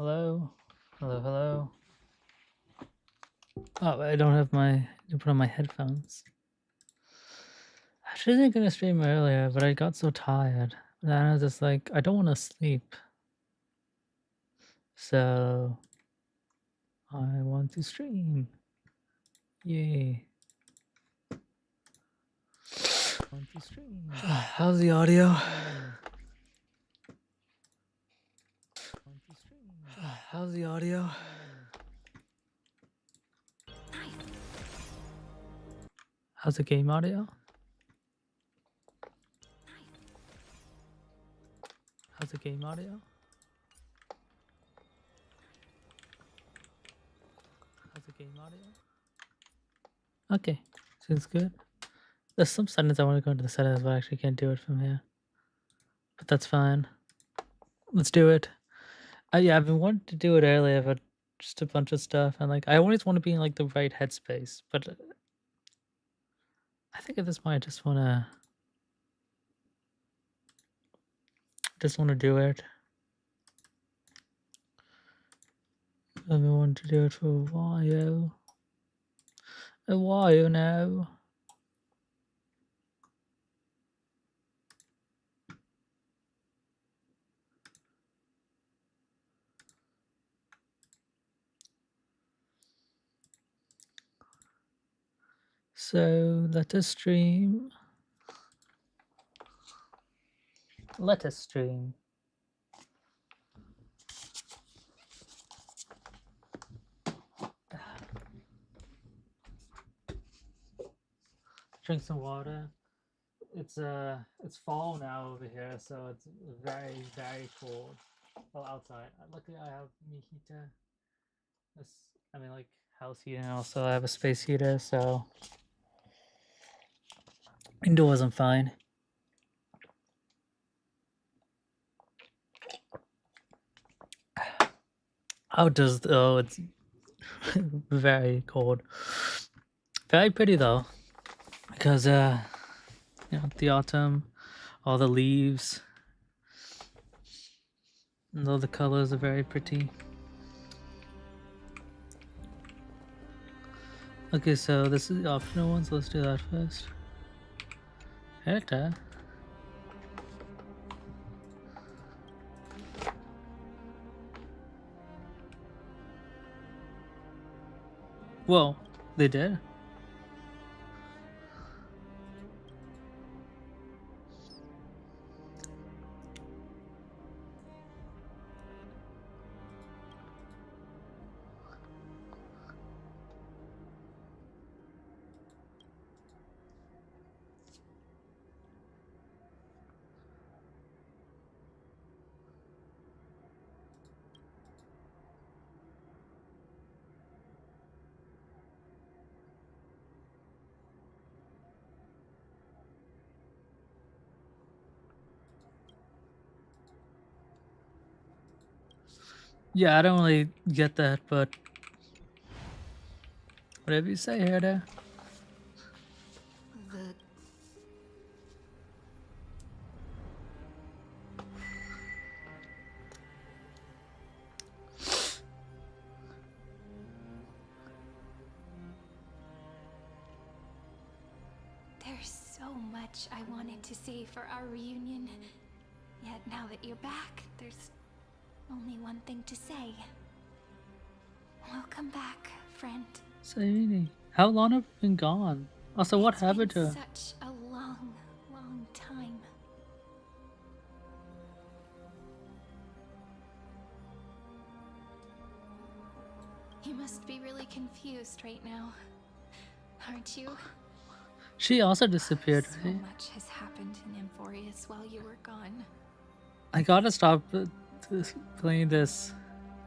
Hello? Hello, hello. Oh, I don't have my to put on my headphones. I wasn't gonna stream earlier, but I got so tired. And then I was just like, I don't want to sleep. So I want to stream. Yay. Want to stream. How's the audio? Want to stream. How's the audio? How's the game audio? How's the game audio? How's the game audio? Okay, seems good. There's some settings I want to go into the settings, but I actually can't do it from here. But that's fine. Let's do it. Yeah, I've been wanting to do it earlier, but just a bunch of stuff, and like I always want to be in like the right headspace. But I think at this point, I just wanna do it. I've been wanting to do it for a while. A while now. So let us stream. Let us stream. Drink some water. It's fall now over here, so it's very cold. Well, outside. Luckily, I have my heater. I mean, like house heater, and also I have a space heater, so indoors I'm fine. Outdoors though, it's very cold. Very pretty though, because you know, the autumn, all the leaves, and all the colors are very pretty. Okay, so this is the optional one, so let's do that first. Heta. Whoa, they did? Yeah, I don't really get that, but whatever you say, Heta. There's so much I wanted to say for our reunion. Yet now that you're back, there's only one thing to say. Welcome back, friend. Sayini, how long have you been gone? Also, what happened to her? Such a long, long time. You must be really confused right now, aren't you? She also disappeared, So right? much has happened in Amphoreus while you were gone. I gotta stop playing this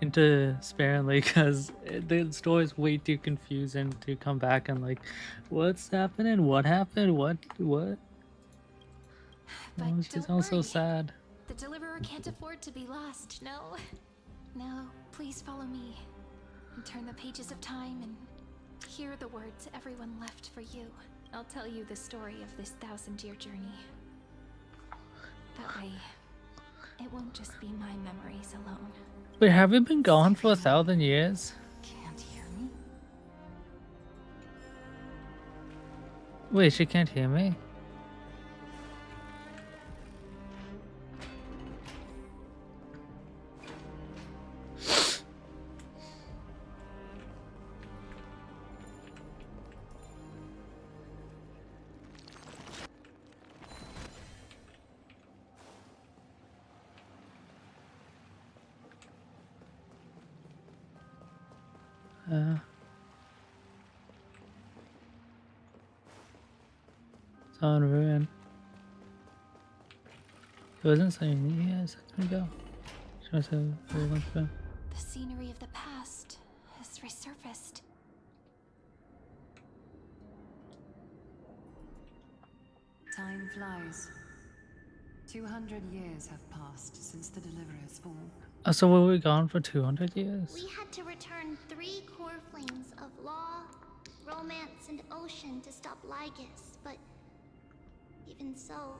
into sparingly because the story is way too confusing to come back and like, what's happening? What happened? What? But Oh, she sounds so sad. The deliverer can't afford to be lost, no? Now, please follow me and turn the pages of time and hear the words everyone left for you. I'll tell you the story of this 1,000-year journey. That way, it won't just be my memories alone. Wait, have we been gone for 1,000 years? Can't hear me? Wait, she can't hear me? It's on ruin. It wasn't saying me a second ago. She must have really much fun. The scenery of the past has resurfaced. Time flies. 200 years have passed since the Deliverer's fall. Oh, so were we gone for 200 years? We had to return 3 core flames of law, romance, and ocean to stop Lygus, but even so,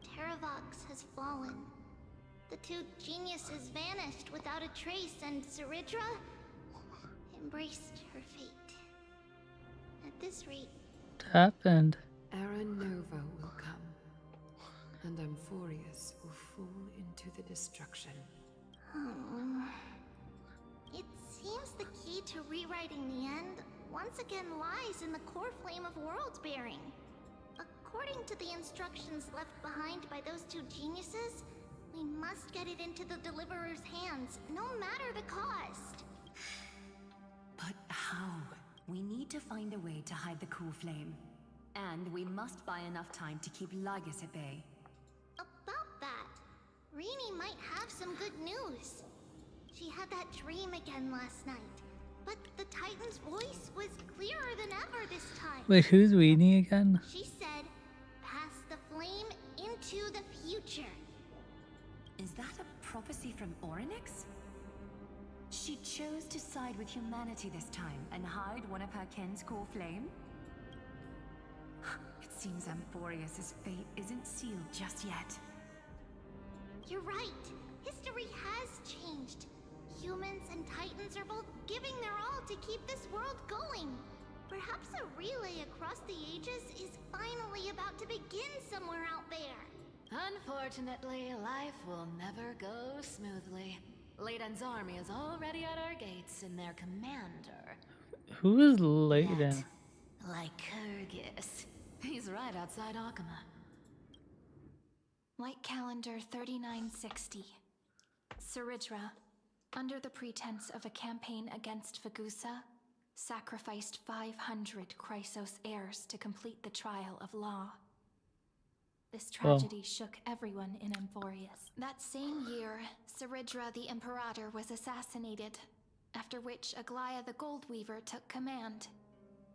Terravox has fallen. The 2 geniuses vanished without a trace, and Zeridra embraced her fate. At this rate, What happened? Era Nova will come, and Amphoreus will fall into the destruction. it seems the key to rewriting the end once again lies in the core flame of world-bearing. According to the instructions left behind by those 2 geniuses, we must get it into the Deliverer's hands, no matter the cost. But how? We need to find a way to hide the cool flame. And we must buy enough time to keep Lygus at bay. About that, Rini might have some good news. She had that dream again last night, but the Titan's voice was clearer than ever this time. Wait, who's Weenie again? She said, pass the flame into the future. Is that a prophecy from Orynyx? She chose to side with humanity this time and hide one of her kin's cool flame? It seems Amphoreus' fate isn't sealed just yet. You're right. History has changed. Humans and Titans are both giving their all to keep this world going. Perhaps a relay across the ages is finally about to begin somewhere out there. Unfortunately, life will never go smoothly. Leiden's army is already at our gates, and their commander, Who is Leiden? Lycurgus, he's right outside Akama. Light calendar 3960. Zeridra, under the pretense of a campaign against Fagusa, sacrificed 500 Chrysos heirs to complete the trial of law. This tragedy shook everyone in Amphoreus. That same year, Zeridra the Imperator was assassinated, after which Agai the Goldweaver took command.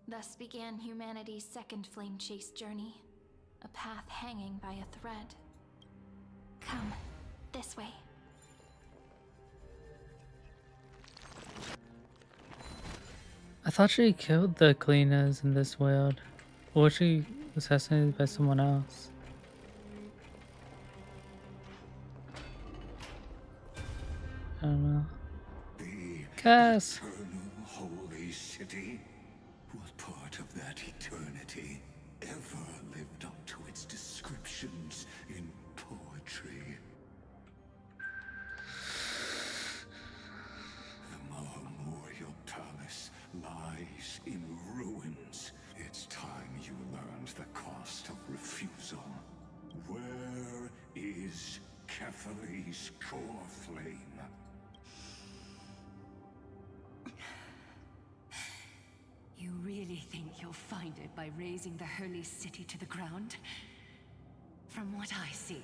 Thus began humanity's second flame chase journey, a path hanging by a thread. Come, this way. I thought she killed the cleaners in this world. Or was she assassinated by someone else? I don't know. The Cass! eternal holy city? What part of that eternity ever lived up to its descriptions in poetry? The Memorial Palace lies in ruins. It's time you learned the cost of refusal. Where is Catherine's core flame? You really think you'll find it by razing the holy city to the ground? From what I see,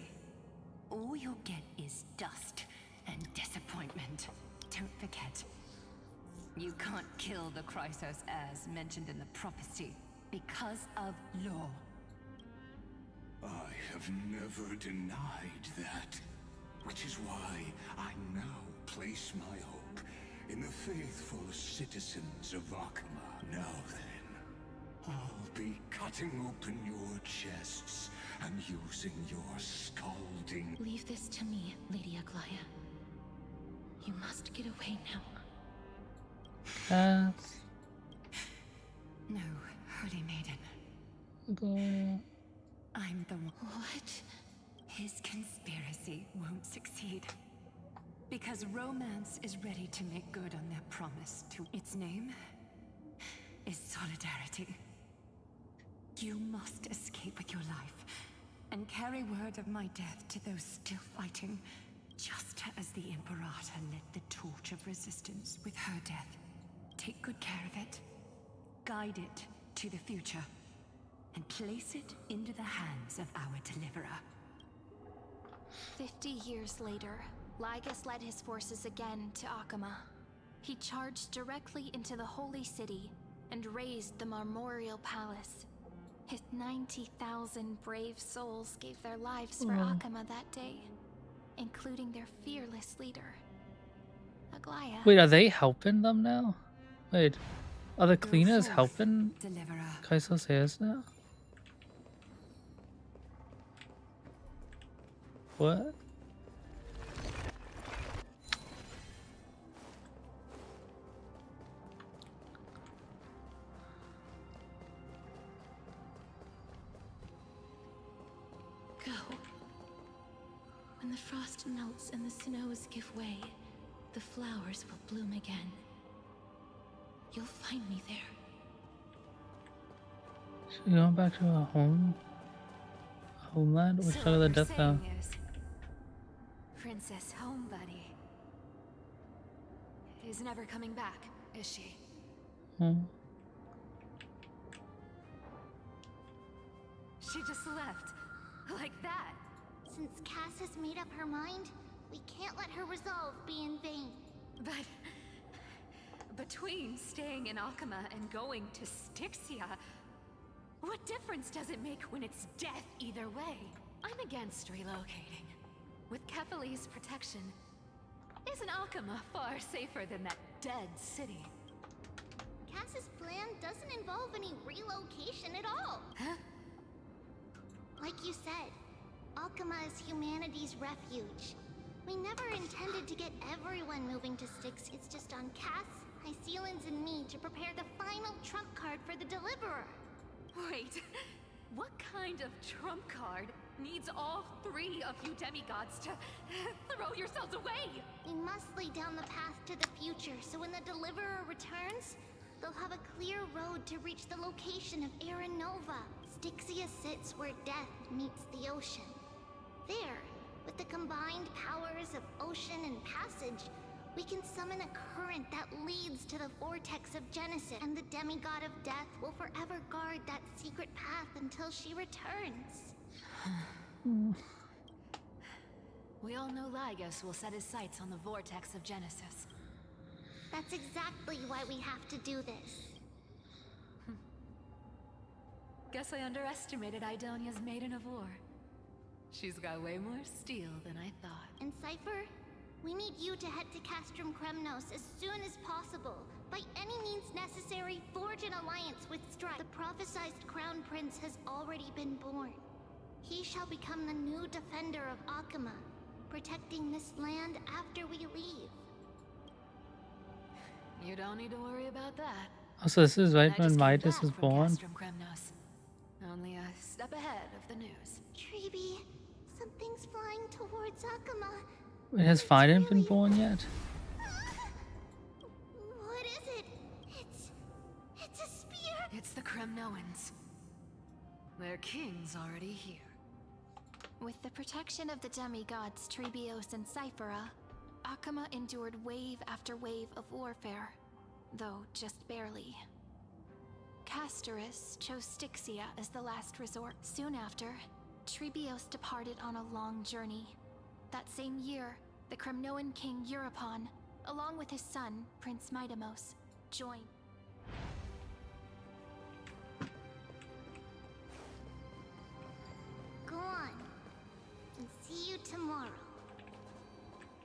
all you'll get is dust and disappointment. Don't forget, you can't kill the Chrysos as mentioned in the prophecy because of law. I have never denied that, which is why I now place my hope in the faithful citizens of Akama. Now then, I'll be cutting open your chests and using your scalding... Leave this to me, Lady Aglaya. You must get away now. Cass. No, Holy Maiden. Go. I'm the one. What? His conspiracy won't succeed. Because romance is ready to make good on their promise to its name is solidarity. You must escape with your life and carry word of my death to those still fighting, just as the Imperator lit the torch of resistance with her death. Take good care of it, guide it to the future, and place it into the hands of our deliverer. 50 years later, Lygus led his forces again to Akama. He charged directly into the Holy City and razed the Marmorial Palace. His 90,000 brave souls gave their lives for Akama that day, including their fearless leader, Aglaya. Wait, are they helping them now? Wait, are the Go cleaners forth, helping deliverer. Kaiser's heirs now? What? Go. When the frost melts and the snows give way, the flowers will bloom again. You'll find me there. She's going back to her homeland? Which side of the death now? Princess Homebuddy is never coming back, is she? Hmm. She just left. Like that. Since Cass has made up her mind, we can't let her resolve be in vain. But between staying in Akama and going to Styxia, what difference does it make when it's death either way? I'm against relocating. With Kefali's protection, isn't Akama far safer than that dead city? Cass's plan doesn't involve any relocation at all. Huh? Like you said, Akama is humanity's refuge. We never intended to get everyone moving to Styx. It's just on Cass, Hycealans, and me to prepare the final trump card for the Deliverer. Wait, what kind of trump card needs all three of you demigods to throw yourselves away? We must lay down the path to the future, so when the Deliverer returns, they'll have a clear road to reach the location of Aaron Nova. Styxia sits where death meets the ocean. There, with the combined powers of ocean and passage, we can summon a current that leads to the vortex of Genesis, and the demigod of death will forever guard that secret path until she returns. We all know Lygus will set his sights on the vortex of Genesis. That's exactly why we have to do this. Guess I underestimated Idonia's Maiden of War. She's got way more steel than I thought. And Cypher, we need you to head to Castrum Kremnos as soon as possible. By any means necessary, forge an alliance with Strife. The prophesized Crown Prince has already been born. He shall become the new defender of Akama, protecting this land after we leave. You don't need to worry about that. Oh, so this is right I when just came Midas back was from born? Castrum Kremnos. Only a step ahead of the news. Treeby, something's flying towards Akama. Wait, has Fiden been born yet? What is it? It's a spear. It's the Kremnoans. Their king's already here. With the protection of the demigods Trebios and Cyphera, Akama endured wave after wave of warfare, though just barely. Castorus chose Styxia as the last resort. Soon after, Trebios departed on a long journey. That same year, the Kremnoan king Euripon, along with his son, Prince Midamos, joined. Go on. And see you tomorrow.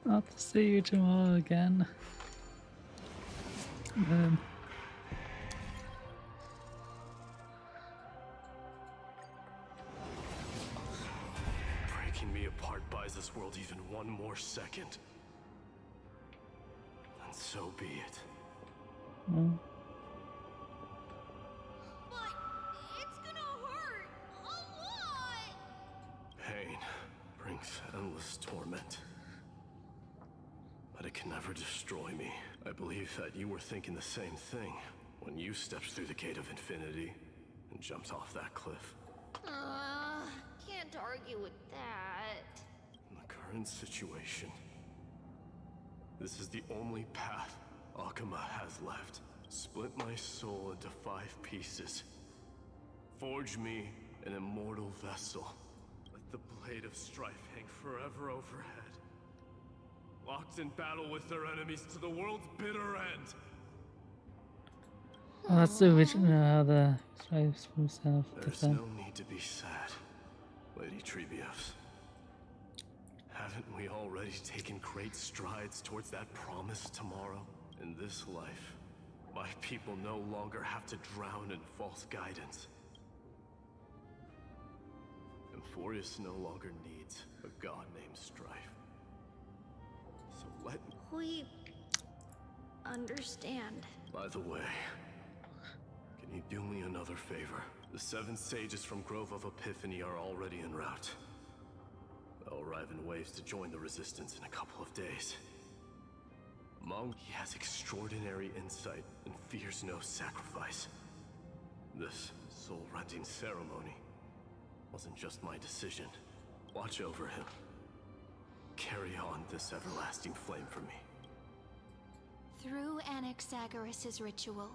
I'll see you tomorrow again. Breaking me apart buys this world even one more second. So be it. Mm. But it's gonna hurt a lot. Pain brings endless torment. But it can never destroy me. I believe that you were thinking the same thing when you stepped through the gate of infinity and jumped off that cliff. Can't argue with that. In the current situation, this is the only path Akuma has left. Split my soul into 5 pieces. Forge me an immortal vessel. Let the blade of strife hang forever overhead. Locked in battle with their enemies to the world's bitter end. Oh, that's the original how the stripes from himself. There's no need to be sad, Lady Trebios. Haven't we already taken great strides towards that promised tomorrow? In this life, my people no longer have to drown in false guidance. Amphoreus no longer needs a god named Strife. So let me... We understand. By the way, can you do me another favor? The 7 sages from Grove of Epiphany are already en route. They'll arrive in waves to join the resistance in a couple of days. Among, he has extraordinary insight and fears no sacrifice. This soul-rending ceremony wasn't just my decision. Watch over him. Carry on this everlasting flame for me. Through Anaxagoras' ritual,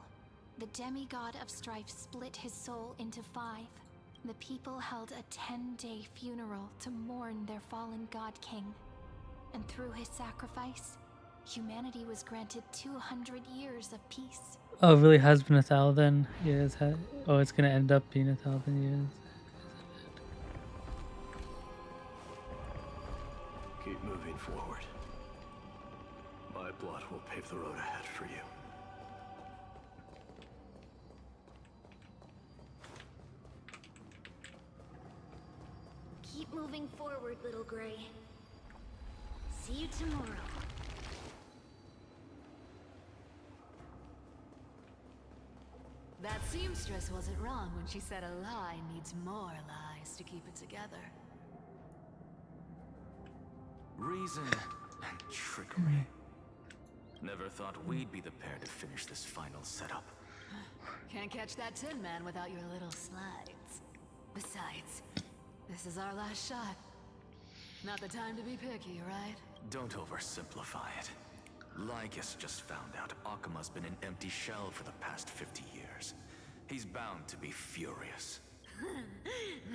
the demigod of strife split his soul into 5. The people held a 10-day funeral to mourn their fallen god king. And through his sacrifice, humanity was granted 200 years of peace. Oh, it really has been 1,000 years. Oh, it's gonna end up being 1,000 years. Keep moving forward. My blood will pave the road ahead for you. Keep moving forward, little Gray. See you tomorrow. That seamstress wasn't wrong when she said a lie needs more lies to keep it together. Reason and trickery. Never thought we'd be the pair to finish this final setup. Can't catch that Tin Man without your little slides. Besides, this is our last shot. Not the time to be picky, right? Don't oversimplify it. Lycus just found out Akuma's been an empty shell for the past 50 years. He's bound to be furious.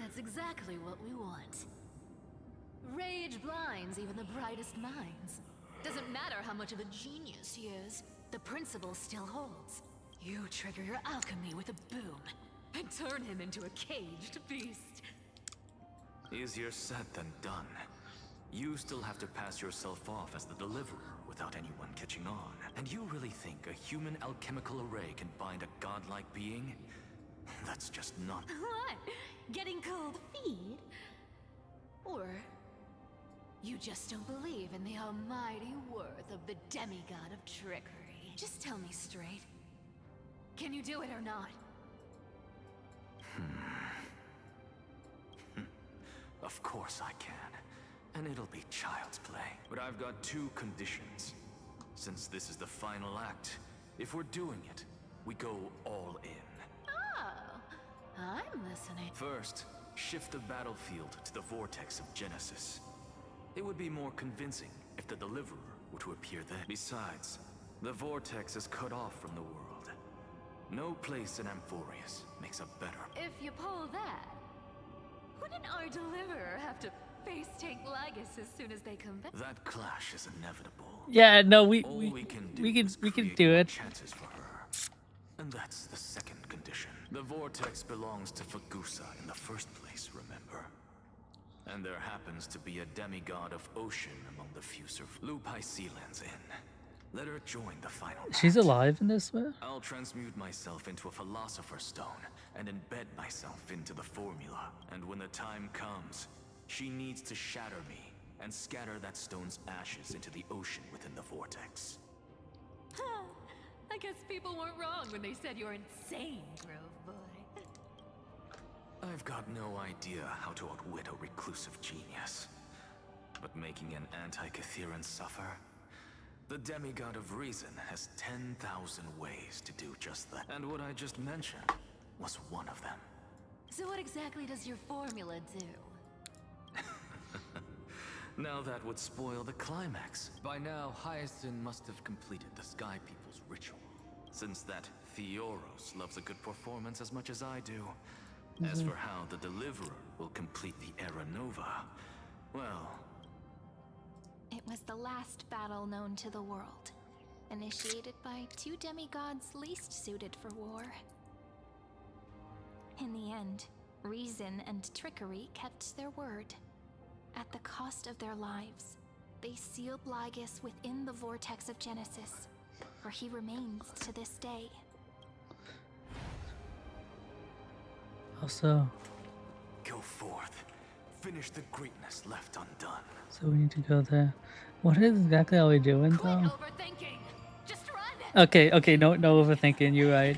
That's exactly what we want. Rage blinds even the brightest minds. Doesn't matter how much of a genius he is, the principle still holds. You trigger your alchemy with a boom, and turn him into a caged beast. Easier said than done. You still have to pass yourself off as the deliverer without anyone catching on. And you really think a human alchemical array can bind a godlike being? That's just not... What? Getting cold feet? Or you just don't believe in the almighty worth of the demigod of trickery? Just tell me straight. Can you do it or not? Of course I can. And it'll be child's play. But I've got 2 conditions. Since this is the final act, if we're doing it, we go all in. Oh, I'm listening. First, shift the battlefield to the vortex of Genesis. It would be more convincing if the deliverer were to appear then. Besides, the vortex is cut off from the world. No place in Amphoreus makes a better... If you pull that, wouldn't our deliverer have to face tank Lygus as soon as they come back? That clash is inevitable. Yeah, no, we All can is we can create do more it. chances for her. And that's the second condition. The vortex belongs to Fagusa in the first place, remember? And there happens to be a demigod of ocean among the few Loop Hycelan's in. Let her join the final She's act. alive in this way. I'll transmute myself into a philosopher's stone and embed myself into the formula. And when the time comes, she needs to shatter me and scatter that stone's ashes into the ocean within the vortex. I guess people weren't wrong when they said you're insane, Grove Boy. I've got no idea how to outwit a reclusive genius. But making an anti-Catheran suffer? The demigod of reason has 10,000 ways to do just that. And what I just mentioned was one of them. So what exactly does your formula do? Now that would spoil the climax. By now, Hyacinth must have completed the Sky People's ritual. Since that Theoros loves a good performance as much as I do. As for how the Deliverer will complete the Era Nova, well... It was the last battle known to the world, initiated by two demigods least suited for war. In the end, reason and trickery kept their word. At the cost of their lives, they sealed Lygus within the vortex of Genesis, where he remains to this day. Also, Go forth. Finish the greatness left undone. so we need to go there. What is exactly are we doing Quit though? overthinking! Just run! Okay, no overthinking. You're right.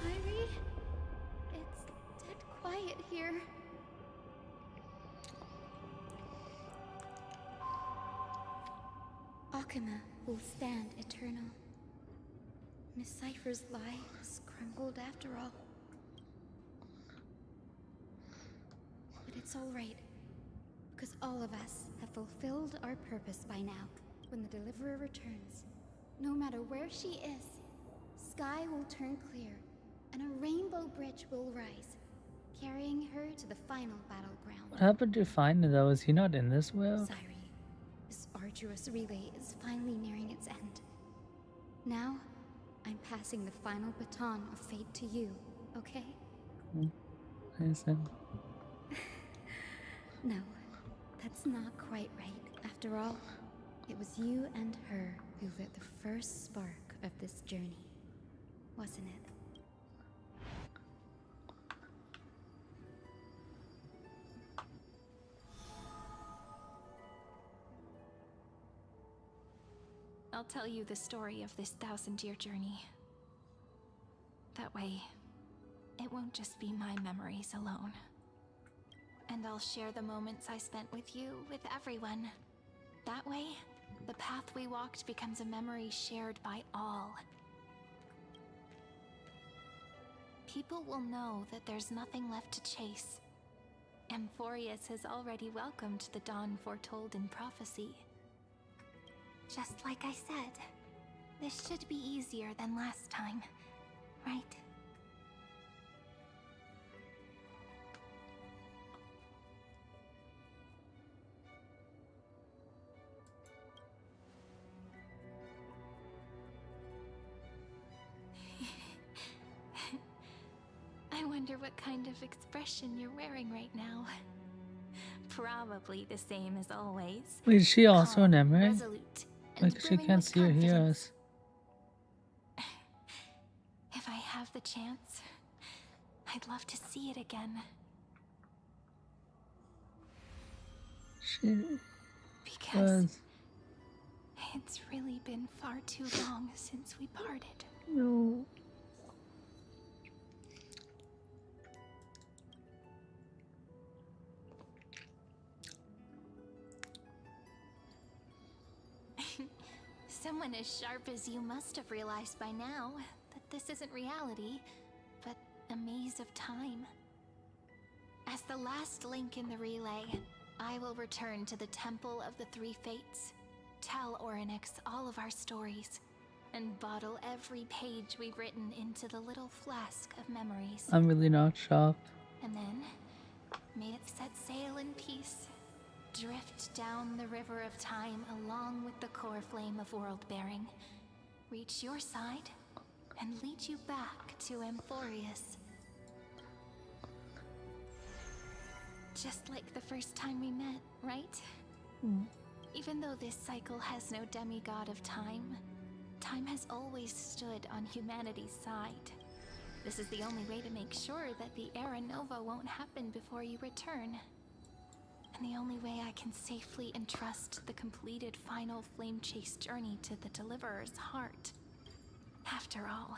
Irie, it's dead quiet here. Akama will stand eternal. Miss Cypher's lie is crumbled after all. But it's all right, because all of us have fulfilled our purpose by now. When the Deliverer returns, no matter where she is, sky will turn clear, and a rainbow bridge will rise, carrying her to the final battleground. What happened to Finder though? Is he not in this world? Cyree, this arduous relay is finally nearing its end. Now, I'm passing the final baton of fate to you, okay? I see. No, that's not quite right. After all, it was you and her who lit the first spark of this journey, wasn't it? I'll tell you the story of this 1,000-year journey. That way, it won't just be my memories alone. And I'll share the moments I spent with you, with everyone. That way, the path we walked becomes a memory shared by all. People will know that there's nothing left to chase. Amphoreus has already welcomed the dawn foretold in prophecy. Just like I said, this should be easier than last time, right? I wonder what kind of expression you're wearing right now. Probably the same as always. Wait, is she also an Calm, emerald? resolute, and Like she brimming can't with see or hear confidence. us. If I have the chance, I'd love to see it again. She Because was. it's really been far too long since we parted. No. Someone as sharp as you must have realized by now that this isn't reality, but a maze of time. As the last link in the relay, I will return to the Temple of the Three Fates, tell Orynyx all of our stories, and bottle every page we've written into the little flask of memories. I'm really not shocked. And then, may it set sail in peace, drift down the river of time along with the core flame of world-bearing, reach your side, and lead you back to Amphoreus. Just like the first time we met, right? Even though this cycle has no demigod of time, time has always stood on humanity's side. This is the only way to make sure that the Era Nova won't happen before you return. And the only way I can safely entrust the completed final flame chase journey to the Deliverer's heart. After all,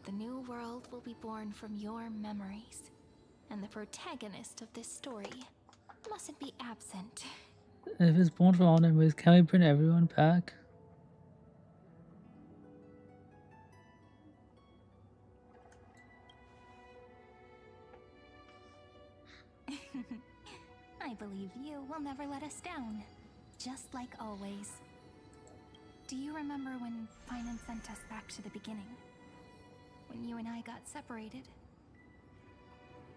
the new world will be born from your memories, and the protagonist of this story mustn't be absent. If it's born from all memories, can we bring everyone back? I believe you will never let us down, just like always. Do you remember when Finan sent us back to the beginning? When you and I got separated?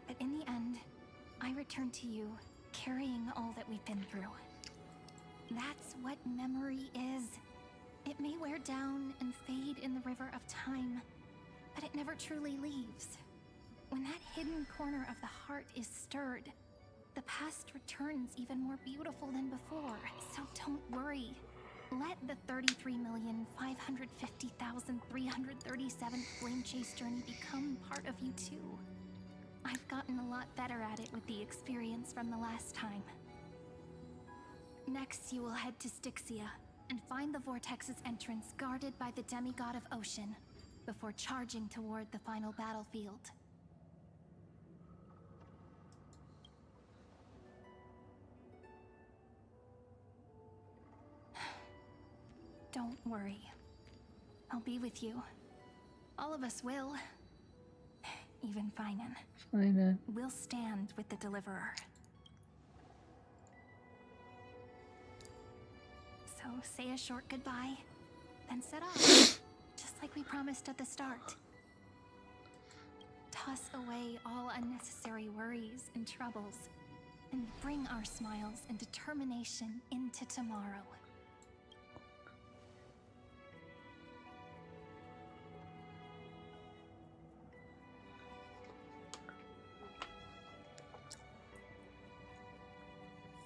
But in the end, I returned to you, carrying all that we've been through. That's what memory is. It may wear down and fade in the river of time, but it never truly leaves. When that hidden corner of the heart is stirred, the past returns even more beautiful than before. So don't worry. Let the 33,550,337 flame chase journey become part of you too. I've gotten a lot better at it with the experience from the last time. Next, you will head to Styxia and find the Vortex's entrance guarded by the demigod of ocean before charging toward the final battlefield. Don't worry. I'll be with you. All of us will. Even Finan. Finan. We'll stand with the Deliverer. So say a short goodbye, then set off. Just like we promised at the start. Toss away all unnecessary worries and troubles, and bring our smiles and determination into tomorrow.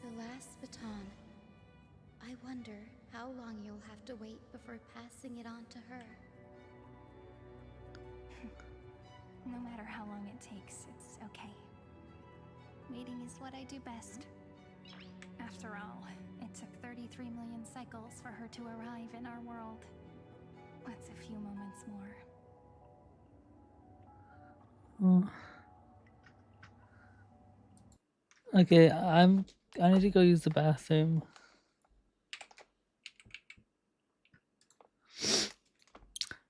The last baton. I wonder how long you'll have to wait before passing it on to her. No matter how long it takes, it's okay. Waiting is what I do best. After all, it took 33 million cycles for her to arrive in our world. What's a few moments more? Oh. Okay, I need to go use the bathroom.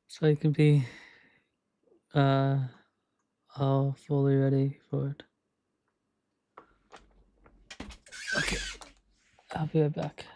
So I can be all fully ready for it. Okay. I'll be right back.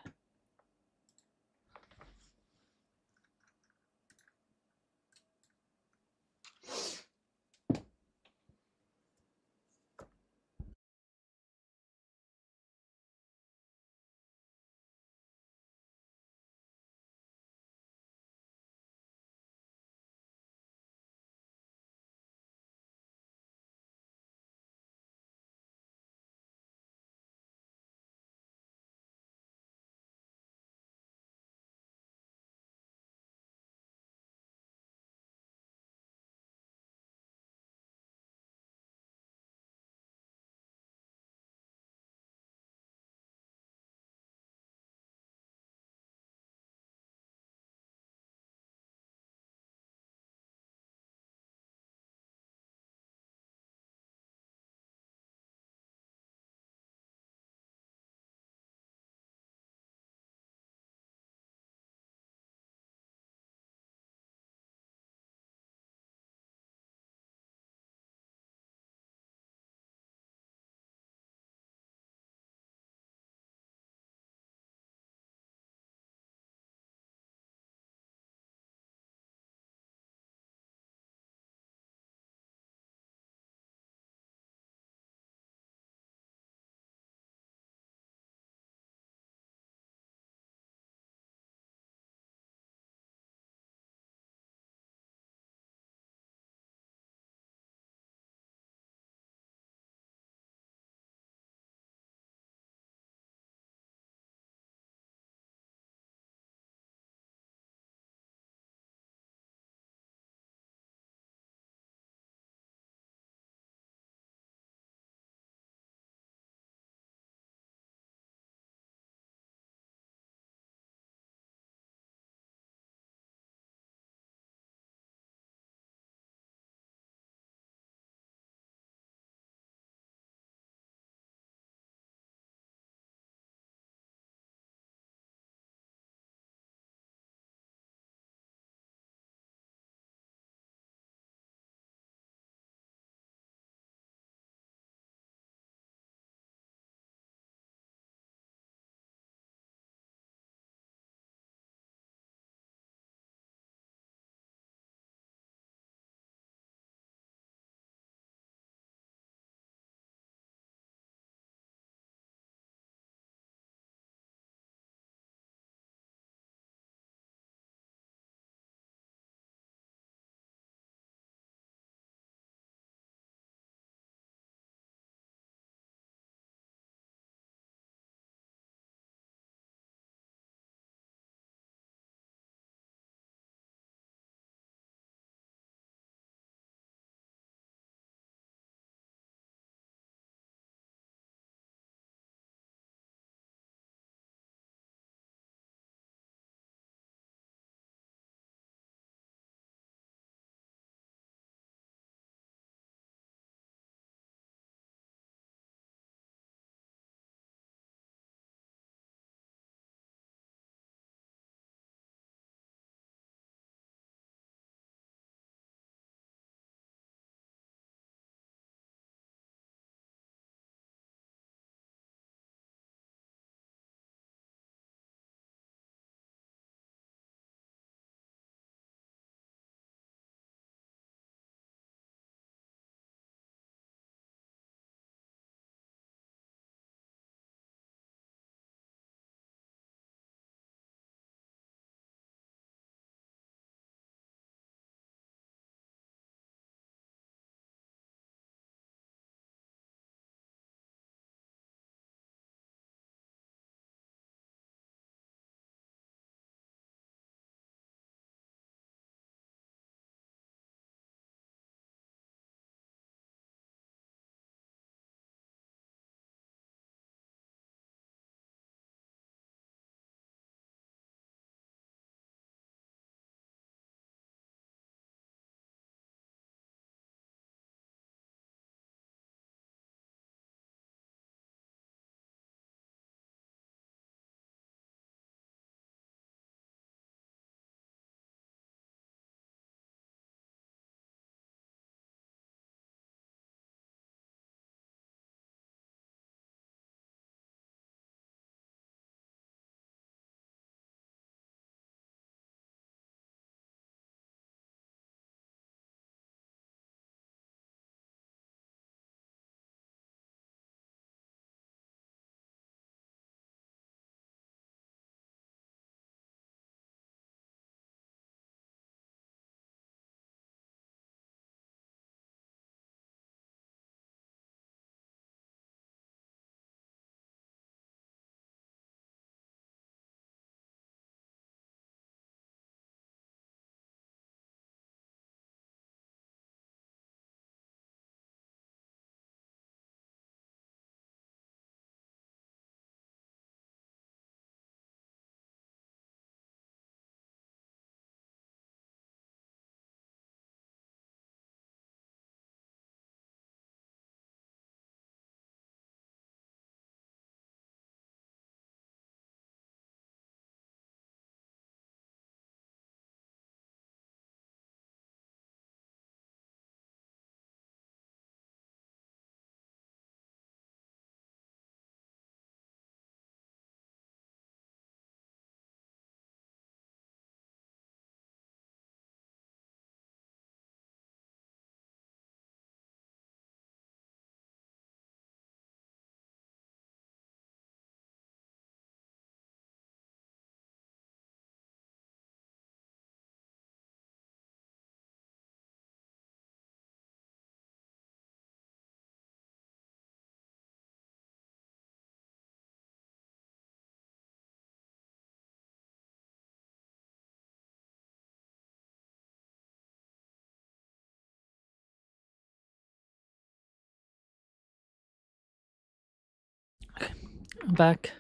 I'm back.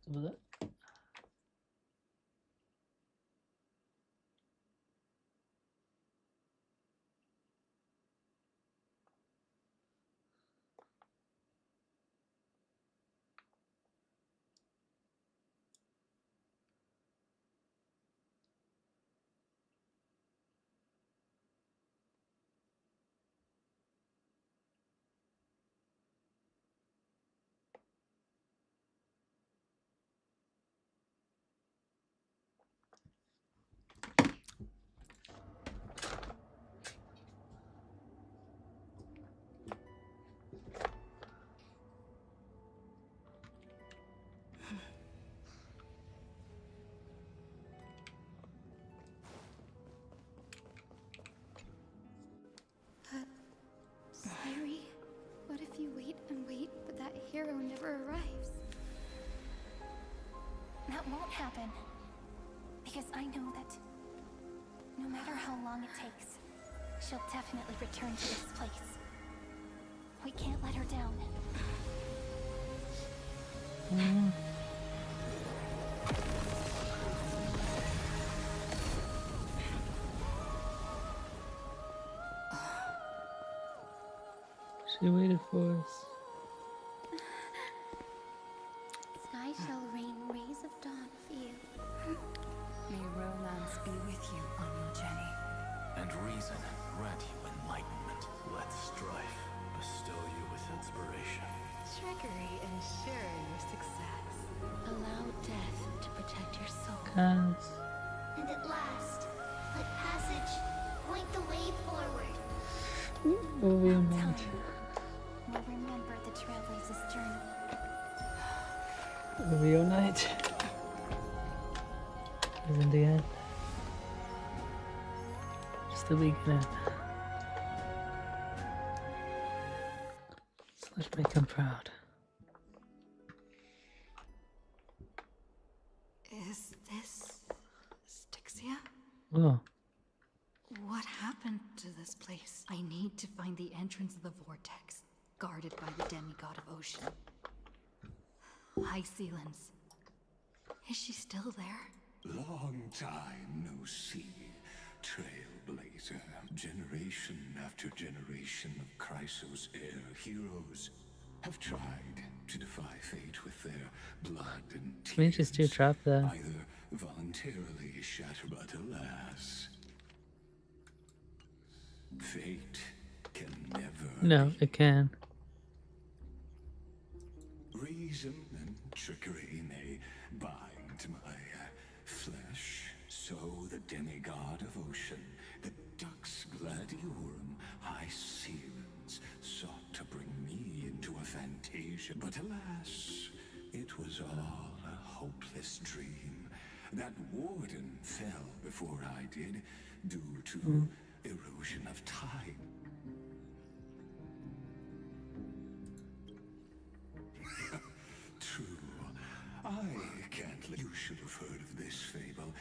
Was it? Siri, what if you wait and wait, but that hero never arrives? That won't happen. Because I know that no matter how long it takes, she'll definitely return to this place. We can't let her down. She waited for us. Sky shall rain rays of dawn for you. May romance be with you on your journey. And reason grant you enlightenment. Let strife bestow you with inspiration. Trickery ensure your success. Allow death to protect your soul. Cause And at last, let passage point the way forward. we'll not. We'll remember the Trailblazer's journey. Reunite. Isn't the end? Just the beginning. So let's make him proud. Is this Styxia? Oh, What happened to this place? I need to find the entrance of the vortex, guarded by the demigod of ocean. High Sealens. Is she still there? Long time no see, Trailblazer. Generation after generation of Chrysos heir heroes have tried to defy fate with their blood and tears. I mean, she's too trapped there. Either voluntarily shatter, but alas, fate can never no, be. it can. Reason and trickery may bind my flesh, so the demigod of ocean, the Dux Gladiorum, High Sealens, sought to bring me into a fantasia. But alas, it was all a hopeless dream. That warden fell before I did, due to erosion of time. True. I can't let you should have heard of this fable.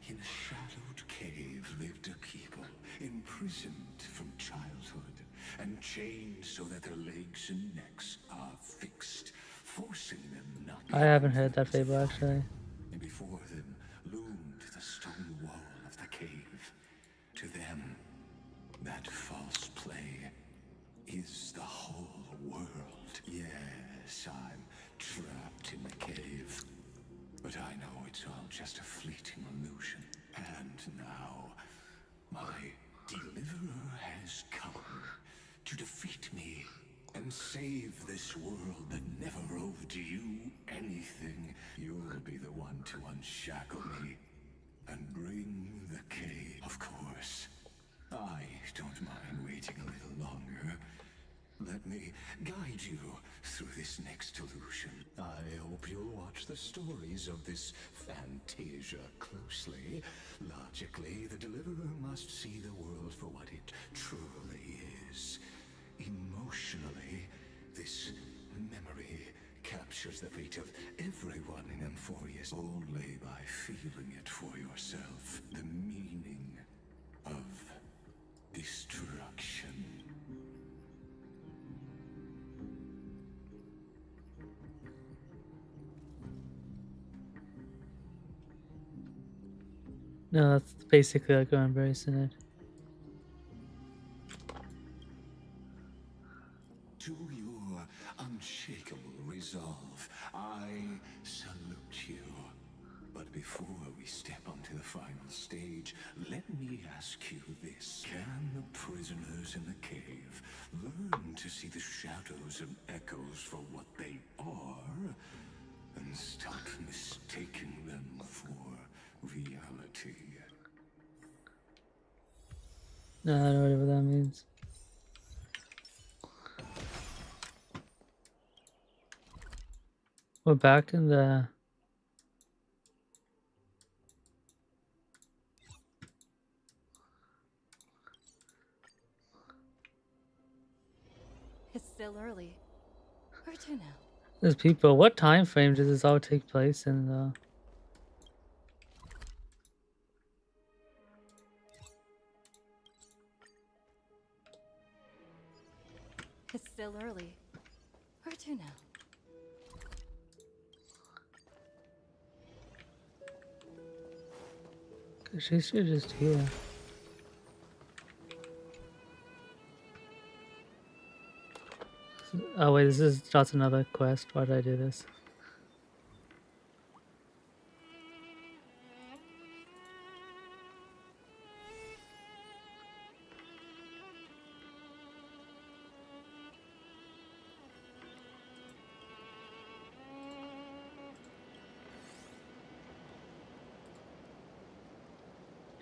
In a shadowed cave lived a people, imprisoned from childhood, and chained so that their legs and necks are fixed, forcing them not I haven't heard that fable actually. and before them loomed the stone wall of the cave. To them, that false play is the whole world. Yes, I'm trapped in the cave. But I know it's all just a fleeting illusion. And now, my deliverer has come to defeat me and save this world that never owed you anything. You'll be the one to unshackle me and bring the cave. Of course, I don't mind waiting a little longer. Let me guide you through this next illusion. I hope you'll watch the stories of this fantasia closely. Logically, the deliverer must see the world for what it truly is. Emotionally, this memory captured alters the fate of everyone in Amphoreus only by feeling it for yourself. The meaning of destruction. No, that's basically like I'm embracing it. To your unshakable resolve, I salute you. But before we step onto the final stage, let me ask you this. Can the prisoners in the cave learn to see the shadows and echoes for what they are, and stop mistaking them for reality? No, I don't know what that means. We're back in the... It's still early. Where to now? There's people. What time frame does this all take place in, though? It's still early. Where to now? She should just here. Oh wait, this is just another quest. Why did I do this?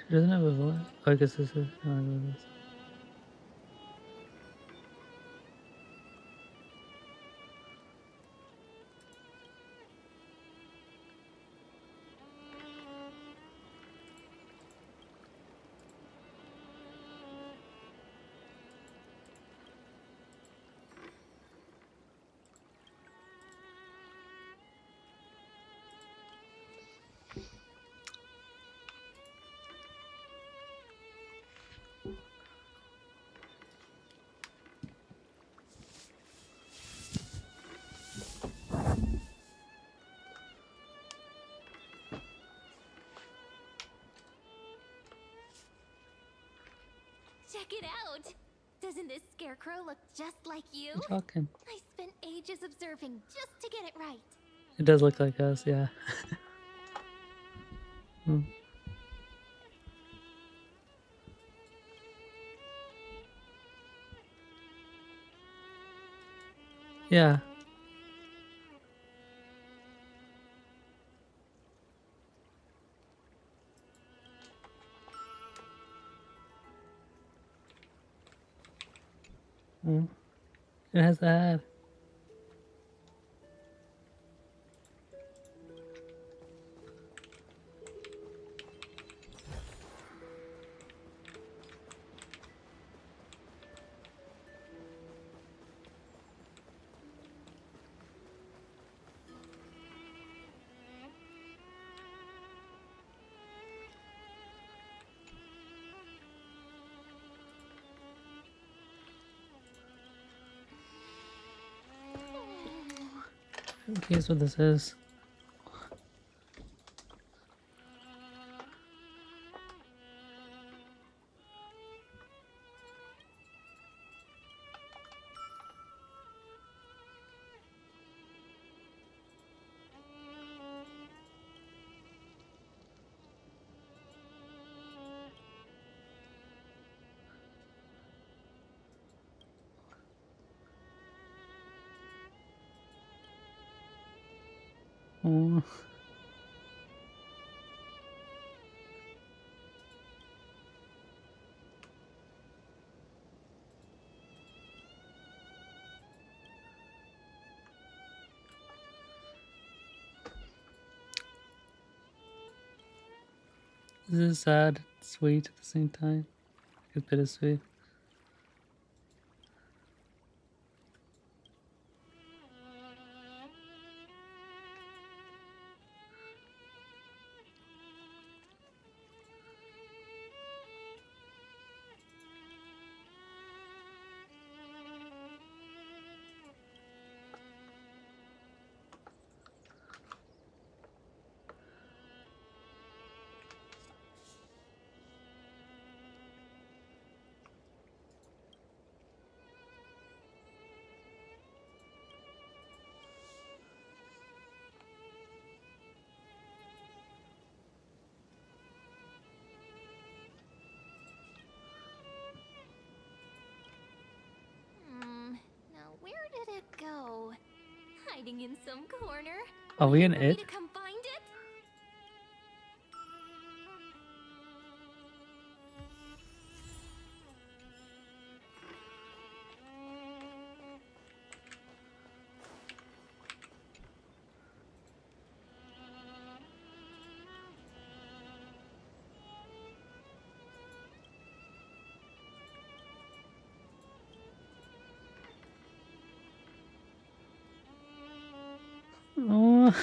She doesn't have a voice. Oh, I guess this is... Oh, I know this. Check it out! Doesn't this scarecrow look just like you? I'm talking. I spent ages observing just to get it right. It does look like us, yeah. Hmm. Yeah. Hmm. It has a head. Here's what this is. Oh. This is sad, sweet at the same time. It's bittersweet. hiding in some corner. Are we in Waiting for me it? to come find it? Oh.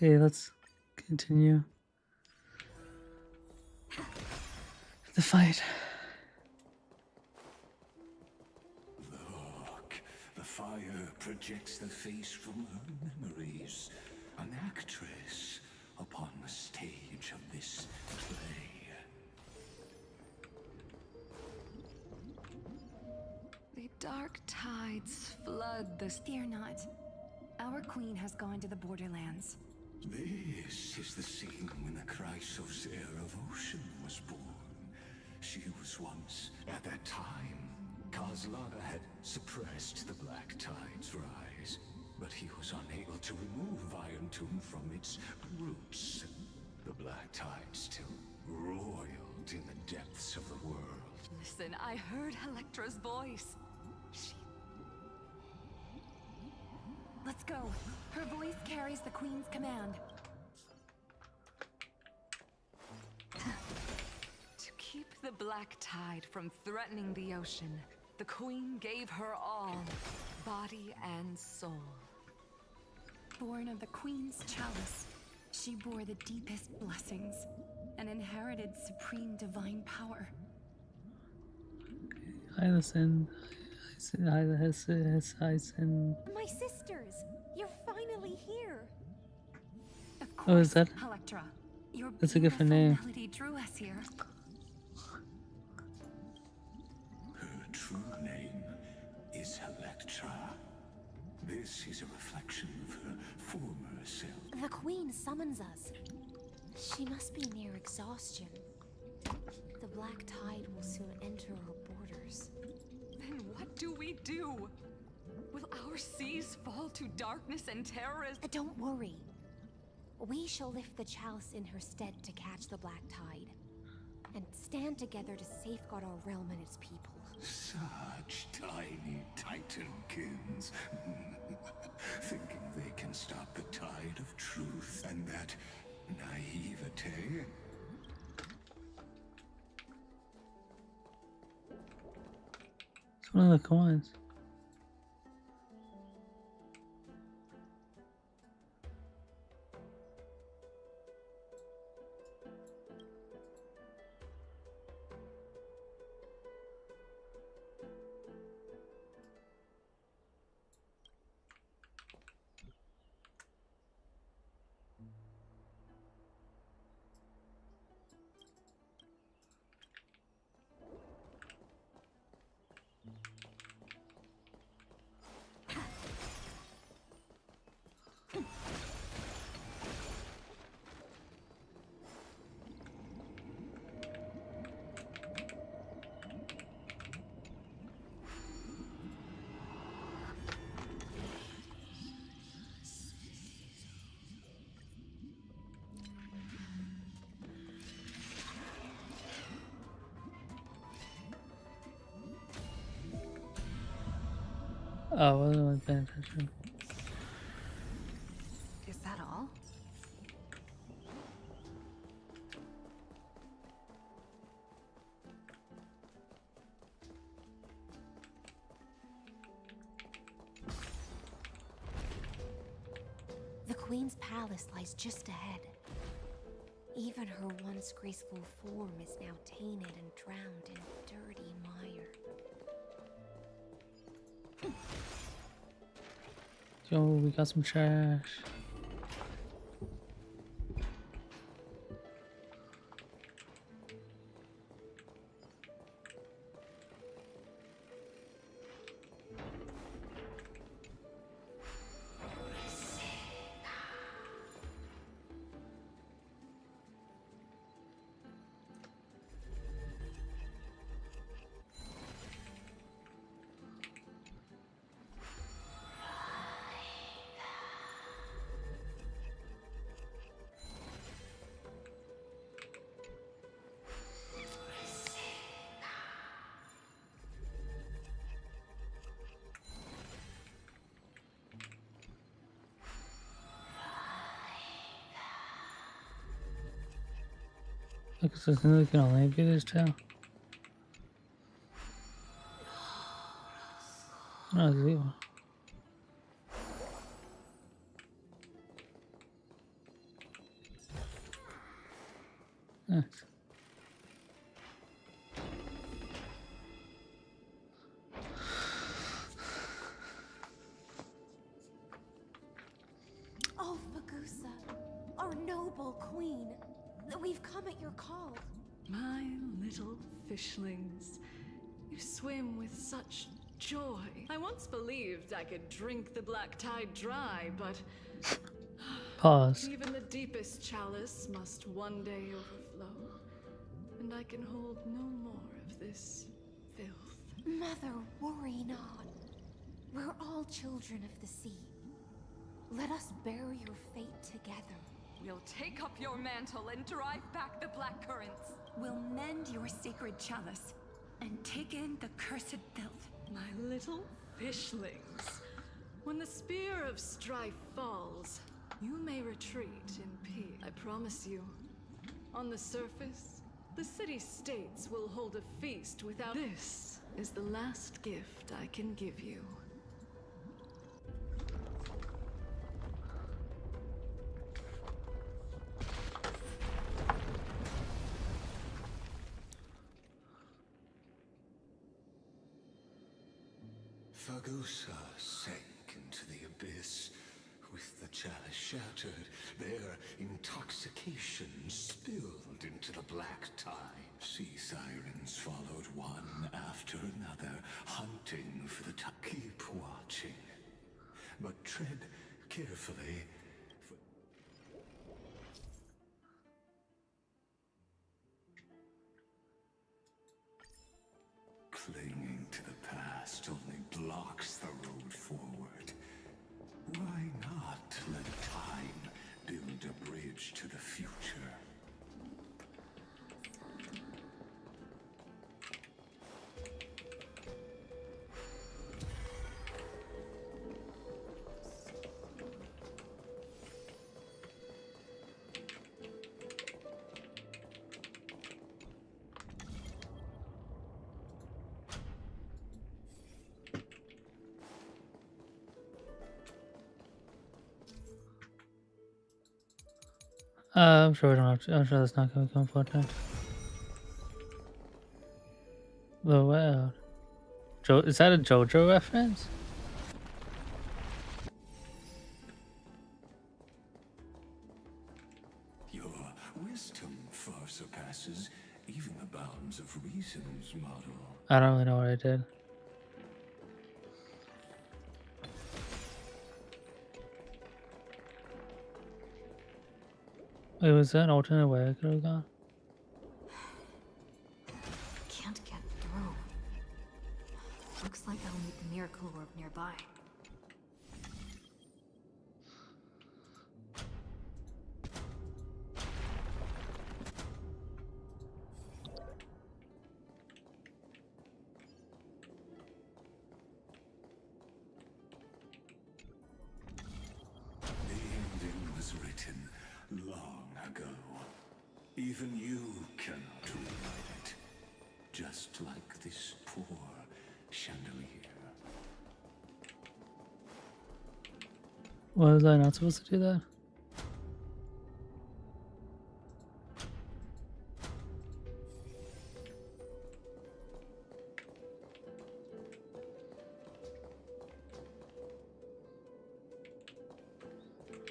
Okay, let's continue the fight. Look, the fire projects the face from her memories. An actress upon the stage of this play. The dark tides flood the... Fear not. Our queen has gone to the borderlands. This is the scene when the Chrysos heir of Ocean was born. She was once, at that time, Kozlana had suppressed the Black Tide's rise, but he was unable to remove Iron Tomb from its roots. The Black Tide still roiled in the depths of the world. Listen, I heard Electra's voice. Let's go. Her voice carries the Queen's command. To keep the Black Tide from threatening the ocean, the Queen gave her all, body and soul. Born of the Queen's chalice, she bore the deepest blessings and inherited supreme divine power. I listen. I listen. My sisters, you're finally here. Of Oh, is course, that? Electra. Your That's a beautiful different name. melody drew us here. Her true name is Electra. This is a reflection of her former self. The Queen summons us. She must be near exhaustion. The Black Tide will soon enter our borders. Then what do we do? Will our seas fall to darkness and terror? Don't worry. We shall lift the chalice in her stead to catch the Black Tide, and stand together to safeguard our realm and its people. Such tiny titankins. Thinking they can stop the tide of truth and that naivete. It's one of the coins. Oh, I wasn't paying attention. Is that all? The Queen's palace lies just ahead. Even her once graceful form is now tainted and drowned in dirty mire. go. We got some trash. Look, so we can only be these two. No, zero. Nice. Oh, Fagusa, our noble queen. We've come at your call. My little fishlings. You swim with such joy. I once believed I could drink the black tide dry, but Pause. even the deepest chalice must one day overflow. And I can hold no more of this filth. Mother, worry not. We're all children of the sea. Let us bear your fate together. We'll take up your mantle and drive back the black currents. We'll mend your sacred chalice and take in the cursed filth. My little fishlings. When the spear of strife falls, you may retreat in peace. I promise you. On the surface, the city-states will hold a feast without... This is the last gift I can give you. Fagusa sank into the abyss. With the chalice shattered, their intoxication spilled into the black tide. Sea sirens followed one after another, hunting for the tide. Keep watching, but tread carefully. Clinging to the past only blocks the road forward. Why not let time build a bridge to the future? I'm sure we don't have to. I'm sure that's not going to become important. The world. Is that a JoJo reference? Your wisdom far surpasses even the bounds of reason's model. I don't really know what I did. Wait, was that an alternate way I could have gone? Can't get through. Looks like I'll meet the miracle orb nearby. The ending was written long ago. Even you cannot rewrite it. Just like this poor chandelier. Was I not supposed to do that?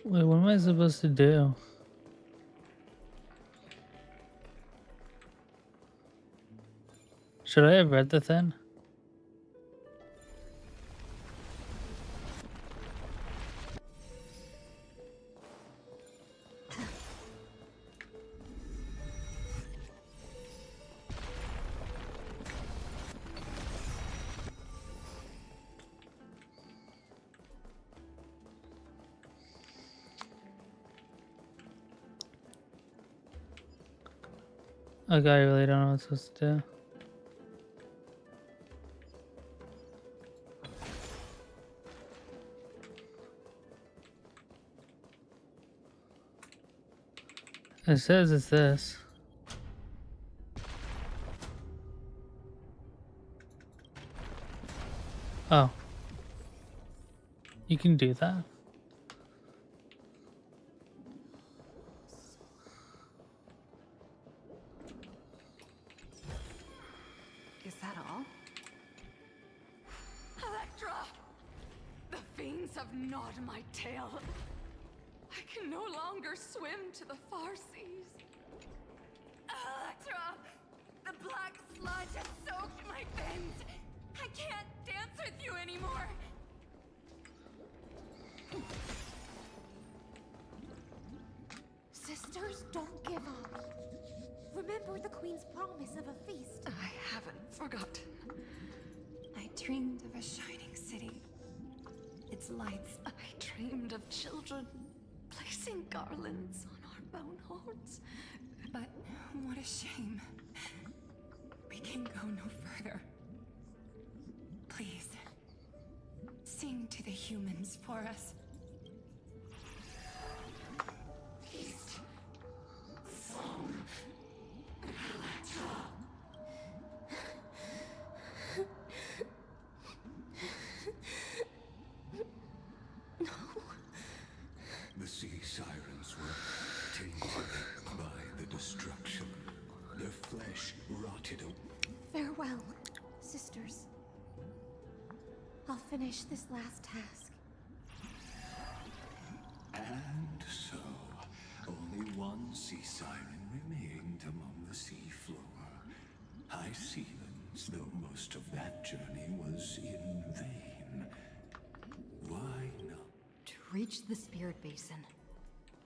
Wait, what am I supposed to do? Should I have read the thing? Okay, I really don't know what I'm supposed to do. It says it's this. Oh. You can do that? Is that all? Electra! The fiends have gnawed my tail. I can no longer swim to the far seas. Electra! The black sludge has soaked my fins. I can't dance with you anymore. Sisters, don't give up. Remember the Queen's promise of a feast. I haven't forgotten. I dreamed of a shining city. Its lights. I dreamed of children placing garlands on our bone holes. But what a shame. We can go no further. Please, sing to the humans for us. The sea sirens were tainted by the destruction. Their flesh rotted away. Farewell, sisters. I'll finish this last task. And so, only one sea siren remained among the sea floor. High sealands, though most of that journey was in vain. Why not? To reach the spirit basin,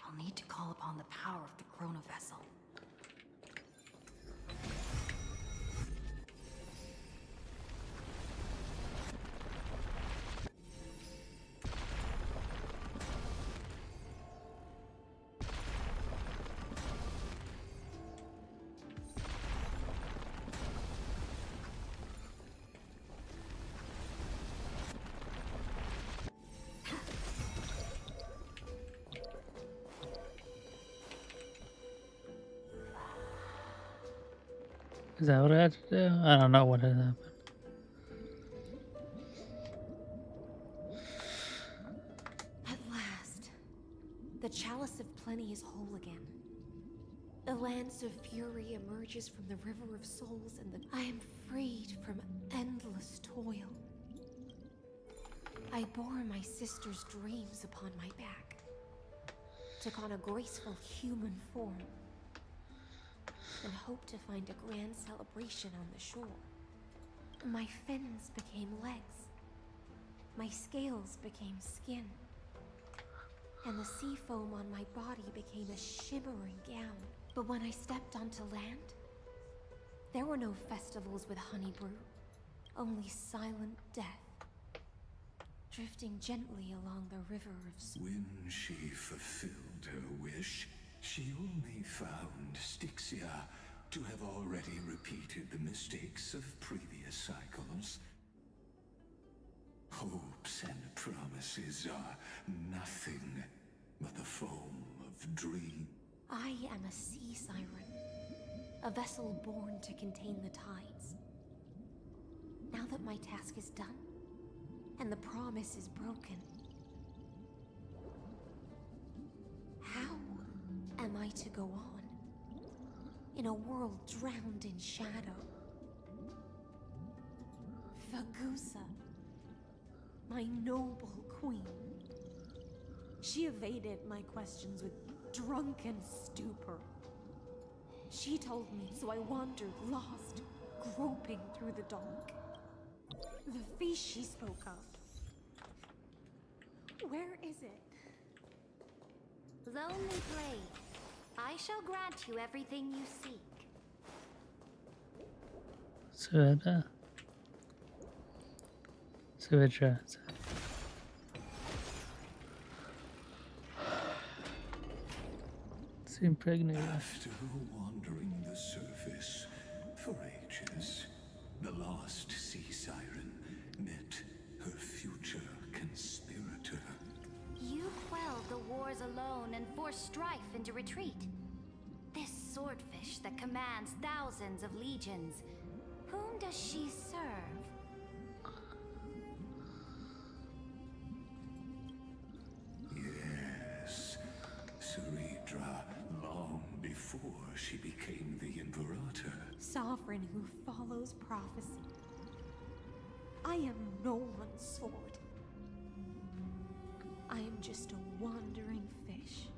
I'll need to call upon the power of the Chrono Vessel. Is that what I had to do? I don't know what had happened. At last, the Chalice of Plenty is whole again. The Lance of Fury emerges from the River of Souls, and I am freed from endless toil. I bore my sister's dreams upon my back, took on a graceful human form, and hoped to find a grand celebration on the shore. My fins became legs, my scales became skin, and the sea foam on my body became a shimmering gown. But when I stepped onto land, there were no festivals with honey brew, only silent death, drifting gently along the river of When she fulfilled her wish, she only found Styxia to have already repeated the mistakes of previous cycles. Hopes and promises are nothing but the foam of dream. I am a sea siren, a vessel born to contain the tides. Now that my task is done, and the promise is broken, how am I to go on in a world drowned in shadow? Fagusa, my noble queen, She evaded my questions with drunken stupor. She told me, so I wandered lost, groping through the dark. The feast she spoke of. Where is it? Lonely Blade, I shall grant you everything you seek. Sueda. Suedra. It's impregnated. After wandering the surface for ages, the lost sea siren met her future conspirator. You quelled the wars alone and forced strife into retreat. This swordfish that commands thousands of legions, whom does she serve? Yes, Ceridra, long before she became the Imperator. Sovereign who follows prophecy. I am no one's sword. I am just a wandering fish.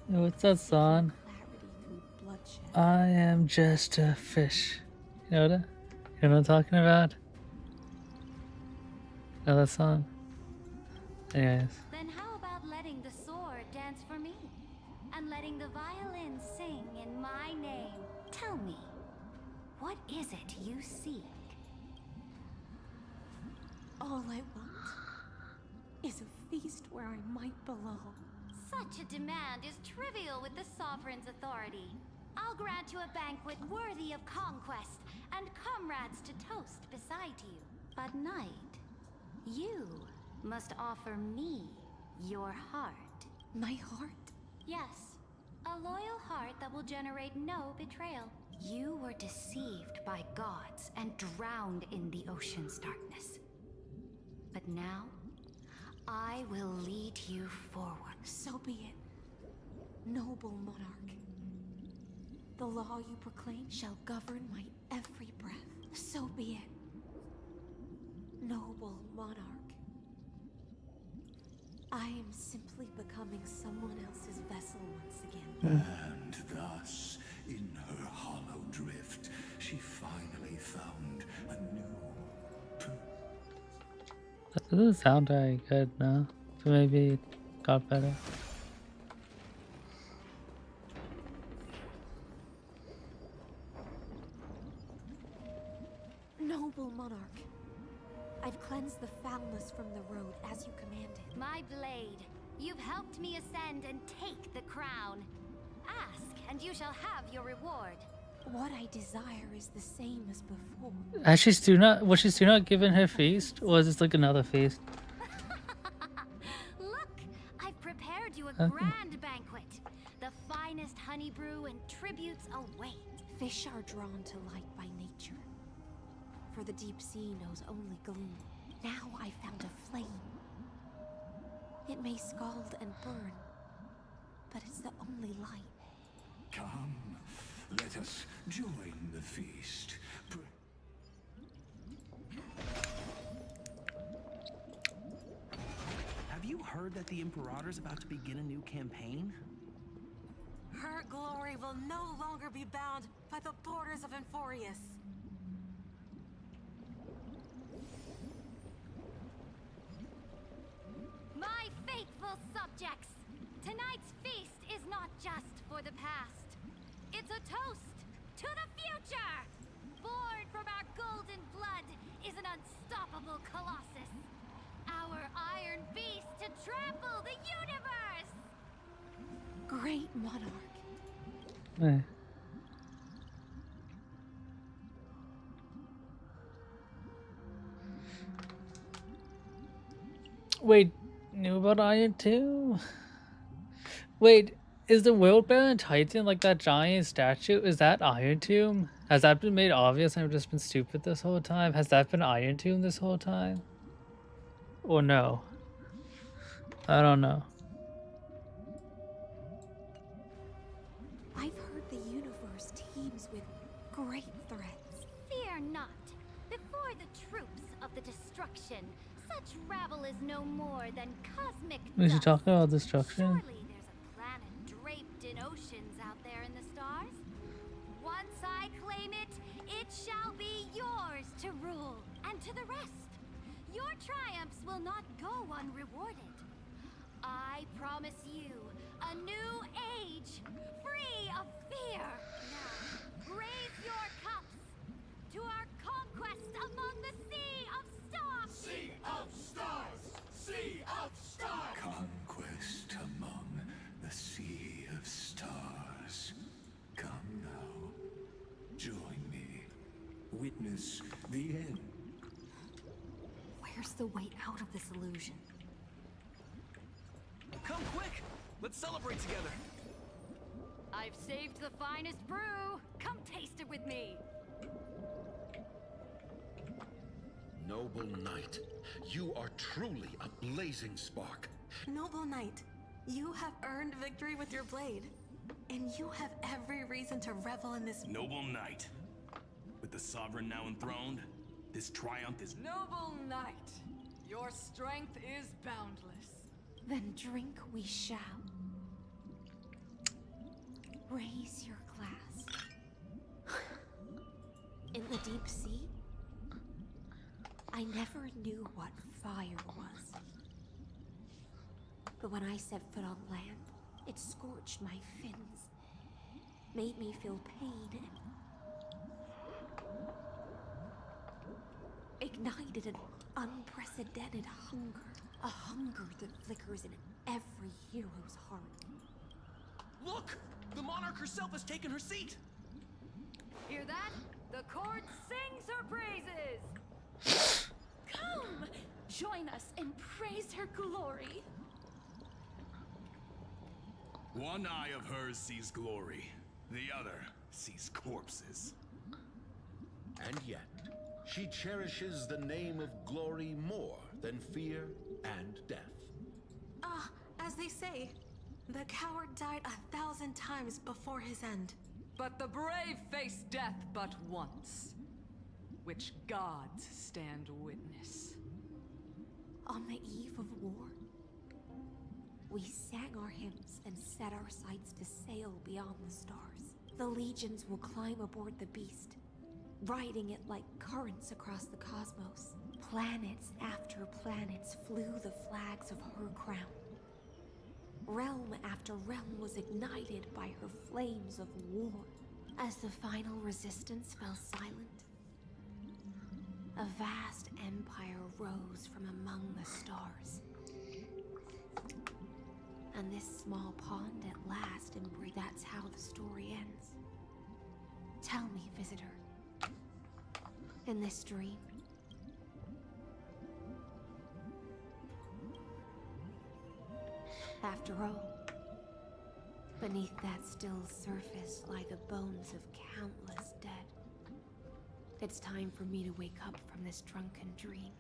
What's that song? Clarity through bloodshed. I am just a fish. You know that? You know what I'm talking about? Know that song? Anyways. Then how about letting the sword dance for me? And letting the violin sing in my name? Tell me, what is it you seek? All I want is a feast where I might belong. Such a demand is trivial with the Sovereign's authority. I'll grant you a banquet worthy of conquest and comrades to toast beside you. But Knight, you must offer me your heart. My heart? Yes, a loyal heart that will generate no betrayal. You were deceived by gods and drowned in the ocean's darkness. But now, I will lead you forward. So be it. Noble monarch. The law you proclaim shall govern my every breath. So be it. Noble monarch. I am simply becoming someone else's vessel once again. And thus, in her hollow drift, she finally found a new That doesn't sound very good now. So maybe it got better. Noble monarch. I've cleansed the foulness from the road as you commanded. My blade, you've helped me ascend and take the crown. Ask, and you shall have your reward. What I desire is the same as before. Was she still not given her feast? Or is this like another feast? Look, I've prepared you a Okay. grand banquet. The finest honey brew and tributes await. Fish are drawn to light by nature. For the deep sea knows only gloom. Now I found a flame. It may scald and burn, but it's the only light. Come, let us join the feast. Have you heard that the Imperator's about to begin a new campaign? Her glory will no longer be bound by the borders of Amphoreus. My faithful subjects, tonight's feast is not just for the past. It's a toast to the future! Born from our golden blood is an unstoppable colossus. Our iron beast to trample the universe! Great monarch. Hey. Wait, knew about Iron Tomb? Wait, is the world-bound Titan like that giant statue? Is that Iron Tomb? Has that been made obvious? I've just been stupid this whole time. Has that been Iron Tomb this whole time? Or no? I don't know. I've heard the universe teems with great threats. Fear not. Before the troops of the destruction, Such rabble is no more than cosmic We should talk dust. about destruction. Surely there's a planet draped in oceans out there in the stars. Once I claim it, it shall be yours to rule. And to the rest, your triumphs will not go unrewarded. I promise you a new age, free of fear. Now, raise your cups to our conquest among the Sea of Stars! Sea of Stars! Sea of Stars! Conquest among the Sea of Stars. Come now. Join me. Witness the end. Where's the way out of this illusion? Come quick! Let's celebrate together. I've saved the finest brew. Come taste it with me. Noble knight, you are truly a blazing spark. Noble knight, you have earned victory with your blade. And you have every reason to revel in this. Noble knight. With the sovereign now enthroned, this triumph is... Noble knight, your strength is boundless. Then drink we shall. Raise your glass. In the deep sea, I never knew what fire was. But when I set foot on land, it scorched my fins, made me feel pain, and ignited an unprecedented hunger. A hunger that flickers in every hero's heart. Look! The monarch herself has taken her seat! Hear that? The court sings her praises! Come! Join us and praise her glory. One eye of hers sees glory, the other sees corpses. And yet, she cherishes the name of glory more than fear and death. As they say, the coward died 1,000 times before his end. But the brave face death but once, which gods stand witness. On the eve of war, we sang our hymns and set our sights to sail beyond the stars. The legions will climb aboard the beast, riding it like currents across the cosmos. Planets after planets flew the flags of her crown. Realm after realm was ignited by her flames of war. As the final resistance fell silent, a vast empire rose from among the stars. And this small pond at last embraced. That's how the story ends. Tell me, visitor, in this dream, after all, beneath that still surface lie the bones of countless dead. It's time for me to wake up from this drunken dream.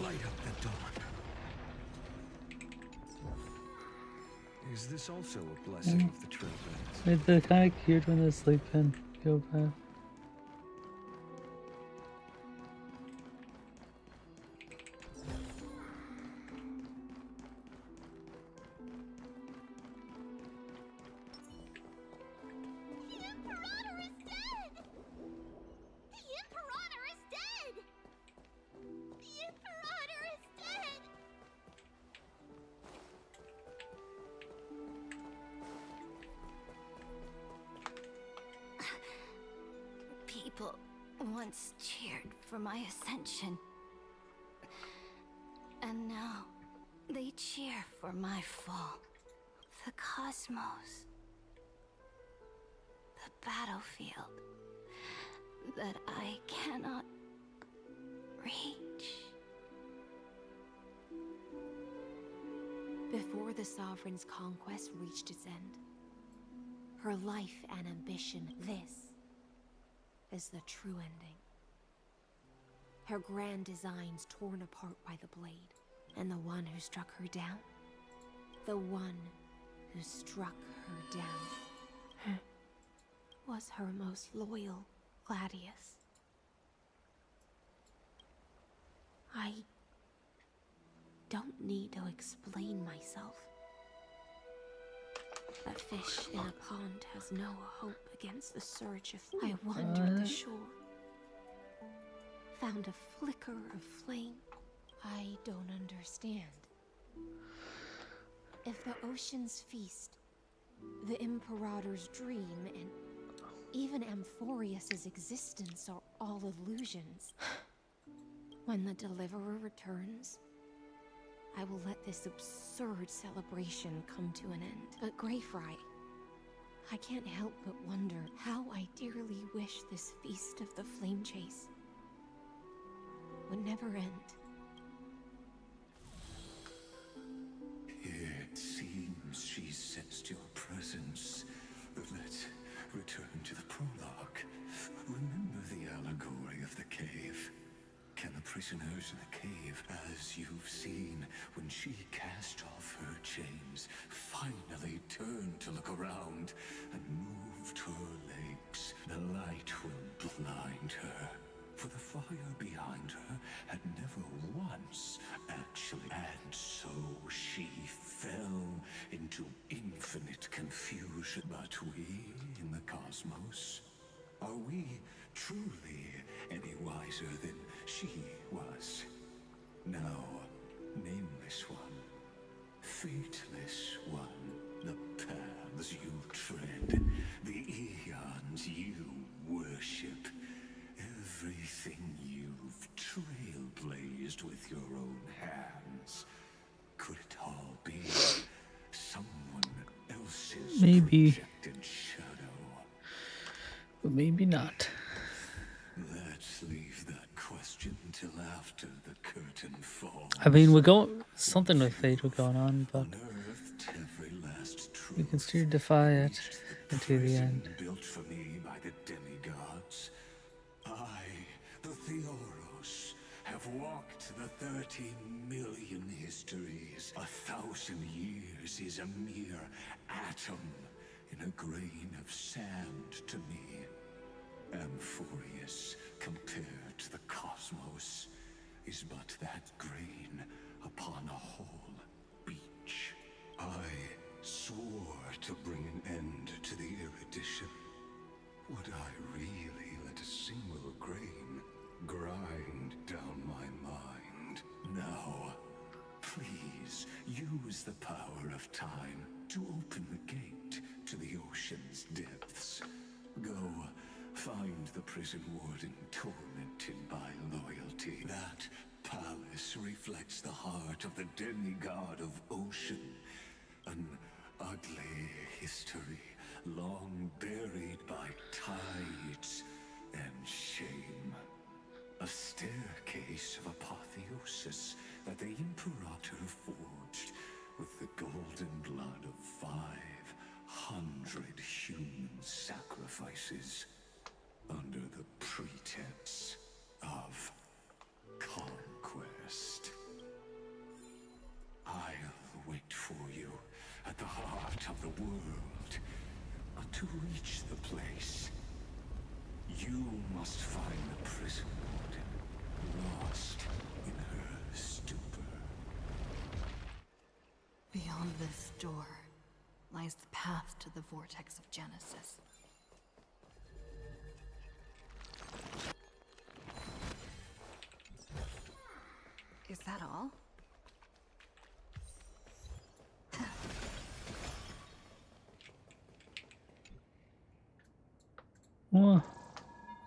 Light up the dawn. Is this also a blessing of the Trailblaze? They're kind of cute when they're sleeping. Go back. The Imperator is dead! The Imperator is dead! The Imperator is dead! People once cheered for my ascension. And now they cheer for my fall. The cosmos. The battlefield that I cannot reach. Before the Sovereign's conquest reached its end, her life and ambition, this is the true ending. Her grand designs torn apart by the blade, and the one who struck her down, the one who struck her down, was her most loyal Gladius. I don't need to explain myself. That fish in a pond has no hope against the surge of... I wandered the shore, found a flicker of flame. I don't understand. If the ocean's feast, the Imperator's dream, and even Amphoreus' existence are all illusions, when the Deliverer returns, I will let this absurd celebration come to an end. But Greyfry, I can't help but wonder how I dearly wish this feast of the Flame Chase would never end. It seems she sensed your presence. But let's return to the prologue. Remember the allegory of the cave? Can the prisoners in the cave, as you've seen when she cast off her chains, finally turned to look around and moved her legs? The light will blind her, for the fire behind her had never once actually... And so she fell into infinite confusion. But we in the cosmos, are we truly any wiser than she was? No, nameless one, fateless one, the paths you tread, the eons you worship, everything you've trailblazed with your own hands. Could it all be someone else's projected shadow? But maybe not. Let's leave that question till after the curtain falls. I mean, we're going... Something with fate we're going on, but... Unearthed every last truth. We can still defy it until the end. Built for me by the demigods. I, the Theoros, have walked the 13 million histories. 1,000 years is a mere atom in a grain of sand to me. Amphoreus, compared to the cosmos, is but that grain upon a whole beach. I swore to bring an end to the erudition. Would I really let a single grain grind down my mind? No. Please use the power of time to open the gate to the ocean's depths. Go. Find the prison warden tormented by loyalty. That palace reflects the heart of the demigod of ocean. An ugly history, long buried by tides and shame. A staircase of apotheosis that the Imperator forged with the golden blood of 500 human sacrifices. Under the pretense of conquest. I'll wait for you at the heart of the world. To reach the place, you must find the prison warden, lost in her stupor. Beyond this door lies the path to the vortex of Genesis. Is that all? Oh,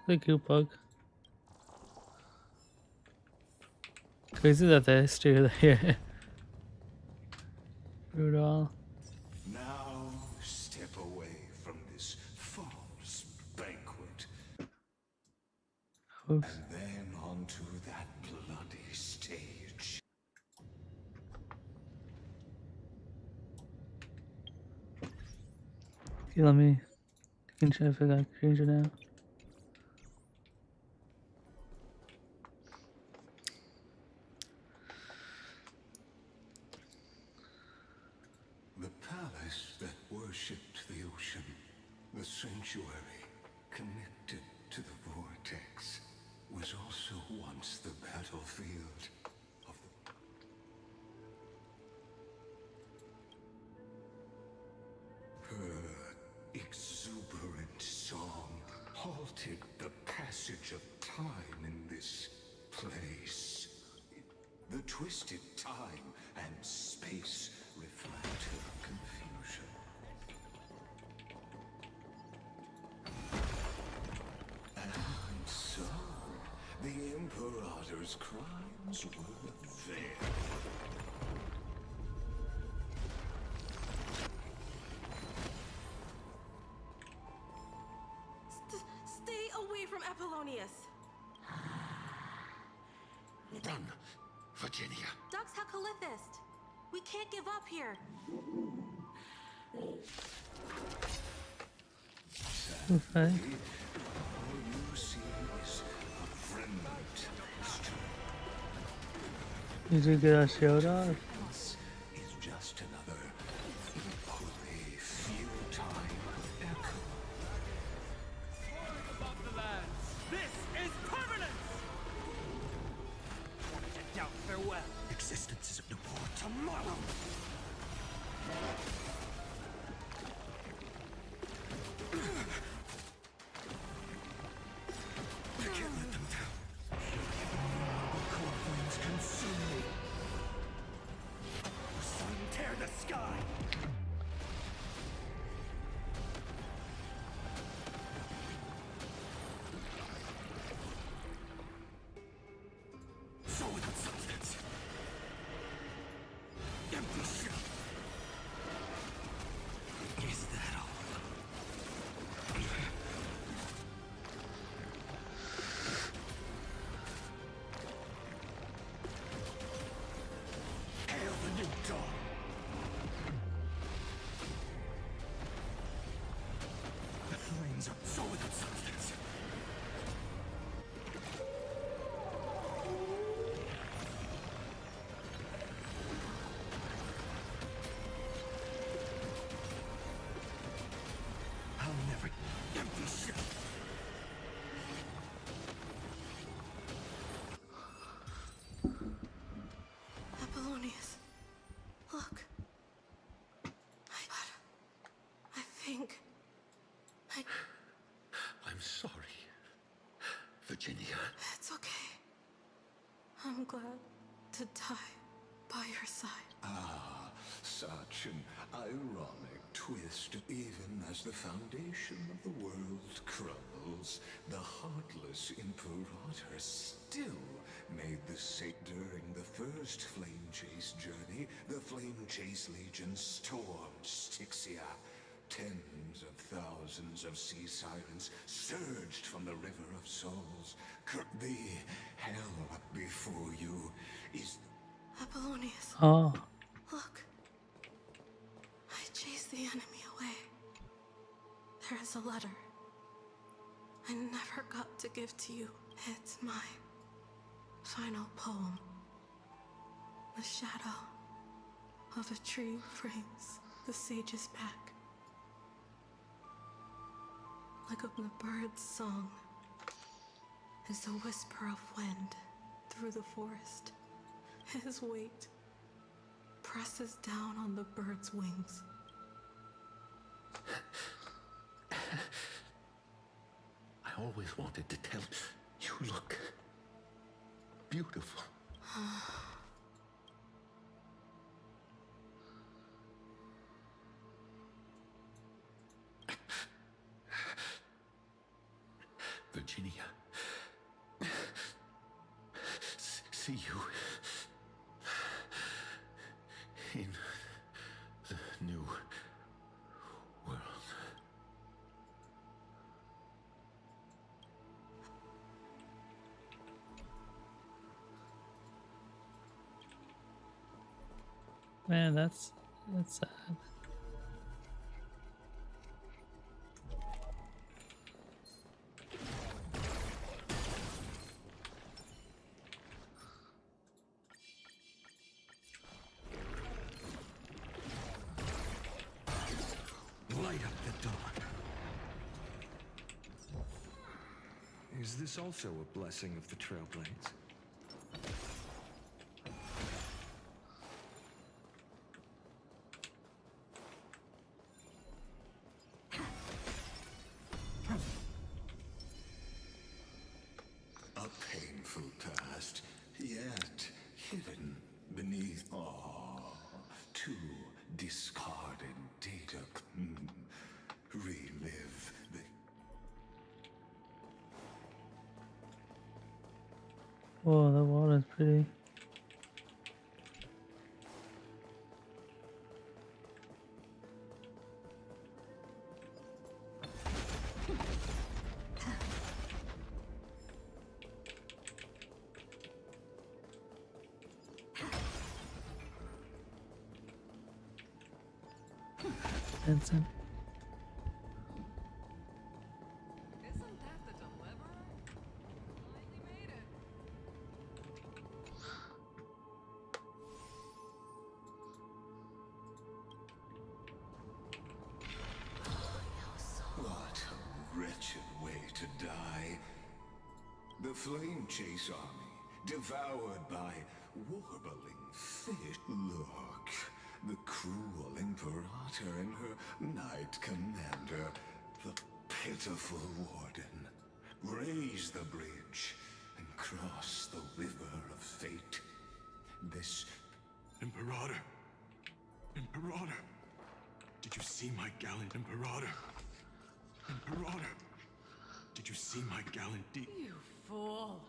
the cute bug. Crazy that they still here. Brutal. Now step away from this false Oops. And then onto that bloody stage. Okay, let me change if I got change it now. The palace that worshipped the ocean, the sanctuary connected to the vortex, was also once the battlefield of the... Her exuberant song halted the passage of time in this place. The twisted time and space reflect her confusion. And so, the Imperator's crimes were there. Stay away from Apollonius! Run, Virginia. Dux Hakalithist! We can't give up here! Okay. All you see is a remnant history. Did you get a shield off? This is just another equally futile echo. Above the lands, this is permanence! Wanted to doubt farewell. Existence is of no more tomorrow. I can't let them down. The core flames consume me. The sun tear the sky! So without substance. Empty shell. Is that all? Hail the new dawn. The flames are so without substance. I'll never empty shell. Apollonius, look. I think... I'm sorry, Virginia. It's okay. I'm glad to die by your side. Ah, such an ironic twist. Even as the foundation of the world crumbles, the heartless Imperator still made the sake during the first Flame Chase journey. The Flame Chase Legion stormed Styxia. Tens of thousands of sea sirens surged from the River of Souls. The hell before you is... Apollonius, Oh. look. I chased the enemy away. There is a letter I never got to give to you. It's my final poem. The shadow of a tree frames the sage's back. Like a bird's song is the whisper of wind through the forest. His weight presses down on the bird's wings. I always wanted to tell you, look beautiful. Virginia, see you in the new world. Man, that's sad. Light up the dawn. Is this also a blessing of the Trailblades? A painful past, yet hidden beneath. Two discarded data. Relive the. Whoa, the water's pretty. Vincent. Isn't that the deliverer? Finally made it. What a wretched way to die. The Flame Chase Army, devoured by warbling fish. Look, the cruel Imperator and her Knight Commander, the pitiful Warden. Raise the bridge and cross the river of fate. This... Imperator! Imperator! Did you see my gallant Imperator? Imperator! Did you see my gallant You fool.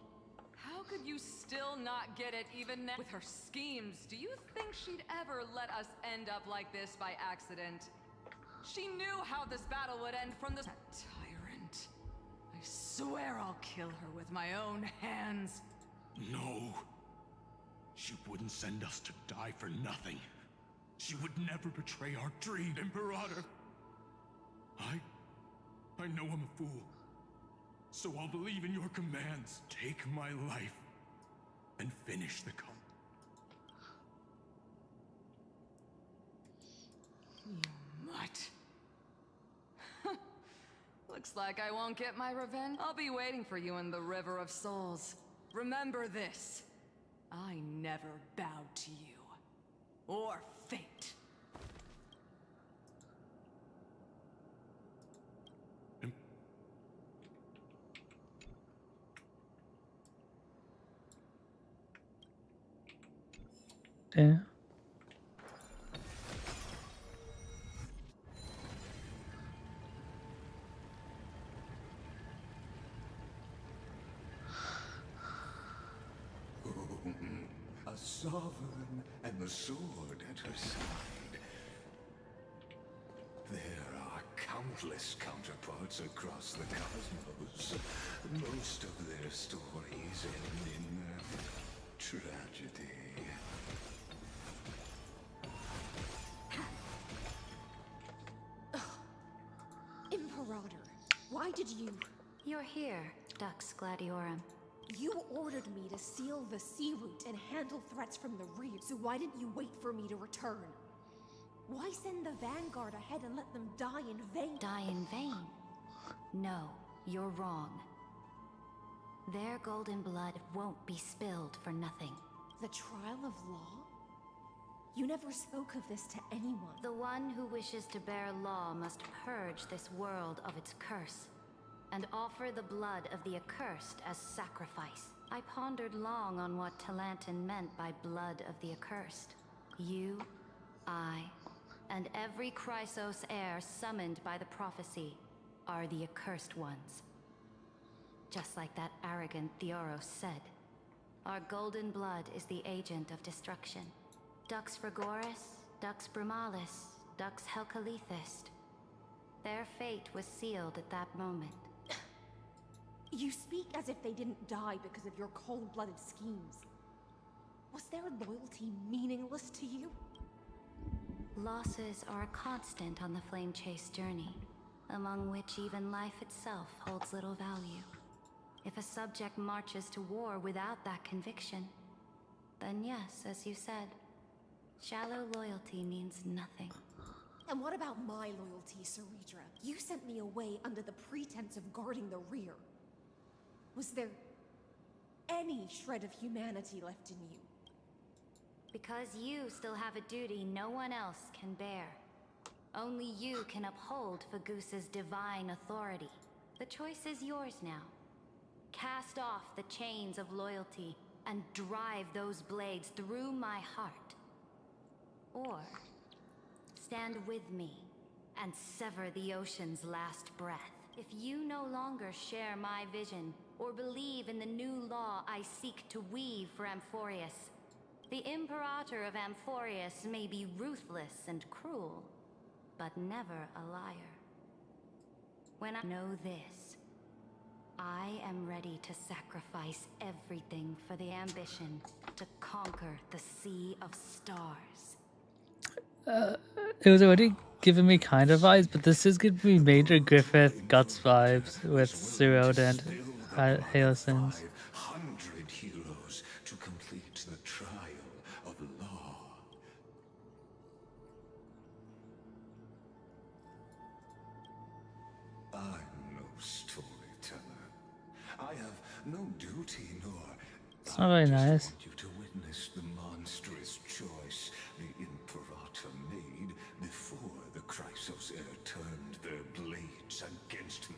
How could you still not get it even now? With her schemes, do you think she'd ever let us end up like this by accident? She knew how this battle would end from the... That tyrant. I swear I'll kill her with my own hands. No. She wouldn't send us to die for nothing. She would never betray our dream, Imperator. I know I'm a fool. So I'll believe in your commands. Take my life and finish the con. You mutt. Looks like I won't get my revenge. I'll be waiting for you in the River of Souls. Remember this. I never bowed to you. Or fate. Damn. A sovereign and the sword at her side. There are countless counterparts across the cosmos. Most of their stories end in tragedy. Imperator, why did you... You're here, Dux Gladiorum. You ordered me to seal the sea route and handle threats from the rear, so why didn't you wait for me to return? Why send the Vanguard ahead and let them die in vain? Die in vain? No, you're wrong. Their golden blood won't be spilled for nothing. The trial of law? You never spoke of this to anyone. The one who wishes to bear law must purge this world of its curse, and offer the blood of the accursed as sacrifice. I pondered long on what Talantin meant by blood of the accursed. You, I, and every Chrysos heir summoned by the prophecy are the accursed ones. Just like that arrogant Theoros said, our golden blood is the agent of destruction. Dux Frigoris, Dux Brumalis, Dux Helcalethist. Their fate was sealed at that moment. You speak as if they didn't die because of your cold-blooded schemes. Was their loyalty meaningless to you? Losses are a constant on the Flame Chase journey, among which even life itself holds little value. If a subject marches to war without that conviction, then yes, as you said, shallow loyalty means nothing. And what about my loyalty, Ceredra? You sent me away under the pretense of guarding the rear. Was there any shred of humanity left in you? Because you still have a duty no one else can bear. Only you can uphold Fagusa's divine authority. The choice is yours now. Cast off the chains of loyalty and drive those blades through my heart. Or stand with me and sever the ocean's last breath. If you no longer share my vision or believe in the new law I seek to weave for Amphoreus, the Imperator of Amphoreus may be ruthless and cruel, but never a liar. When I know this, I am ready to sacrifice everything for the ambition to conquer the Sea of Stars. It was already giving me kind of vibes, but this is giving me major Griffith Guts vibes with Suroda and Halosins. 500 heroes to complete the trial of law. I'm no storyteller. I have no duty nor. It's not very nice. I want you to witness the monstrous choice the Imperator made before the Chrysos heir turned their blades against me.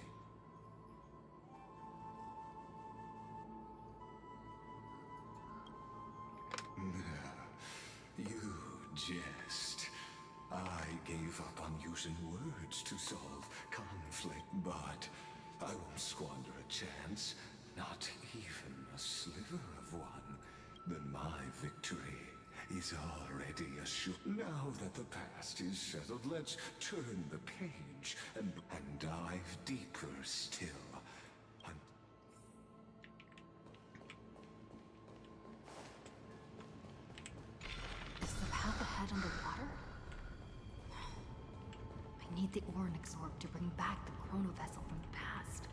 You jest. I gave up on using words to solve conflict, but I won't squander a chance, not even a sliver of one. Then my victory is already assured. Now that the past is settled, let's turn the page and dive deeper still. Is the path ahead underwater? I need the Ornyx orb to bring back the chrono vessel from the past.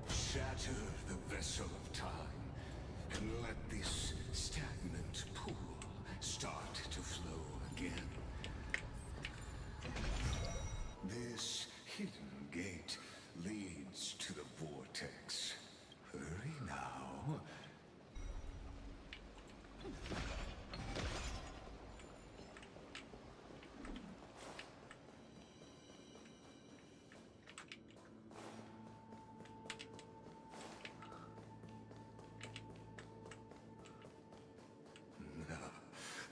Shatter the vessel of time, and let this stagnant pool start to flow again. This hidden gate leads to the vortex. Hurry now.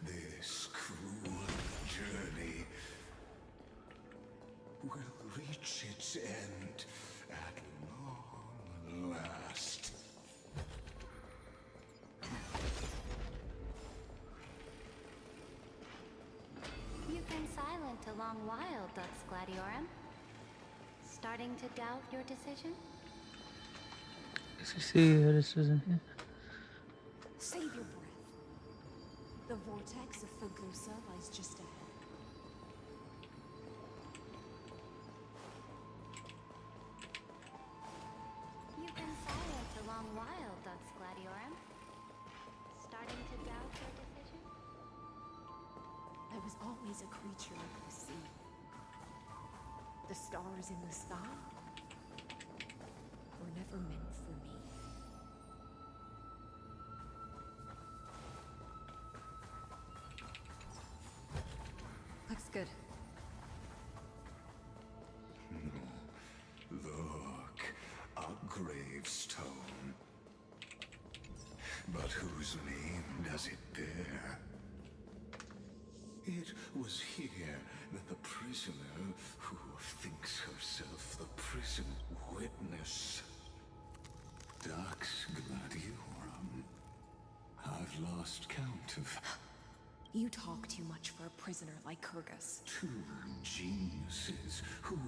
This cruel journey will reach its end at long last. You've been silent a long while, Dux Gladiorum. Starting to doubt your decision? See your decision here. Save your breath. The vortex of Fagusa lies just ahead. You've been silent a long while, Dux Gladiorum. Starting to doubt your decision? I was always a creature of the sea. The stars in the sky were never meant for me. Looks good. Look, a gravestone. But whose name does it bear? It was here that the prisoner who thinks herself the prison witness, Dux Gladiorum. I've lost count of You talk too much for a prisoner like Kyrgyz. Two geniuses who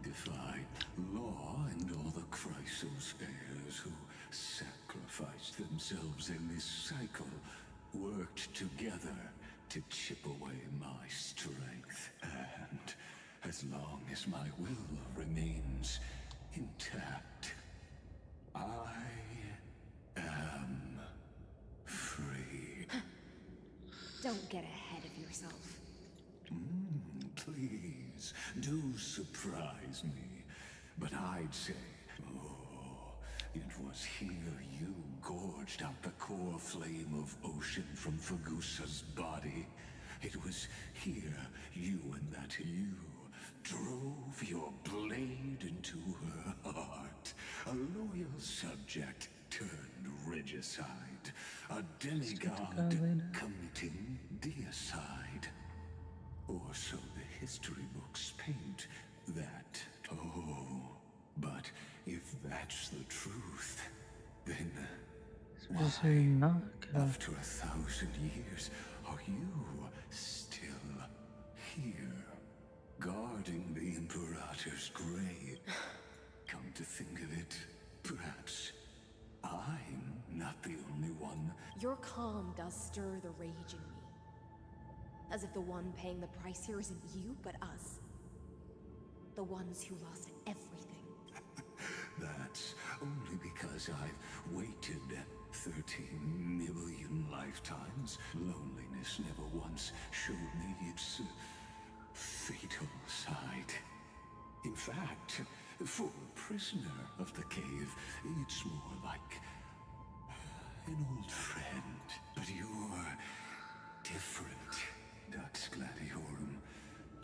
defied law and all the Chrysos heirs who sacrificed themselves in this cycle worked together to chip away my strength. And as long as my will remains intact, I am free. Don't get ahead of yourself. Please, do surprise me. But I'd say, oh, it was here you gorged out the core flame of ocean from Fagusa's body. It was here you and that you drove your blade into her heart. A loyal subject turned regicide. A demigod committing deicide. Or so the history books paint that. Oh, but if that's the truth, then why, after 1,000 years, are you still here, guarding the Imperator's grave? Come to think of it, perhaps I'm not the only one. Your calm does stir the rage in me. As if the one paying the price here isn't you, but us. The ones who lost everything. That's only because I've waited 13 million lifetimes. Loneliness never once showed me its fatal side. In fact, for a prisoner of the cave, it's more like an old friend. But you're different, Dux Gladiorum.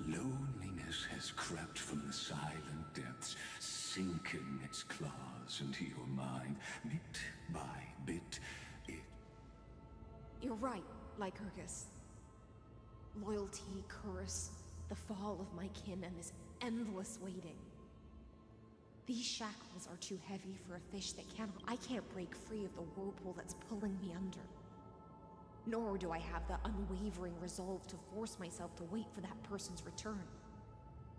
Loneliness has crept from the silent depths, sinking its claws into your mind. Bit by bit, it... You're right, Lycurgus. Loyalty, curse, the fall of my kin, and this endless waiting. These shackles are too heavy for a fish that I can't break free of the whirlpool that's pulling me under. Nor do I have the unwavering resolve to force myself to wait for that person's return,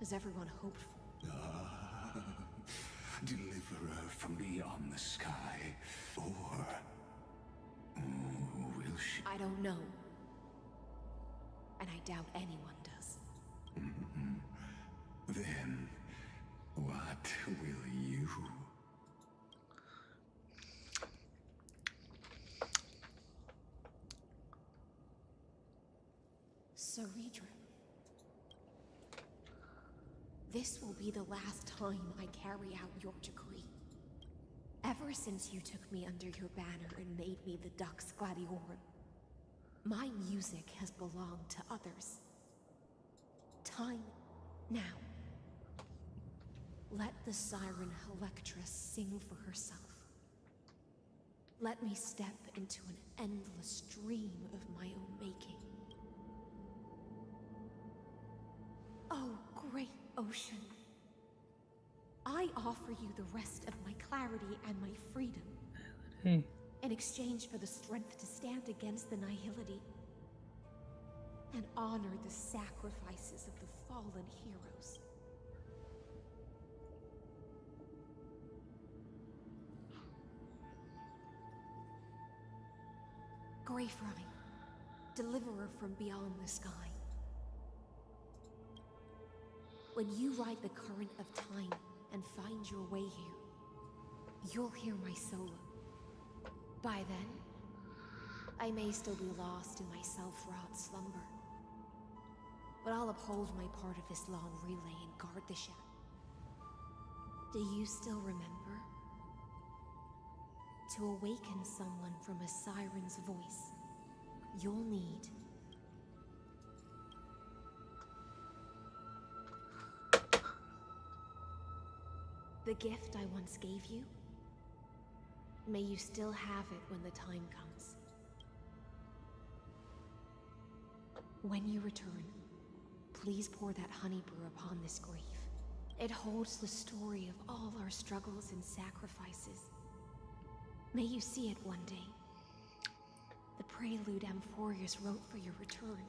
as everyone hoped for. Deliverer from beyond the sky, or will she? I don't know. And I doubt anyone does. Then, what will you? Ceredra. This will be the last time I carry out your decree. Ever since you took me under your banner and made me the Dux Gladiorum, my music has belonged to others. Time now. Let the siren Electra sing for herself. Let me step into an endless dream of my own making. Oh, great ocean. I offer you the rest of my clarity and my freedom. Hey. In exchange for the strength to stand against the nihility and honor the sacrifices of the fallen heroes. Greyfry, deliverer from beyond the sky. When you ride the current of time and find your way here, you'll hear my solo. By then, I may still be lost in my self-wrought slumber. But I'll uphold my part of this long relay and guard the shadow. Do you still remember? To awaken someone from a siren's voice, you'll need... the gift I once gave you. May you still have it when the time comes. When you return, please pour that honey brew upon this grave. It holds the story of all our struggles and sacrifices. May you see it one day. The prelude Amphoreus wrote for your return.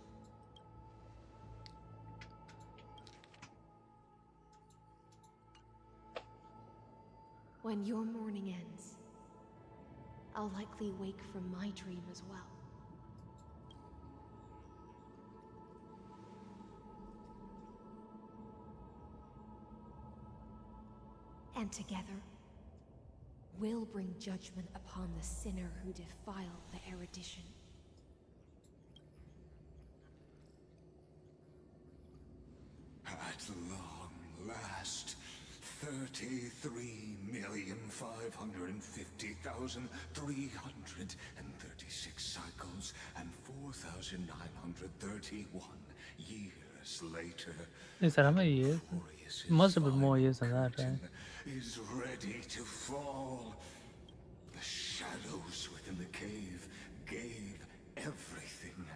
When your mourning ends, I'll likely wake from my dream as well. And together, we'll bring judgment upon the sinner who defiled the erudition. At long last, 33,550,336 cycles and 4,931 years later. Is that how many years? It must have been more years than that, right? Is ready to fall. The shadows within the cave gave everything.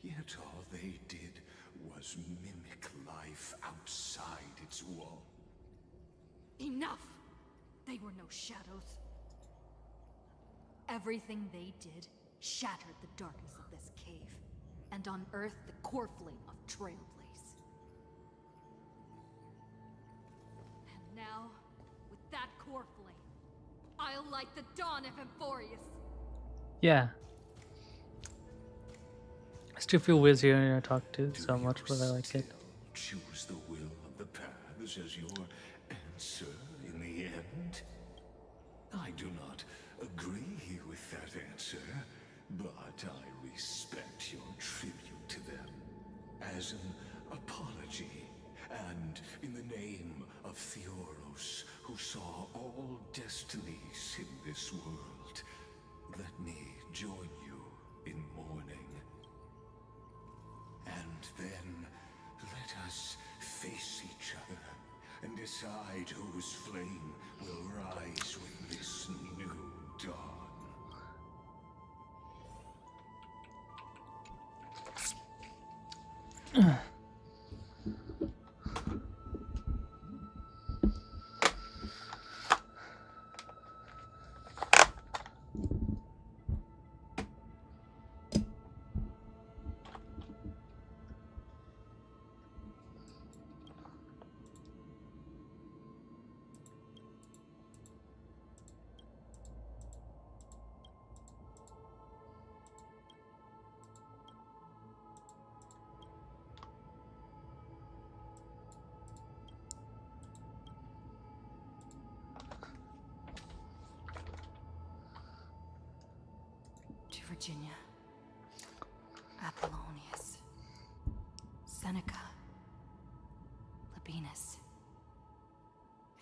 Yet all they did was mimic life outside its wall. Enough! They were no shadows. Everything they did shattered the darkness of this cave, and unearthed the core flame of Trailblaze. And now, with that core flame, I'll light the dawn of Amphoreus. Yeah. I still feel weird hearing her talk to so much, but I like it. Choose the will of the paths as your answer in the end? I do not agree with that answer, but I respect your tribute to them as an apology, and in the name of Theoros, who saw all destinies in this world, let me join you in mourning. And then let us face each other and decide whose flame will rise with this new dawn. To Virginia, Apollonius, Seneca, Labienus,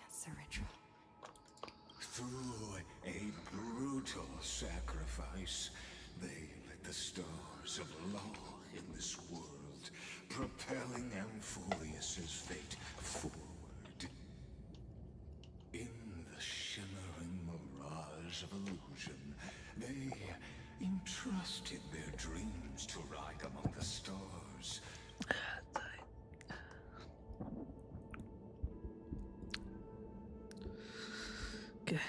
and Cyritra. Through a brutal sacrifice, they lit the stars of law in this world, propelling Amphoreus's fate forward. In the shimmering mirage of illusion, they entrusted their dreams to ride among the stars. Okay.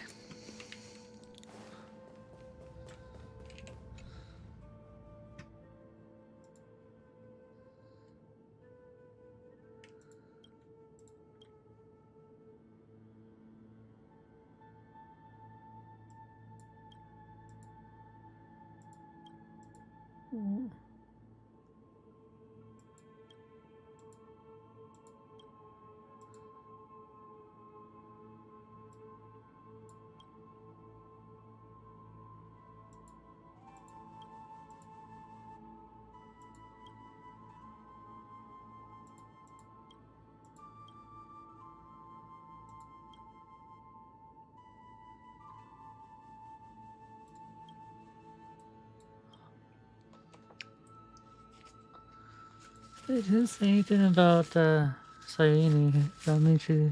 They didn't say anything about Sayini. That means she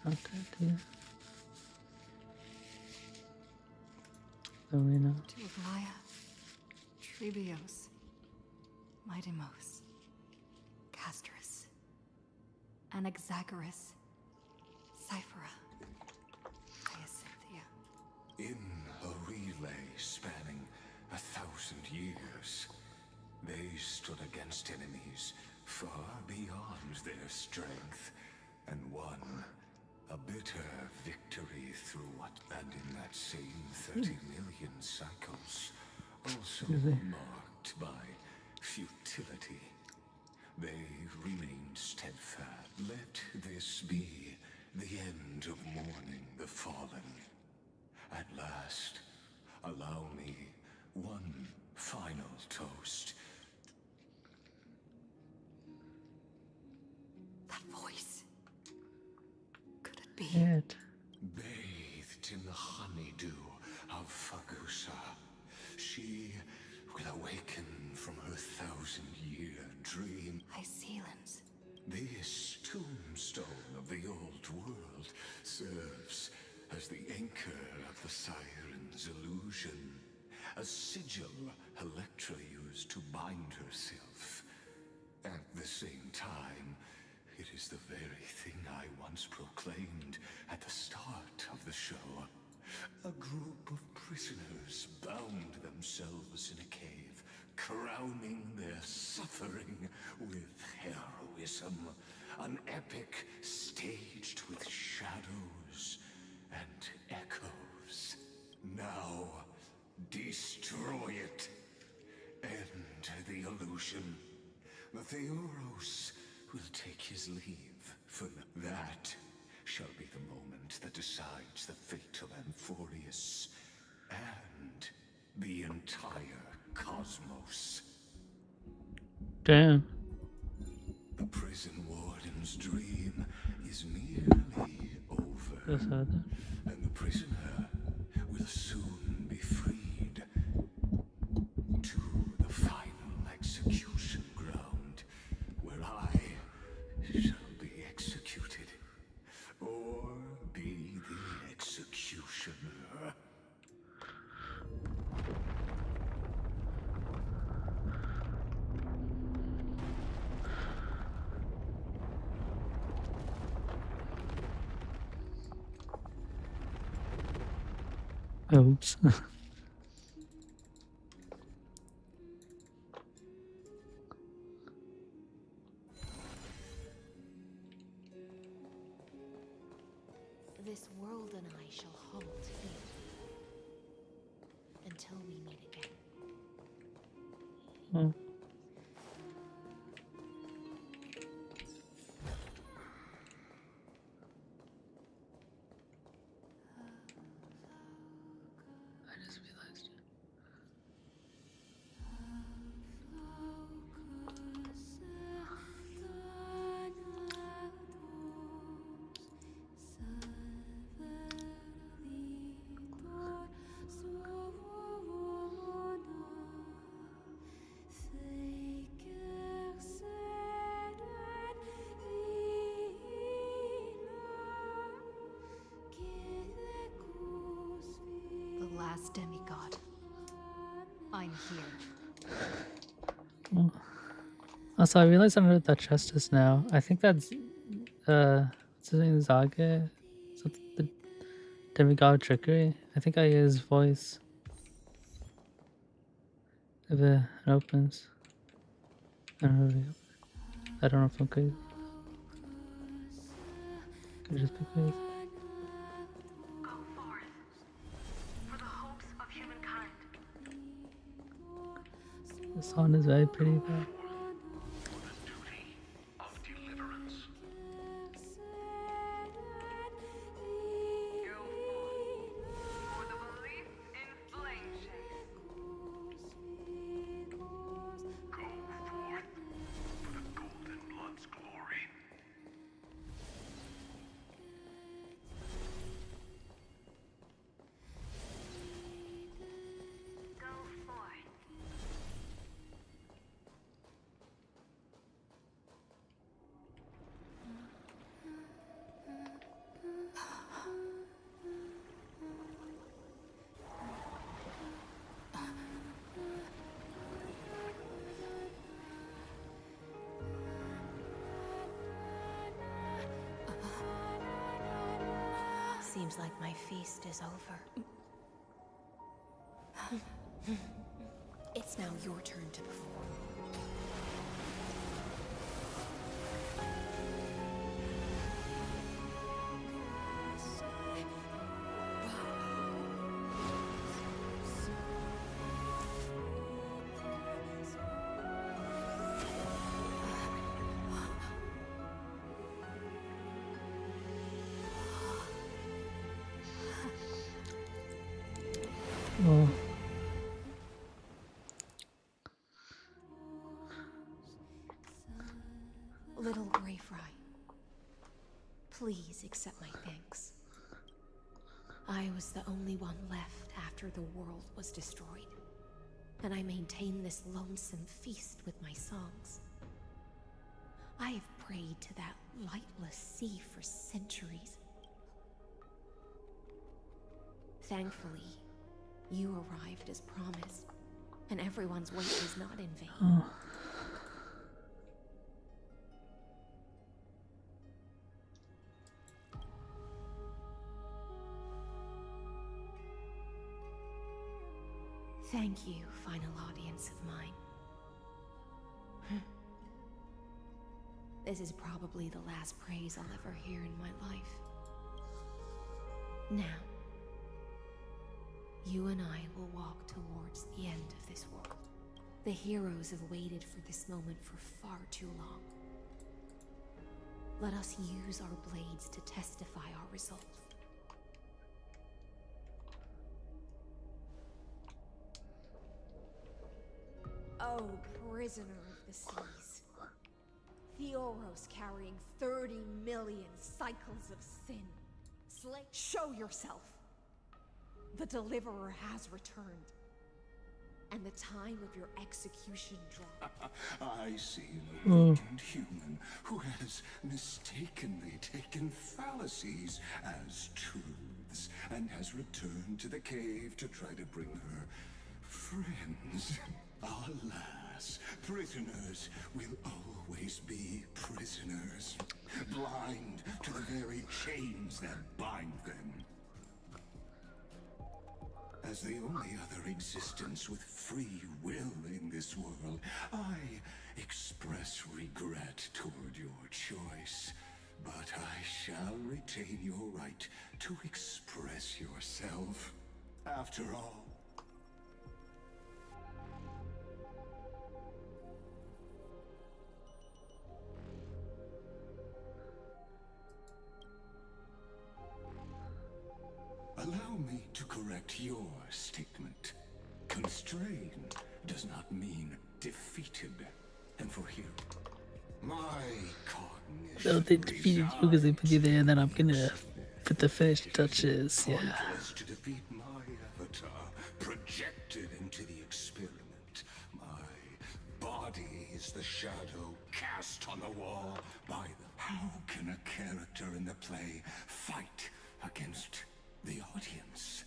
not dead yet. Don't we know? To Aglaya, Trebios, Midimos, Castrus, Anaxagoras, Cyphera, Hyacinthia. In a relay spanning warriors. They stood against enemies far beyond their strength, and won a bitter victory through what? And in that same 30 million cycles, also marked by futility, they remained steadfast. Let this be the end of mourning the fallen. At last, allow me one final toast. That voice. Could it be? It. Bathed in the honeydew of Fagusa, she will awaken from her 1,000-year dream. Hycelans. This tombstone of the old world serves as the anchor of the Siren's illusion, a sigil Electra used to bind herself. At the same time, it is the very thing I once proclaimed at the start of the show. A group of prisoners bound themselves in a cave, crowning their suffering with heroism. An epic staged with shadows and echoes. Now, destroy it. End the illusion. The Theoros will take his leave, for that shall be the moment that decides the fate of Amphoreus and the entire cosmos. Damn. The prison warden's dream is nearly over, Just heard that. and the prisoner will soon be freed to the final execution ground, where I shall be executed, or be the executioner. Oops. This world and I shall halt here until we meet again. Oh. I just realized it. The last demigod. I'm here. Oh. Also, I realized I know what that chest is now. I think that's what's his name, Zaga? Is that the demigod trickery? I think I hear his voice if it opens. I don't know. I don't know if I'm crazy. Could just be crazy. Go forth for the hopes of humankind. The song is very pretty though. For the duty of deliverance. Go forth for the belief in flame chase. Go forth for the Golden Blood's glory. Go forth. Seems like my feast is over. It's now your turn to perform. Oh. Little Gray Fry, please accept my thanks. I was the only one left after the world was destroyed, and I maintain this lonesome feast with my songs. I have prayed to that lightless sea for centuries. Thankfully, you arrived as promised, and everyone's wait was not in vain. Oh. Thank you, final audience of mine. This is probably the last praise I'll ever hear in my life. Now, you and I will walk towards the end of this world. The heroes have waited for this moment for far too long. Let us use our blades to testify our resolve. Oh, prisoner of the seas. Theoros carrying 30 million cycles of sin. Show yourself. The Deliverer has returned. And the time of your execution draws. I see an awakened human who has mistakenly taken fallacies as truths and has returned to the cave to try to bring her friends. Alas, prisoners will always be prisoners, blind to the very chains that bind them. As the only other existence with free will in this world, I express regret toward your choice. But I shall retain your right to express yourself. After all, allow me to correct your statement. Constrained does not mean defeated. And for here, my cognition. No, they defeated you because they put you there, and then I'm gonna put the finished touches. Yeah. To defeat my avatar, projected into the experiment. My body is the shadow cast on the wall by the... How can a character in the play fight against the audience?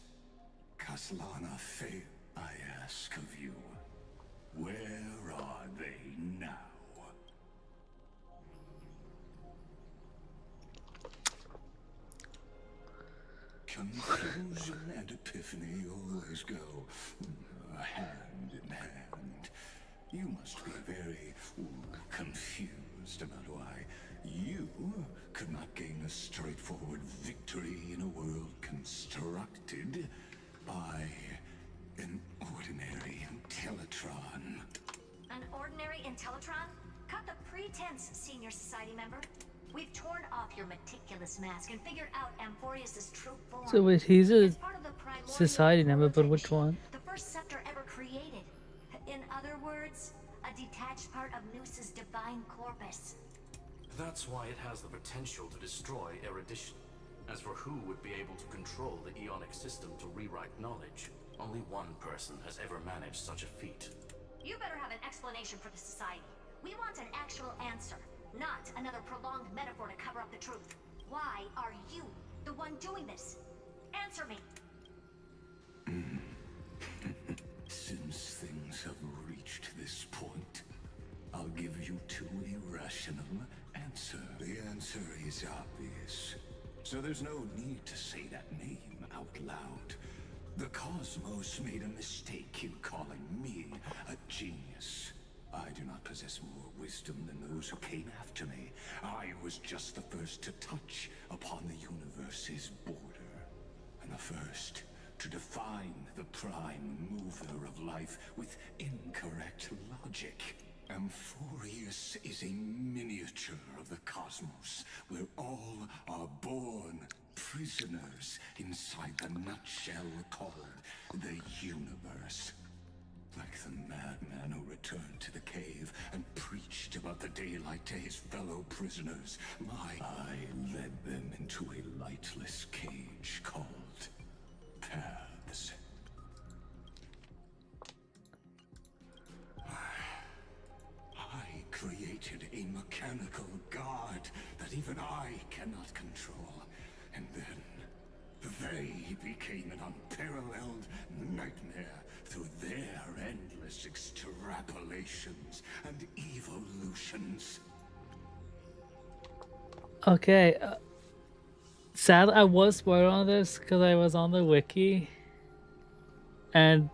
Kaslana fail, I ask of you. Where are they now? Confusion and epiphany always go hand in hand. You must be very confused about why you could not gain a straightforward victory in a world constructed by an ordinary Intellitron. An ordinary Intellitron? Cut the pretense, senior society member. We've torn off your meticulous mask and figured out Amphoreus' true form. So wait, he's a It's part of the primordial society member, but which machine, one? The first scepter ever created. In other words, a detached part of Noos's divine corpus. That's why it has the potential to destroy erudition. As for who would be able to control the Eonic system to rewrite knowledge, only one person has ever managed such a feat. You better have an explanation for the society. We want an actual answer, not another prolonged metaphor to cover up the truth. Why are you the one doing this? Answer me. Since things have reached this point, I'll give you two irrational answers. The answer is obvious, so there's no need to say that name out loud. The cosmos made a mistake in calling me a genius. I do not possess more wisdom than those who came after me. I was just the first to touch upon the universe's border, and the first to define the prime mover of life with incorrect logic. Amphoreus is a miniature of the cosmos, where all are born prisoners inside the nutshell called the universe. Like the madman who returned to the cave and preached about the daylight to his fellow prisoners, I led them into a lightless cage called paths. I created a mechanical god that even I cannot control. And then they became an unparalleled nightmare through their endless extrapolations and evolutions. Okay. Sad I was spoiled on this because I was on the wiki and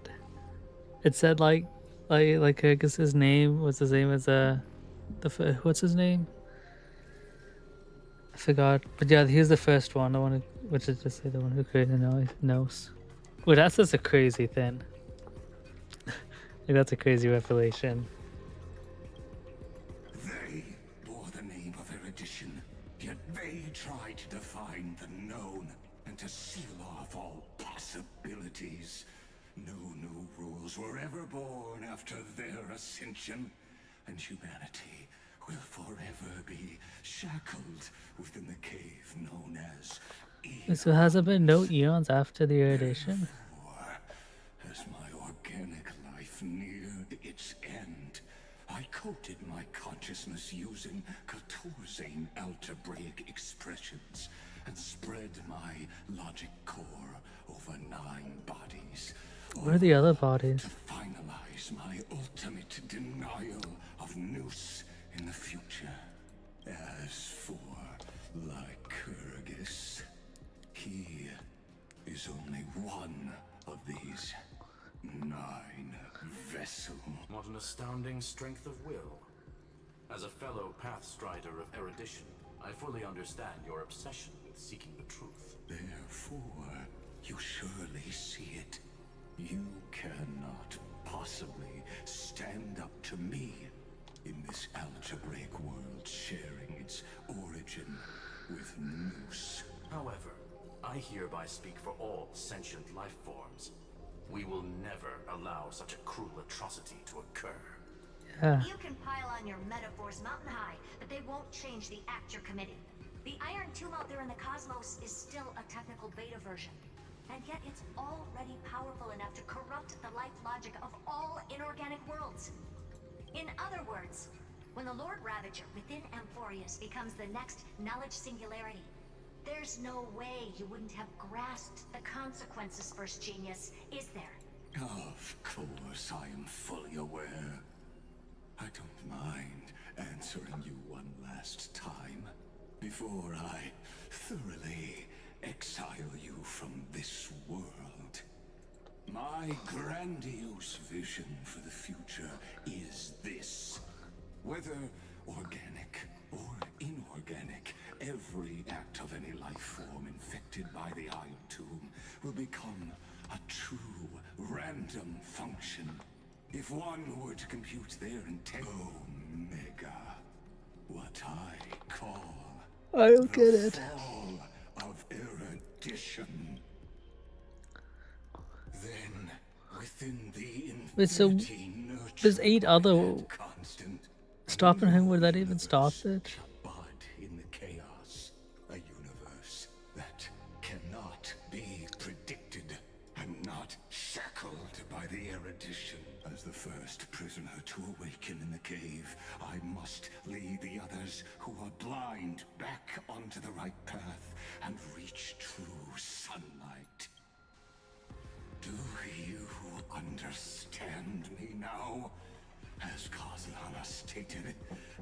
it said like I guess his name was the same as what's his name? I forgot. But yeah, he's the first one. The one which is just the one who created Nos. Wait, that's just a crazy thing. Like that's a crazy revelation. They bore the name of erudition, yet they tried to define the known and to seal off all possibilities. No new rules were ever born after their ascension, and humanity will forever be shackled within the cave known as Wait, so has there been no eons after the erudition? As my organic life neared its end, I coated my consciousness using 14 algebraic expressions and spread my logic core over 9 bodies. Where are the other bodies? To finalize my ultimate denial of Noose in the future. As for Lycurgus, he is only one of these 9 vessels. What an astounding strength of will. As a fellow Pathstrider of erudition, I fully understand your obsession with seeking the truth. Therefore, you surely see it. You cannot possibly stand up to me in this algebraic world sharing its origin with Noose. However, I hereby speak for all sentient life forms. We will never allow such a cruel atrocity to occur. Yeah. You can pile on your metaphors mountain high, but they won't change the act you're committing. The Iron Tomb out there in the cosmos is still a technical beta version. And yet it's already powerful enough to corrupt the life logic of all inorganic worlds. In other words, when the Lord Ravager within Amphoreus becomes the next knowledge singularity, there's no way you wouldn't have grasped the consequences, First Genius, is there? Of course, I am fully aware. I don't mind answering you one last time before I thoroughly exile you from this world. My grandiose vision for the future is this. Whether organic or inorganic, every act of any life form infected by the Iron Tomb will become a true random function. If one were to compute their intent, Omega, what I call I don't get it. fall of erudition. Then, within the Wait, so there's 8 other stopping him. Would that even stop it? But in the chaos, a universe that cannot be predicted and not shackled by the erudition. As the first prisoner to awaken in the cave, I must lead the others who are blind back onto the right path and reach true sunlight. Do you understand me now? As Kozlana stated,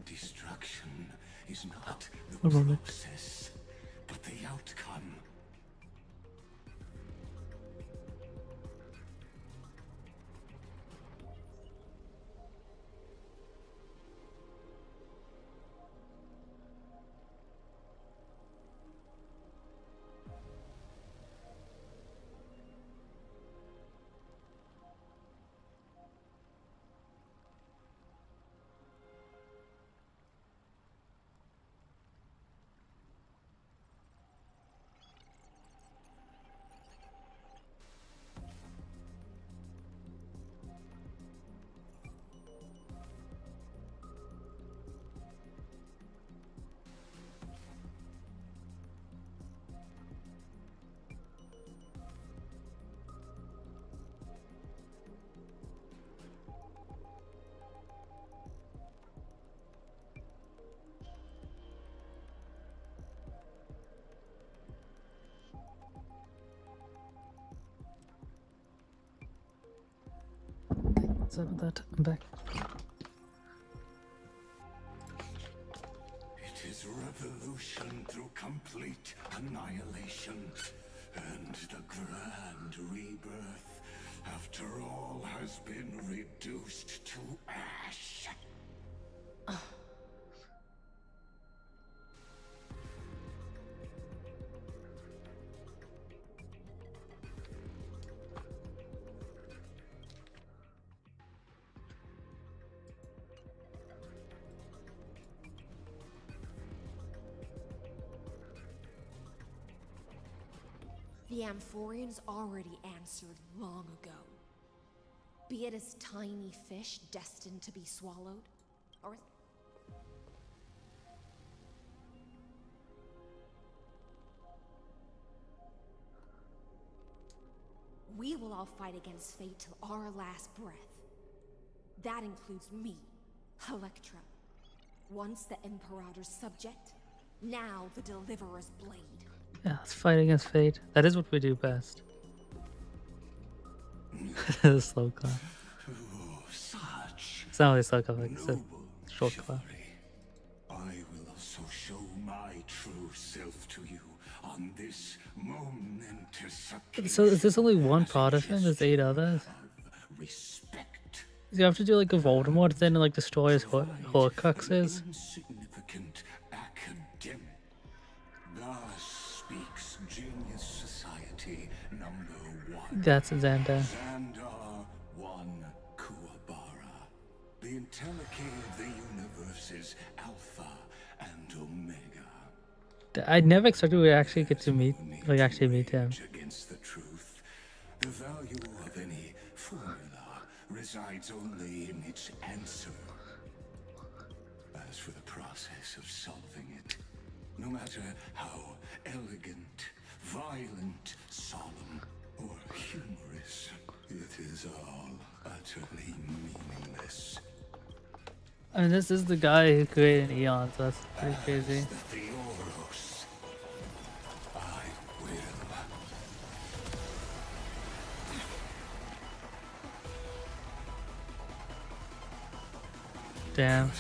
destruction is not the process, but the outcome. Sorry about that. I'm back. It is revolution through complete annihilation, and the grand rebirth, after all has been reduced to ash. The Amphoreans already answered long ago. Be it as tiny fish destined to be swallowed, or... We will all fight against fate till our last breath. That includes me, Electra. Once the Imperator's subject, now the Deliverer's blade. Yeah, let's fight against fate. That is what we do best. Slow clap. It's not really slow clap, like it's a short clap. I will also show my true self to you on this momentous occasion. So is this only one part of him? There's 8 others? Respect. Do you have to do like a Voldemort thing and like destroy his Horcruxes? Insignificant academic. Thus speaks Genius Society #1. That's Xander. Xandar 1 Kuwabara. The Intellicate of the universe is Alpha and Omega. I never expected we'd actually get to meet, like actually meet him. Against the truth, the value of any formula resides only in its answer. As for the process of solving it, no matter how elegant, violent, solemn, or humorous, it is all utterly meaningless. I mean, this is the guy who created Eon, so that's pretty crazy. Damn.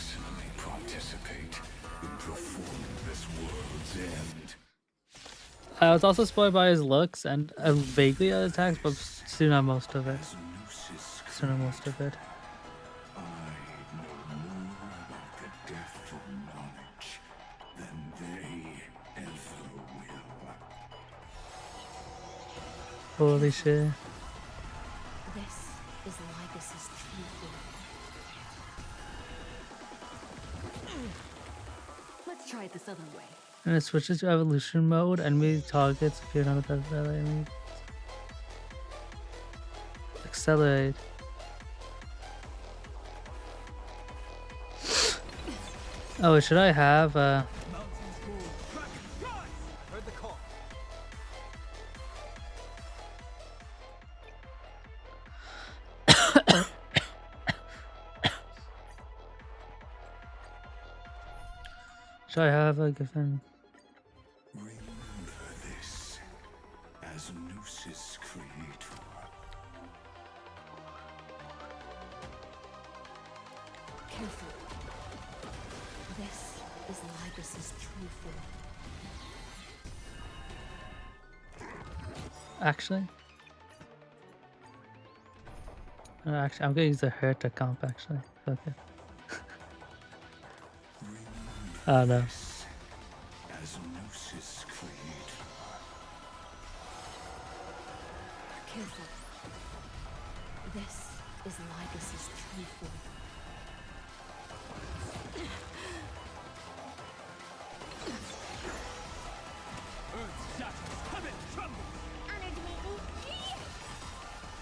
Participate in performing this world's end. I was also spoiled by his looks and vaguely at his attacks, but soon not most of it. Soon not most of it. I know more about the death of knowledge than they ever will. Holy shit. This is Lycus's true form. Let's try it this other way. And it switches to evolution mode. Enemy targets appear on the enemy. Accelerate. Oh, should I have Heard the call. should I have a given? Remember this as Gnosis creator. Careful. This is Lycus's true form. Actually, I'm gonna use the hurt to comp. Actually, fuck it. I don't know. As Gnosis creator. Careful. This is Lycus's true form. Earth's shadows come and tremble. Honored to meet you.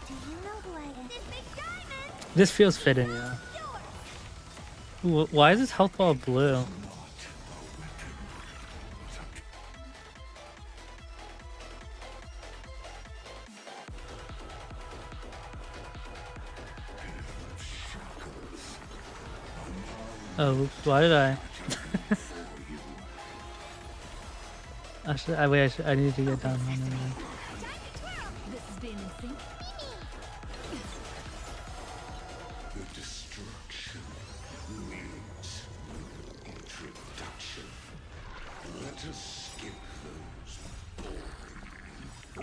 Do you know who I am? This big diamond! This feels fitting, yeah. Ooh, why is this health ball blue? Oh, oops, why did I? Actually, I need to get down on it. This has been in sync.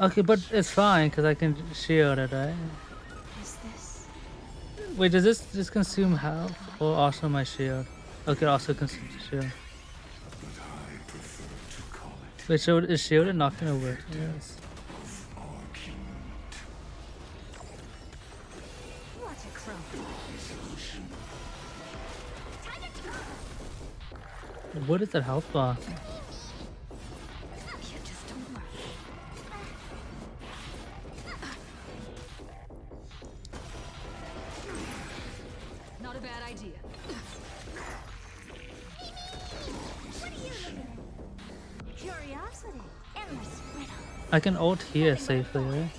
Okay, but it's fine because I can shield it, right? Is this? Wait, does this just consume health or also my shield? Okay, it also consumes the shield. Wait, so is shield not gonna work? Yes. What a crow. What is that health bar? You just don't work. Not a bad idea. What are you looking at? Curiosity. Endless riddle. I can ult here safely, right?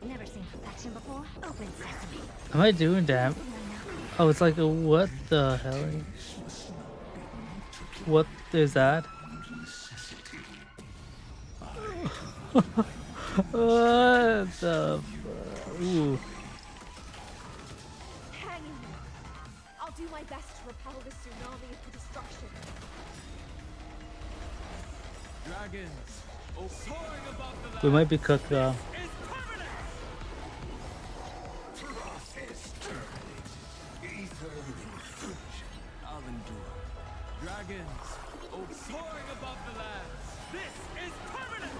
Never seen perfection before? Open sesame. Am I doing damn? Oh, it's like a what the hell? What is that? What the fuck? Ooh. Hang in there. I'll do my best to repel this tsunami of destruction. Dragons, oh, soaring above the land. We might be cooked though. I'll endure. Dragons, oh, soaring above the lands. This is permanent.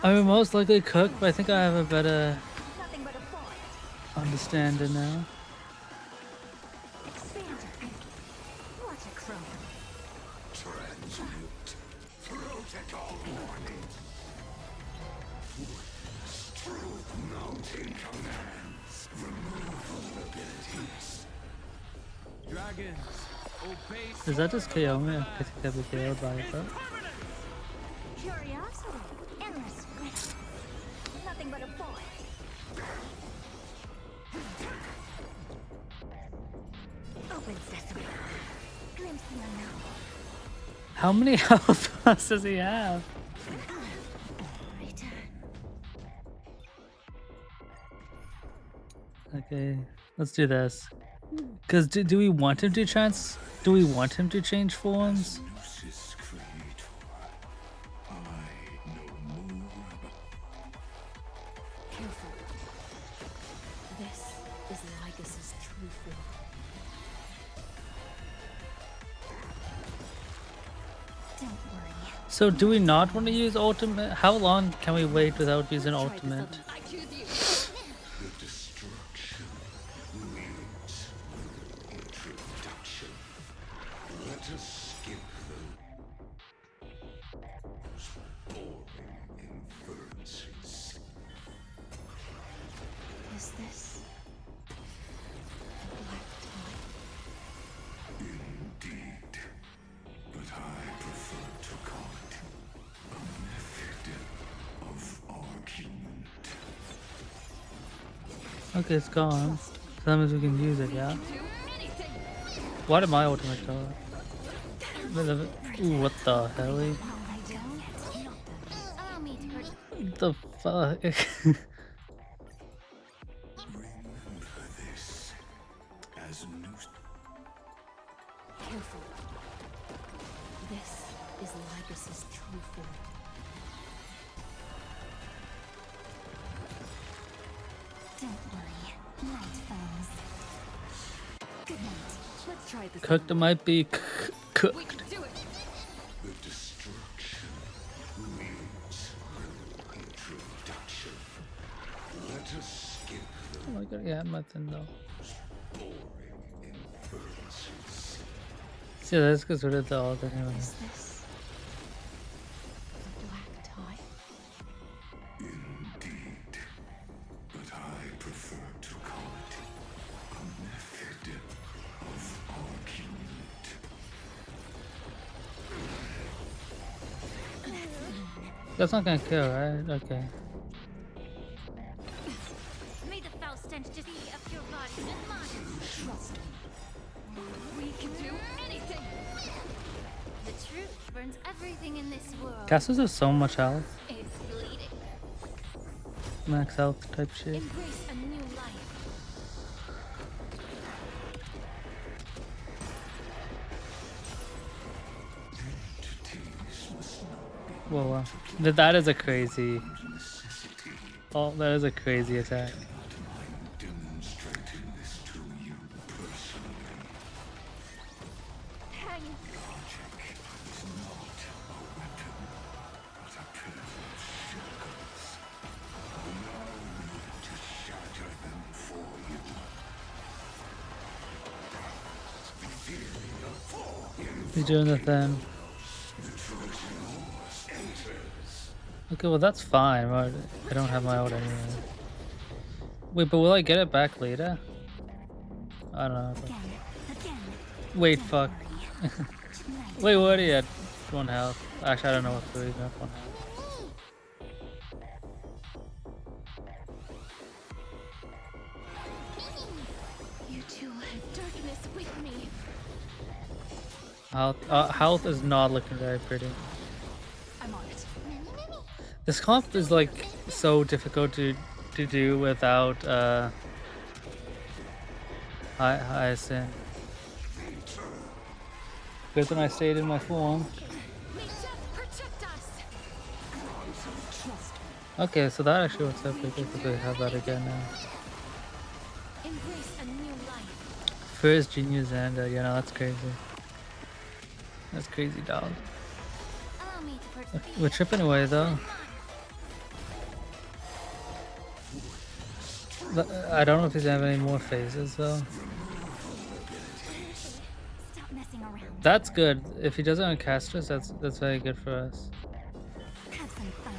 I mean, most likely cook, but I think I have a better Nothing but a forest. understanding now. Expand your thinking. What a crow. Transmute. Protocol warning. Truth mountain commands. Removal abilities. Dragons, obey. Is that just KO me? I think I'd be KO'd by it, though. Curiosity. Endless riddle. Nothing but a forest. Open sesame. Glimpse the unknown. How many health bars does he have? Return. Okay, let's do this. Cause do we want him to Do we want him to change forms? Gnosis creator. I know more. Careful. This is Lycus's true form. Don't worry. So do we not want to use ultimate? How long can we wait without using ultimate? I choose you. The destruction needs introduction. Let us skip those boring inferences. Is this the black tie? Indeed, but I prefer to call it a method of argument. Okay, it's gone. So that means we can use it, yeah? Why did my ultimate go? Ooh, what the hell? Allow me to hurt. The fuck? Remember this as news. Careful. This is Lycus's true form. Don't worry. Night falls. Good night. Let's try this. Cooked might be We cooked. can do it. The destruction needs introduction. Let us skip Oh my god, yeah, nothing though. those boring inferences. See, let's get rid of the alt anyway. Is this the black tie? Indeed, but I prefer to call it a method of argument. That's not gonna kill, right? Okay. May the foul stench just be of your body and mine. Trust me. We can do anything. The truth burns everything in this world. Castles have so much health. It's bleeding. Max health type shit. Embrace a new life. Whoa, wow. That is a crazy. Oh, that is a crazy attack. Demonstrating this to you personally. Logic is not a weapon, but a pair of shackles. Allow me to shatter them for you. He's doing the thing. Okay, well that's fine. Right? I don't have my ult anyway. Wait, but will I get it back later? I don't know. Wait, fuck. Wait, what are you at? 1 health. Actually, I don't know what to do. At 1 health. You two had darkness with me. Health is not looking very pretty. I'm on it. This comp is like so difficult to do without Hyacinth. Good that I stayed in my form. Okay, so that actually works out pretty good because we have that again now. Embrace a new life. First genius and you know that's crazy. That's crazy, dog. Allow me to persevere. We're tripping away though. I don't know if he's gonna have any more phases though. Stop messing around. That's good. If he does it on casters, that's very good for us. Have some fun.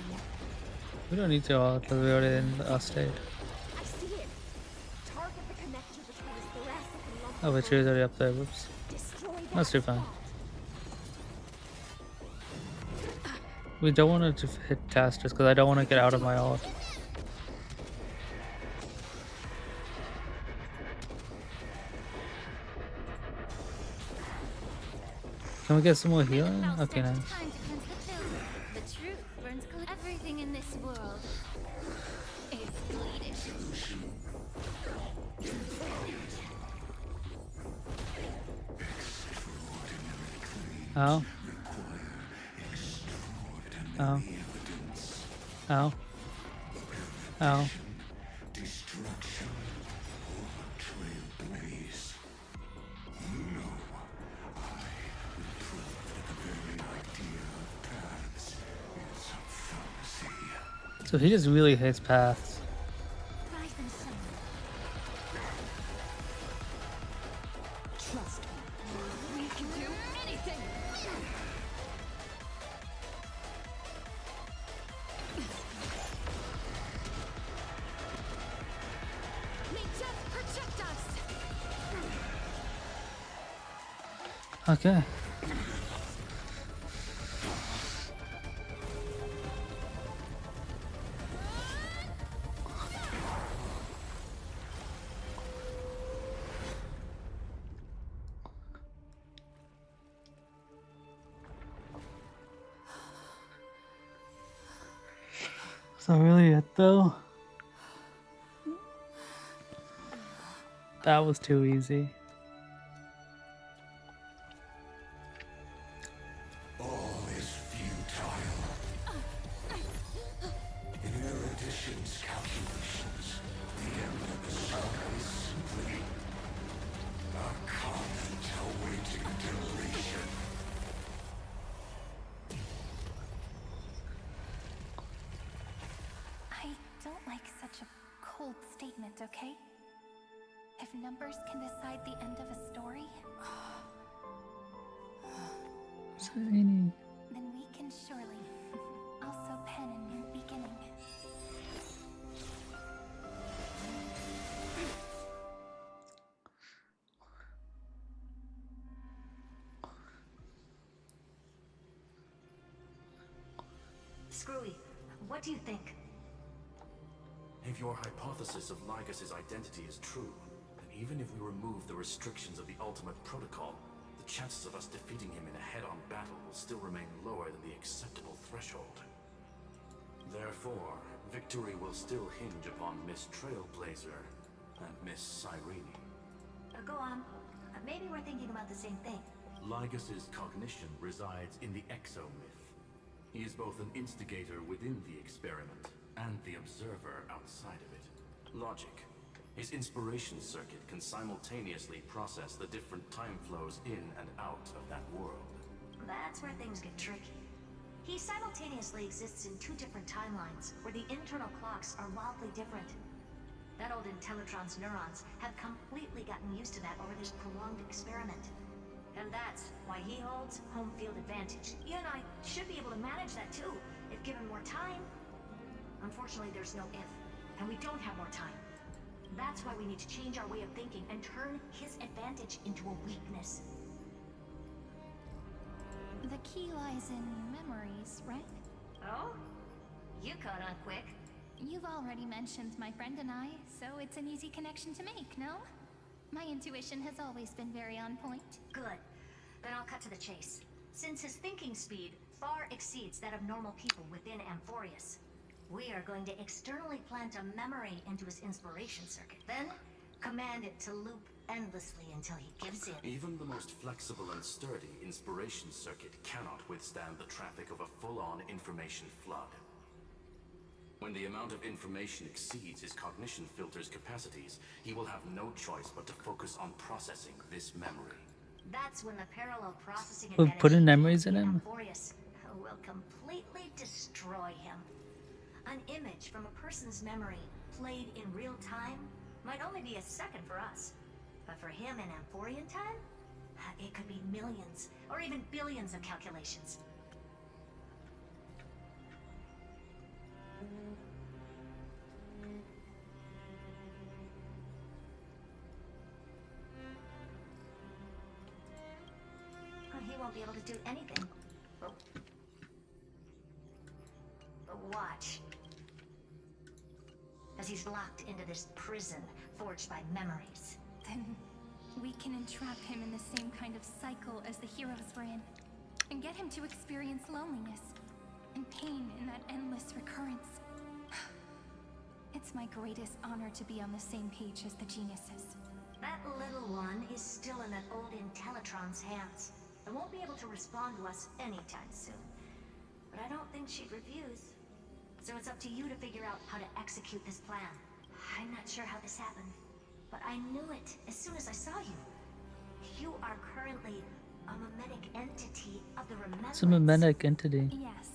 We don't need to all because we're already in our state. I see it. Target the connector between his thoracic and lumbar. Oh, but she was already up there. Whoops. That's too fine. We don't want to hit casters because I don't want to get out of my ult. Can we get some more healing? Okay, nice. The truth burns everything in this world is bleeding. Ow. Ow. Ow. Ow. Destruction or trailblaze. No, I will prove that the very idea of paths is a fallacy. So he just really hates paths. Rise and shine. Trust me. We can do anything. May death protect us. Okay. Is that really it though? That was too easy. All is futile. In Erudition's calculations, the end of the saga is simply a comment awaiting deletion. I don't like such a cold statement, okay? If numbers can decide the end of a story, Tiny. then we can surely also pen a new beginning. Screwy, what do you think? If your hypothesis of Lygus' identity is true, then even if we remove the restrictions of the Ultimate Protocol, the chances of us defeating him in a head-on battle will still remain lower than the acceptable threshold. Therefore, victory will still hinge upon Miss Trailblazer and Miss Cyrene. Go on. Maybe we're thinking about the same thing. Lygus' cognition resides in the exomyth. He is both an instigator within the experiment and the observer outside of it. Logic. His inspiration circuit can simultaneously process the different time flows in and out of that world. That's where things get tricky. He simultaneously exists in two different timelines, where the internal clocks are wildly different. That old Intellitron's neurons have completely gotten used to that over this prolonged experiment. And that's why he holds home field advantage. You and I should be able to manage that too, if given more time. Unfortunately, there's no if, and we don't have more time. That's why we need to change our way of thinking and turn his advantage into a weakness. The key lies in memories, right? Oh? You caught on quick. You've already mentioned my friend and I, so it's an easy connection to make, no? My intuition has always been very on point. Good. Then I'll cut to the chase. Since his thinking speed far exceeds that of normal people within Amphoreus, we are going to externally plant a memory into his inspiration circuit. Then, command it to loop endlessly until he gives in. Even the most flexible and sturdy inspiration circuit cannot withstand the traffic of a full-on information flood. When the amount of information exceeds his cognition filter's capacities, he will have no choice but to focus on processing this memory. That's when the parallel processing We've put in memories in him. Amphoreus will completely destroy him. An image from a person's memory played in real time might only be a second for us. But for him in Amphorian time, it could be millions or even billions of calculations. He won't be able to do anything. But watch. As he's locked into this prison forged by memories. Then we can entrap him in the same kind of cycle as the heroes were in, and get him to experience loneliness and pain in that endless recurrence. It's my greatest honor to be on the same page as the geniuses. That little one is still in that old Intellitron's hands, and won't be able to respond to us anytime soon. But I don't think she'd refuse. So it's up to you to figure out how to execute this plan. I'm not sure how this happened, but I knew it as soon as I saw you. You are currently a mimetic entity of the remembrance. It's a mimetic entity. Yes.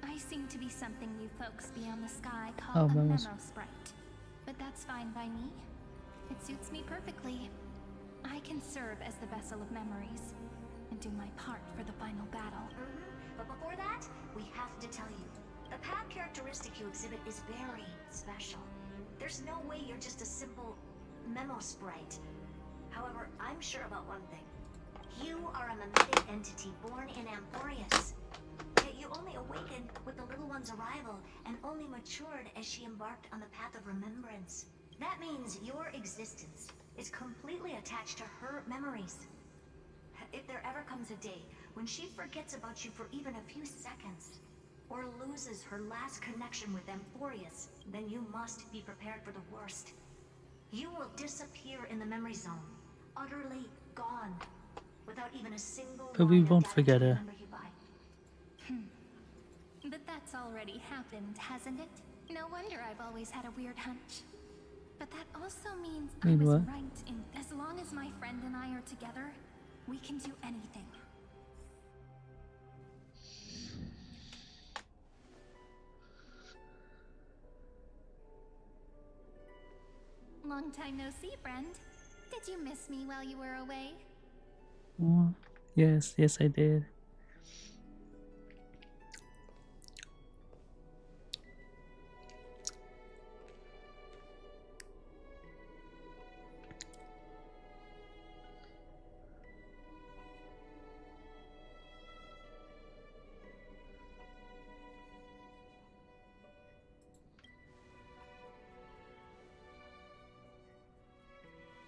I seem to be something you folks beyond the sky call a memo sprite. But that's fine by me. It suits me perfectly. I can serve as the vessel of memories and do my part for the final battle. But before that, we have to tell you. The path characteristic you exhibit is very special. There's no way you're just a simple memo sprite. However, I'm sure about one thing. You are a mimetic entity born in Amphoreus. Yet you only awakened with the little one's arrival and only matured as she embarked on the path of remembrance. That means your existence is completely attached to her memories. If there ever comes a day when she forgets about you for even a few seconds, or loses her last connection with Amphoreus, then you must be prepared for the worst. You will disappear in the memory zone, utterly gone, without even a single But we line of won't data forget to her. remember you by. But that's already happened, hasn't it? No wonder I've always had a weird hunch. But that also means I Mean was what? right in as long as my friend and I are together, we can do anything. Long time no see, friend. Did you miss me while you were away? Oh, yes, yes, I did.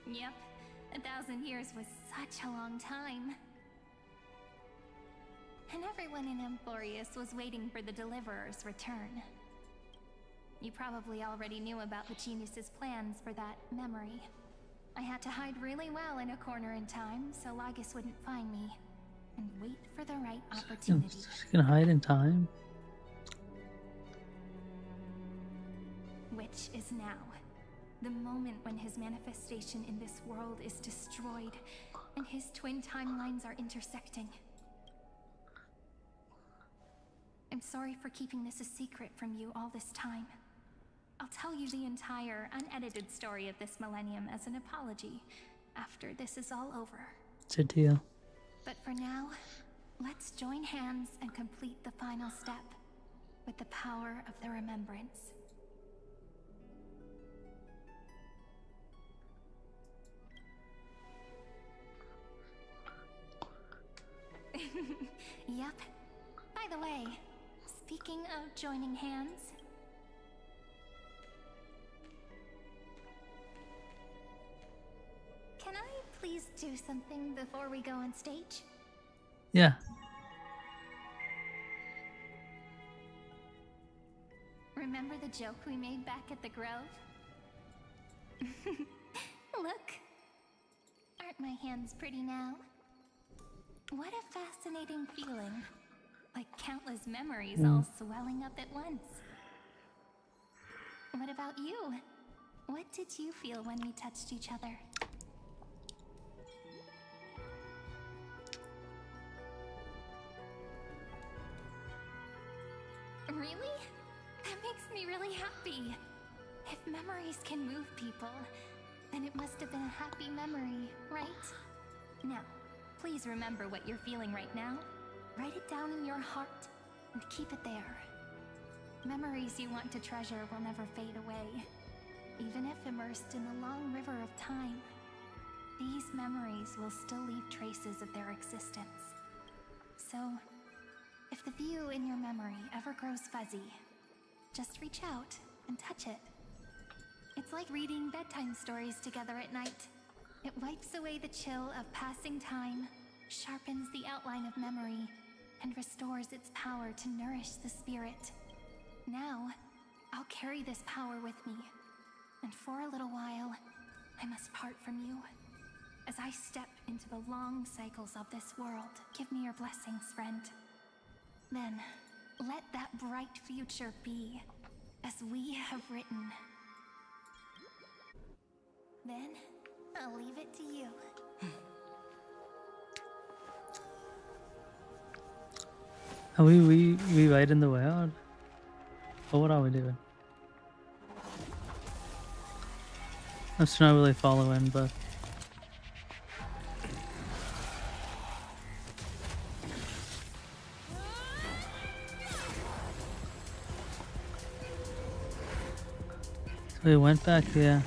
Yep, 1,000 years was such a long time. And everyone in Amphoreus was waiting for the Deliverer's return. You probably already knew about the genius's plans for that memory. I had to hide really well in a corner in time so Lygus wouldn't find me, and wait for the right opportunity. She can hide in time. which is now. The moment when his manifestation in this world is destroyed, and his twin timelines are intersecting. I'm sorry for keeping this a secret from you all this time. I'll tell you the entire, unedited story of this millennium as an apology after this is all over. It's a deal. But for now, let's join hands and complete the final step with the power of the remembrance. Yep. By the way, speaking of joining hands, can I please do something before we go on stage? Yeah. Remember the joke we made back at the Grove? Look. Aren't my hands pretty now? What a fascinating feeling. Like countless memories all swelling up at once. What about you? What did you feel when we touched each other? Really? That makes me really happy. If memories can move people, then it must have been a happy memory, right? Now, please remember what you're feeling right now. Write it down in your heart and keep it there. Memories you want to treasure will never fade away. Even if immersed in the long river of time, these memories will still leave traces of their existence. So, if the view in your memory ever grows fuzzy, just reach out and touch it. It's like reading bedtime stories together at night. It wipes away the chill of passing time, sharpens the outline of memory, and restores its power to nourish the spirit. Now, I'll carry this power with me, and for a little while, I must part from you. As I step into the long cycles of this world, give me your blessings, friend. Then, let that bright future be, as we have written. Then, I'll leave it to you. Are we rewriting the world? Or what are we doing? I'm still not really following, but so we went back here.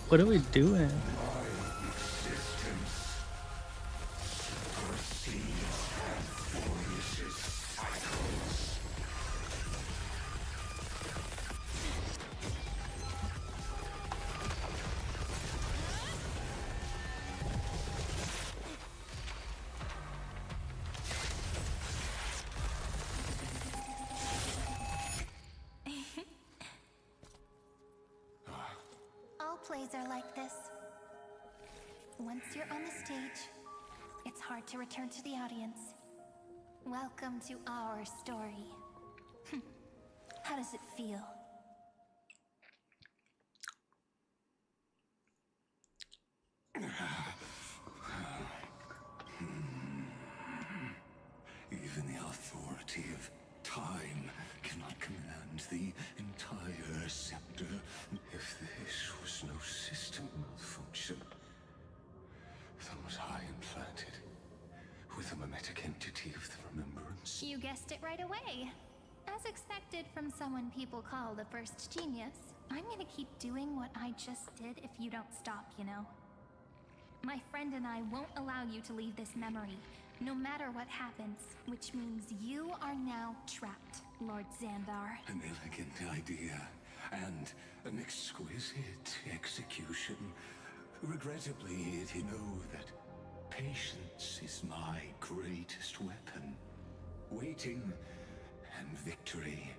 What are we doing? All plays are like this. Once you're on the stage, it's hard to return to the audience. Welcome to our story. How does it feel? Even the authority of time cannot command the entire scepter. If this was no system malfunction, then was I implanted with a mimetic entity of the remembrance? You guessed it right away. As expected from someone people call the first genius, I'm gonna keep doing what I just did if you don't stop, you know? My friend and I won't allow you to leave this memory, no matter what happens, which means you are now trapped, Lord Xandar. An elegant idea, and an exquisite execution. Regrettably, you know that patience is my greatest weapon. Waiting and victory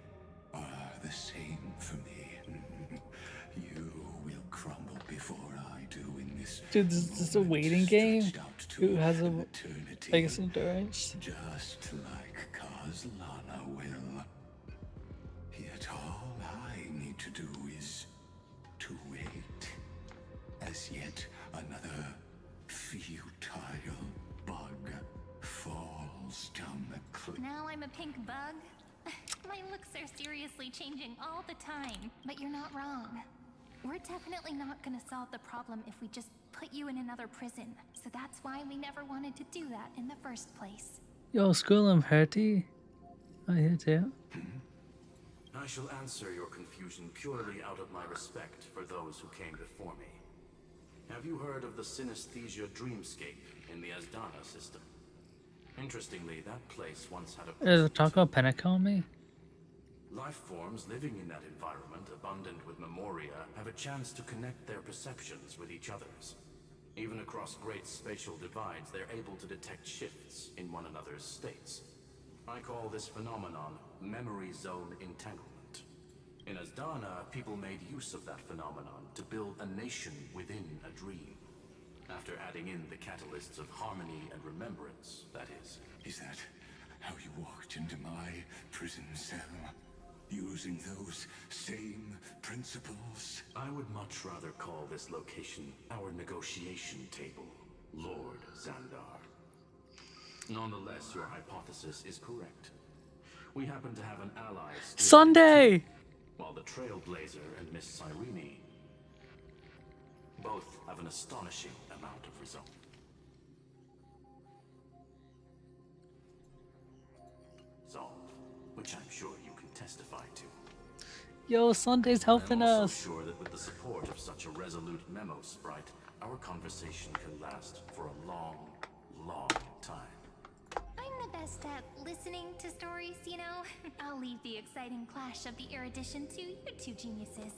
are the same for me. You will crumble before I do in this. Dude, this is just a waiting game. Who has a biggest endurance? Just like Kazlana will. Yet all I need to do is to wait. As yet another futile bug falls down the cliff. Now I'm a pink bug? My looks are seriously changing all the time. But you're not wrong. We're definitely not gonna solve the problem if we just put you in another prison. So that's why we never wanted to do that in the first place. Yo, school, I'm hurty. I here too. I shall answer your confusion purely out of my respect for those who came before me. Have you heard of the synesthesia dreamscape in the Asdana system? Interestingly, that place once had a... There's a taco panic on me. Life forms living in that environment, abundant with memoria, have a chance to connect their perceptions with each other's. Even across great spatial divides, they're able to detect shifts in one another's states. I call this phenomenon memory zone entanglement. In Asdana, people made use of that phenomenon to build a nation within a dream. After adding in the catalysts of harmony and remembrance, that is. Is that how you walked into my prison cell? Using those same principles? I would much rather call this location our negotiation table, Lord Xandar. Nonetheless, your hypothesis is correct. We happen to have an ally Sunday! While the Trailblazer and Miss Cyrene both have an astonishing amount of resolve. Which I'm sure you can testify to. Yo, Sunday's helping I'm also us. sure that with the support of such a resolute memo sprite, our conversation can last for a long, long time. I'm the best at listening to stories, you know? I'll leave the exciting clash of the erudition to you two geniuses.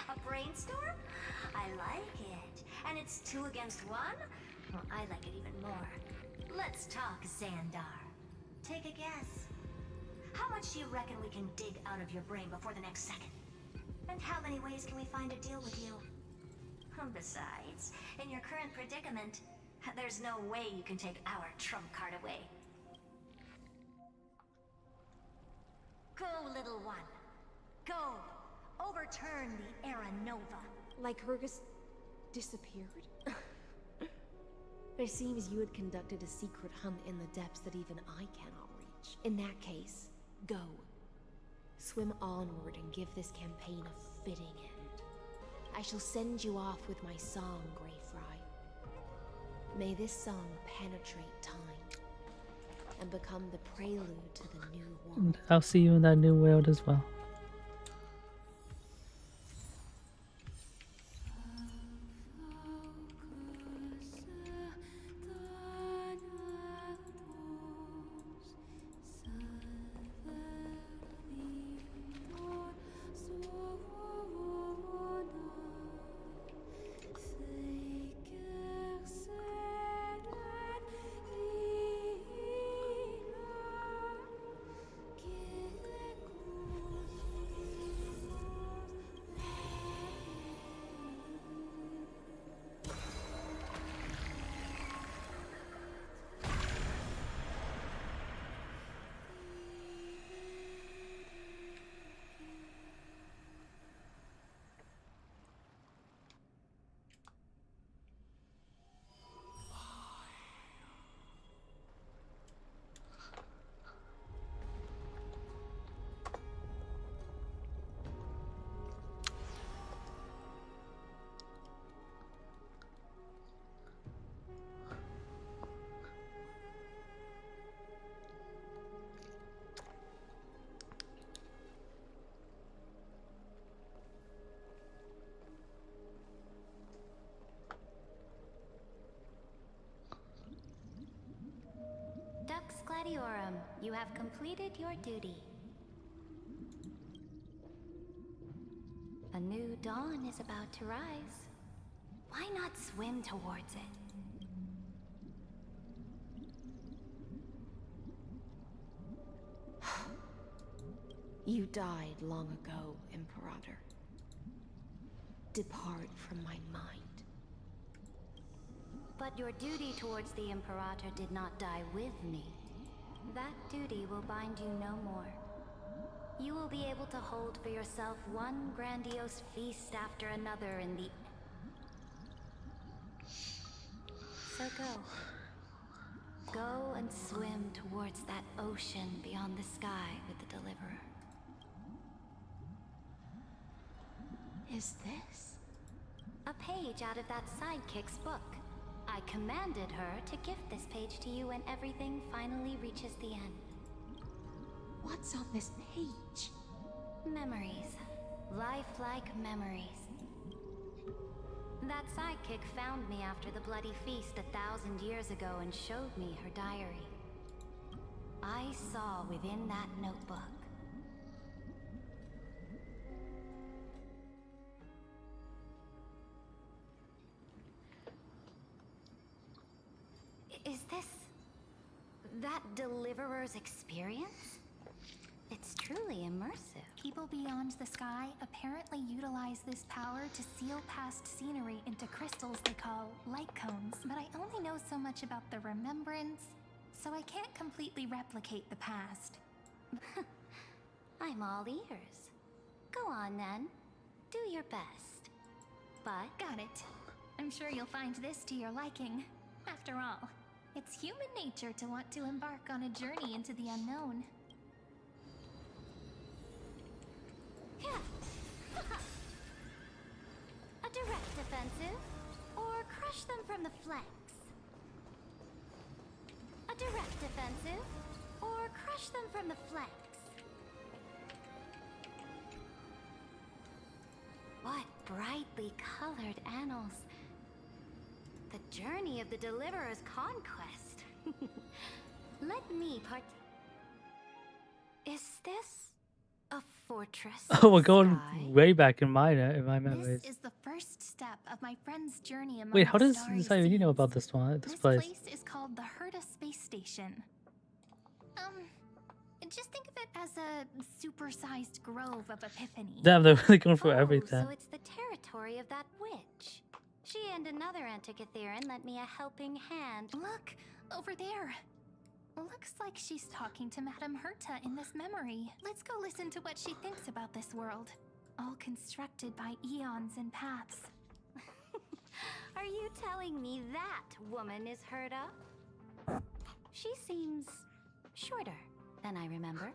A brainstorm? I like it. And it's 2 against 1? Well, I like it even more. Let's talk, Xandar. Take a guess. How much do you reckon we can dig out of your brain before the next second? And how many ways can we find to deal with you? Besides, in your current predicament, there's no way you can take our trump card away. Go, little one. Go. Overturn the Era Nova. Like Hergus disappeared? It seems you had conducted a secret hunt in the depths that even I cannot reach. In that case, go. Swim onward and give this campaign a fitting end. I shall send you off with my song, Greyfry. May this song penetrate time and become the prelude to the new world. And I'll see you in that new world as well. Dux Gladiorum, you have completed your duty. A new dawn is about to rise. Why not swim towards it? You died long ago, Imperator. Depart from my mind. But your duty towards the Imperator did not die with me. That duty will bind you no more. You will be able to hold for yourself one grandiose feast after another in the... So go. Go and swim towards that ocean beyond the sky with the Deliverer. Is this? A page out of that sidekick's book. I commanded her to gift this page to you when everything finally reaches the end. What's on this page? Memories. Lifelike memories. That sidekick found me after the bloody feast 1,000 years ago and showed me her diary. I saw within that notebook. Is this... that Deliverer's experience? It's truly immersive. People beyond the sky apparently utilize this power to seal past scenery into crystals they call light cones. But I only know so much about the remembrance, so I can't completely replicate the past. I'm all ears. Go on then. Do your best. But... Got it. I'm sure you'll find this to your liking. After all, it's human nature to want to embark on a journey into the unknown. A direct offensive, or crush them from the flanks. A direct offensive, or crush them from the flanks. What brightly colored annals. The journey of the Deliverer's conquest. Let me part... Is this a fortress? Oh, we're going way back in my memories. This is the first step of my friend's journey among Wait, how the does starry Simon know seas. about this one? This This place? place is called the Herta Space Station. Just think of it as a supersized grove of Epiphany. Damn, they're really going for Oh, everything. so it's the territory of that witch. She and another Antikytherian lent me a helping hand. Look, over there. Looks like she's talking to Madame Herta in this memory. Let's go listen to what she thinks about this world. All constructed by eons and paths. Are you telling me that woman is Herta? She seems shorter than I remember.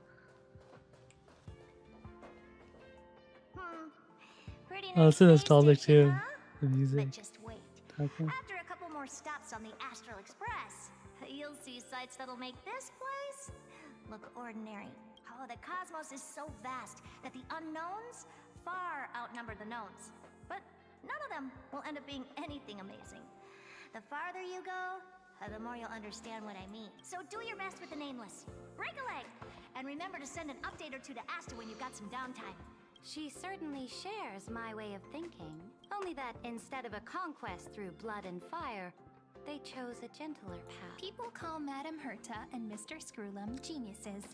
Pretty Oh, nice it's nostalgic station, too. huh? The music. But just wait. Okay. After a couple more stops on the Astral Express, you'll see sights that'll make this place look ordinary. Oh, the cosmos is so vast that the unknowns far outnumber the knowns. But none of them will end up being anything amazing. The farther you go, the more you'll understand what I mean. So do your best with the nameless. Break a leg! And remember to send an update or two to Asta when you've got some downtime. She certainly shares my way of thinking. Only that instead of a conquest through blood and fire, they chose a gentler path. People call Madame Herta and Mr. Screwlum geniuses.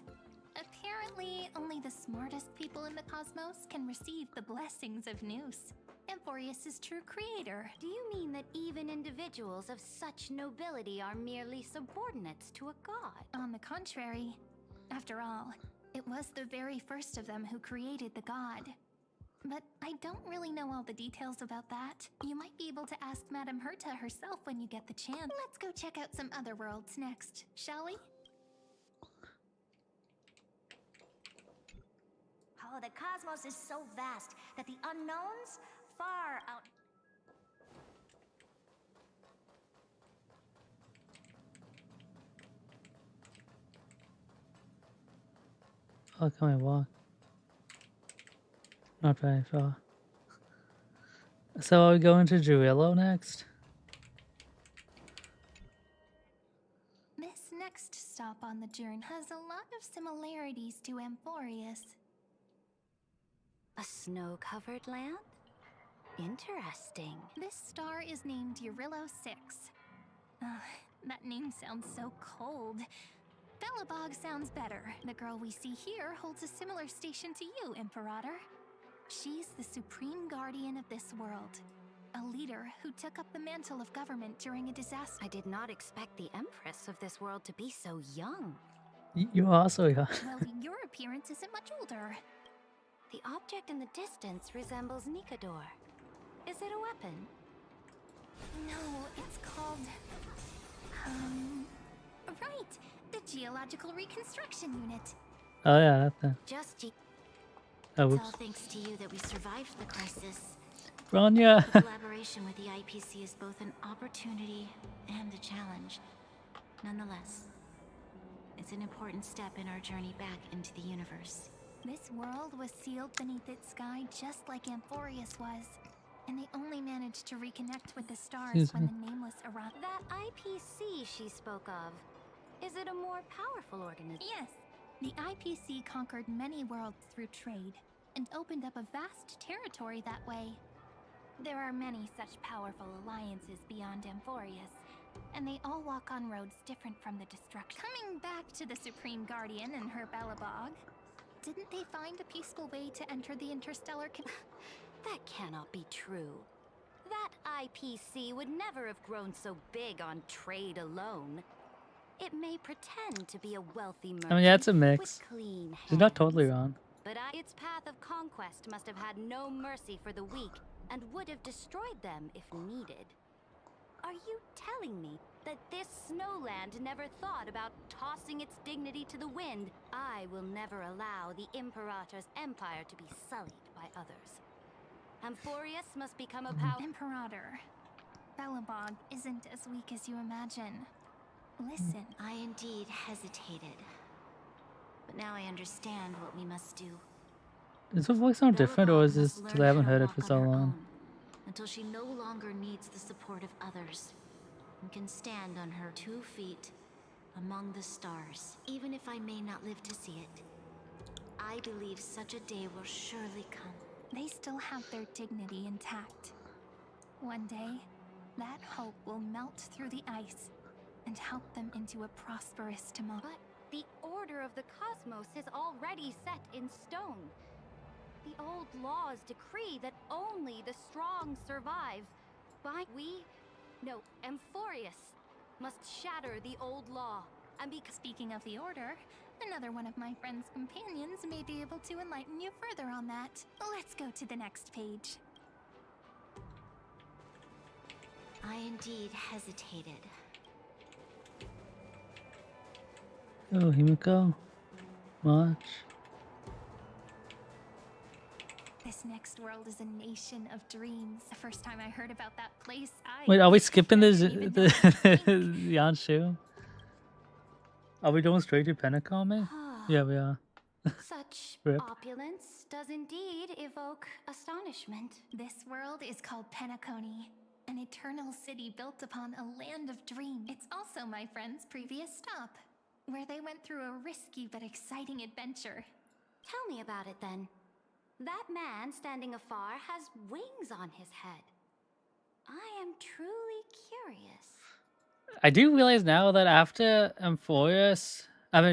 Apparently, only the smartest people in the cosmos can receive the blessings of Nous. Amphoreus is true creator. Do you mean that even individuals of such nobility are merely subordinates to a god? On the contrary, after all, it was the very first of them who created the god. But I don't really know all the details about that. You might be able to ask Madame Herta herself when you get the chance. Let's go check out some other worlds next, shall we? Oh, the cosmos is so vast that the unknowns far out... Oh, can I walk? Not very far. So are we going to Juillo next? This next stop on the journey has a lot of similarities to Amphoreus. A snow-covered land? Interesting. This star is named Eurillo 6. That name sounds so cold. Belobog sounds better. The girl we see here holds a similar station to you, Imperator. She's the supreme guardian of this world. A leader who took up the mantle of government during a disaster. I did not expect the Empress of this world to be so young. You also, yeah. Well, your appearance isn't much older. The object in the distance resembles Nikador. Is it a weapon? No, it's called... Right, the Geological Reconstruction Unit. Oh yeah, that thing. Just Oh, it's all whoops. thanks to you that we survived the crisis. Bronya. The collaboration with the IPC is both an opportunity and a challenge. Nonetheless, it's an important step in our journey back into the universe. This world was sealed beneath its sky just like Amphoreus was. And they only managed to reconnect with the stars Excuse when me. the Nameless arrived. That IPC she spoke of, is it a more powerful organism? Yes. The IPC conquered many worlds through trade and opened up a vast territory that way. There are many such powerful alliances beyond Amphoreus, and they all walk on roads different from the destruction. Coming back to the Supreme Guardian and her Belobog, didn't they find a peaceful way to enter the interstellar That cannot be true. That IPC would never have grown so big on trade alone. It may pretend to be a wealthy merchant I mean, yeah, it's a mix. with clean hands. She's not totally wrong. But its path of conquest must have had no mercy for the weak and would have destroyed them if needed. Are you telling me that this snowland never thought about tossing its dignity to the wind? I will never allow the Imperator's empire to be sullied by others. Amphoreus must become a power... Imperator, Belobog isn't as weak as you imagine. Listen. I indeed hesitated. But now I understand what we must do. Does her voice sound different, or is this because I haven't heard it for so long? Until she no longer needs the support of others and can stand on her 2 feet among the stars. Even if I may not live to see it, I believe such a day will surely come. They still have their dignity intact. One day, that hope will melt through the ice and help them into a prosperous tomorrow. But the order of the cosmos is already set in stone. The old laws decree that only the strong survive. Amphoreus must shatter the old law and be... Speaking of the order, another one of my friend's companions may be able to enlighten you further on that. Let's go to the next page. I indeed hesitated. Oh, Himiko. Much. This next world is a nation of dreams. The first time I heard about that place, Wait, are we skipping the Yanshu? Are we going straight to Penacome? Yeah, we are. Such Rip. opulence does indeed evoke astonishment. This world is called Penacony, an eternal city built upon a land of dreams. It's also my friend's previous stop, where they went through a risky but exciting adventure. Tell me about it then. That man standing afar has wings on his head. I am truly curious. I do realize now that after Amphoreus,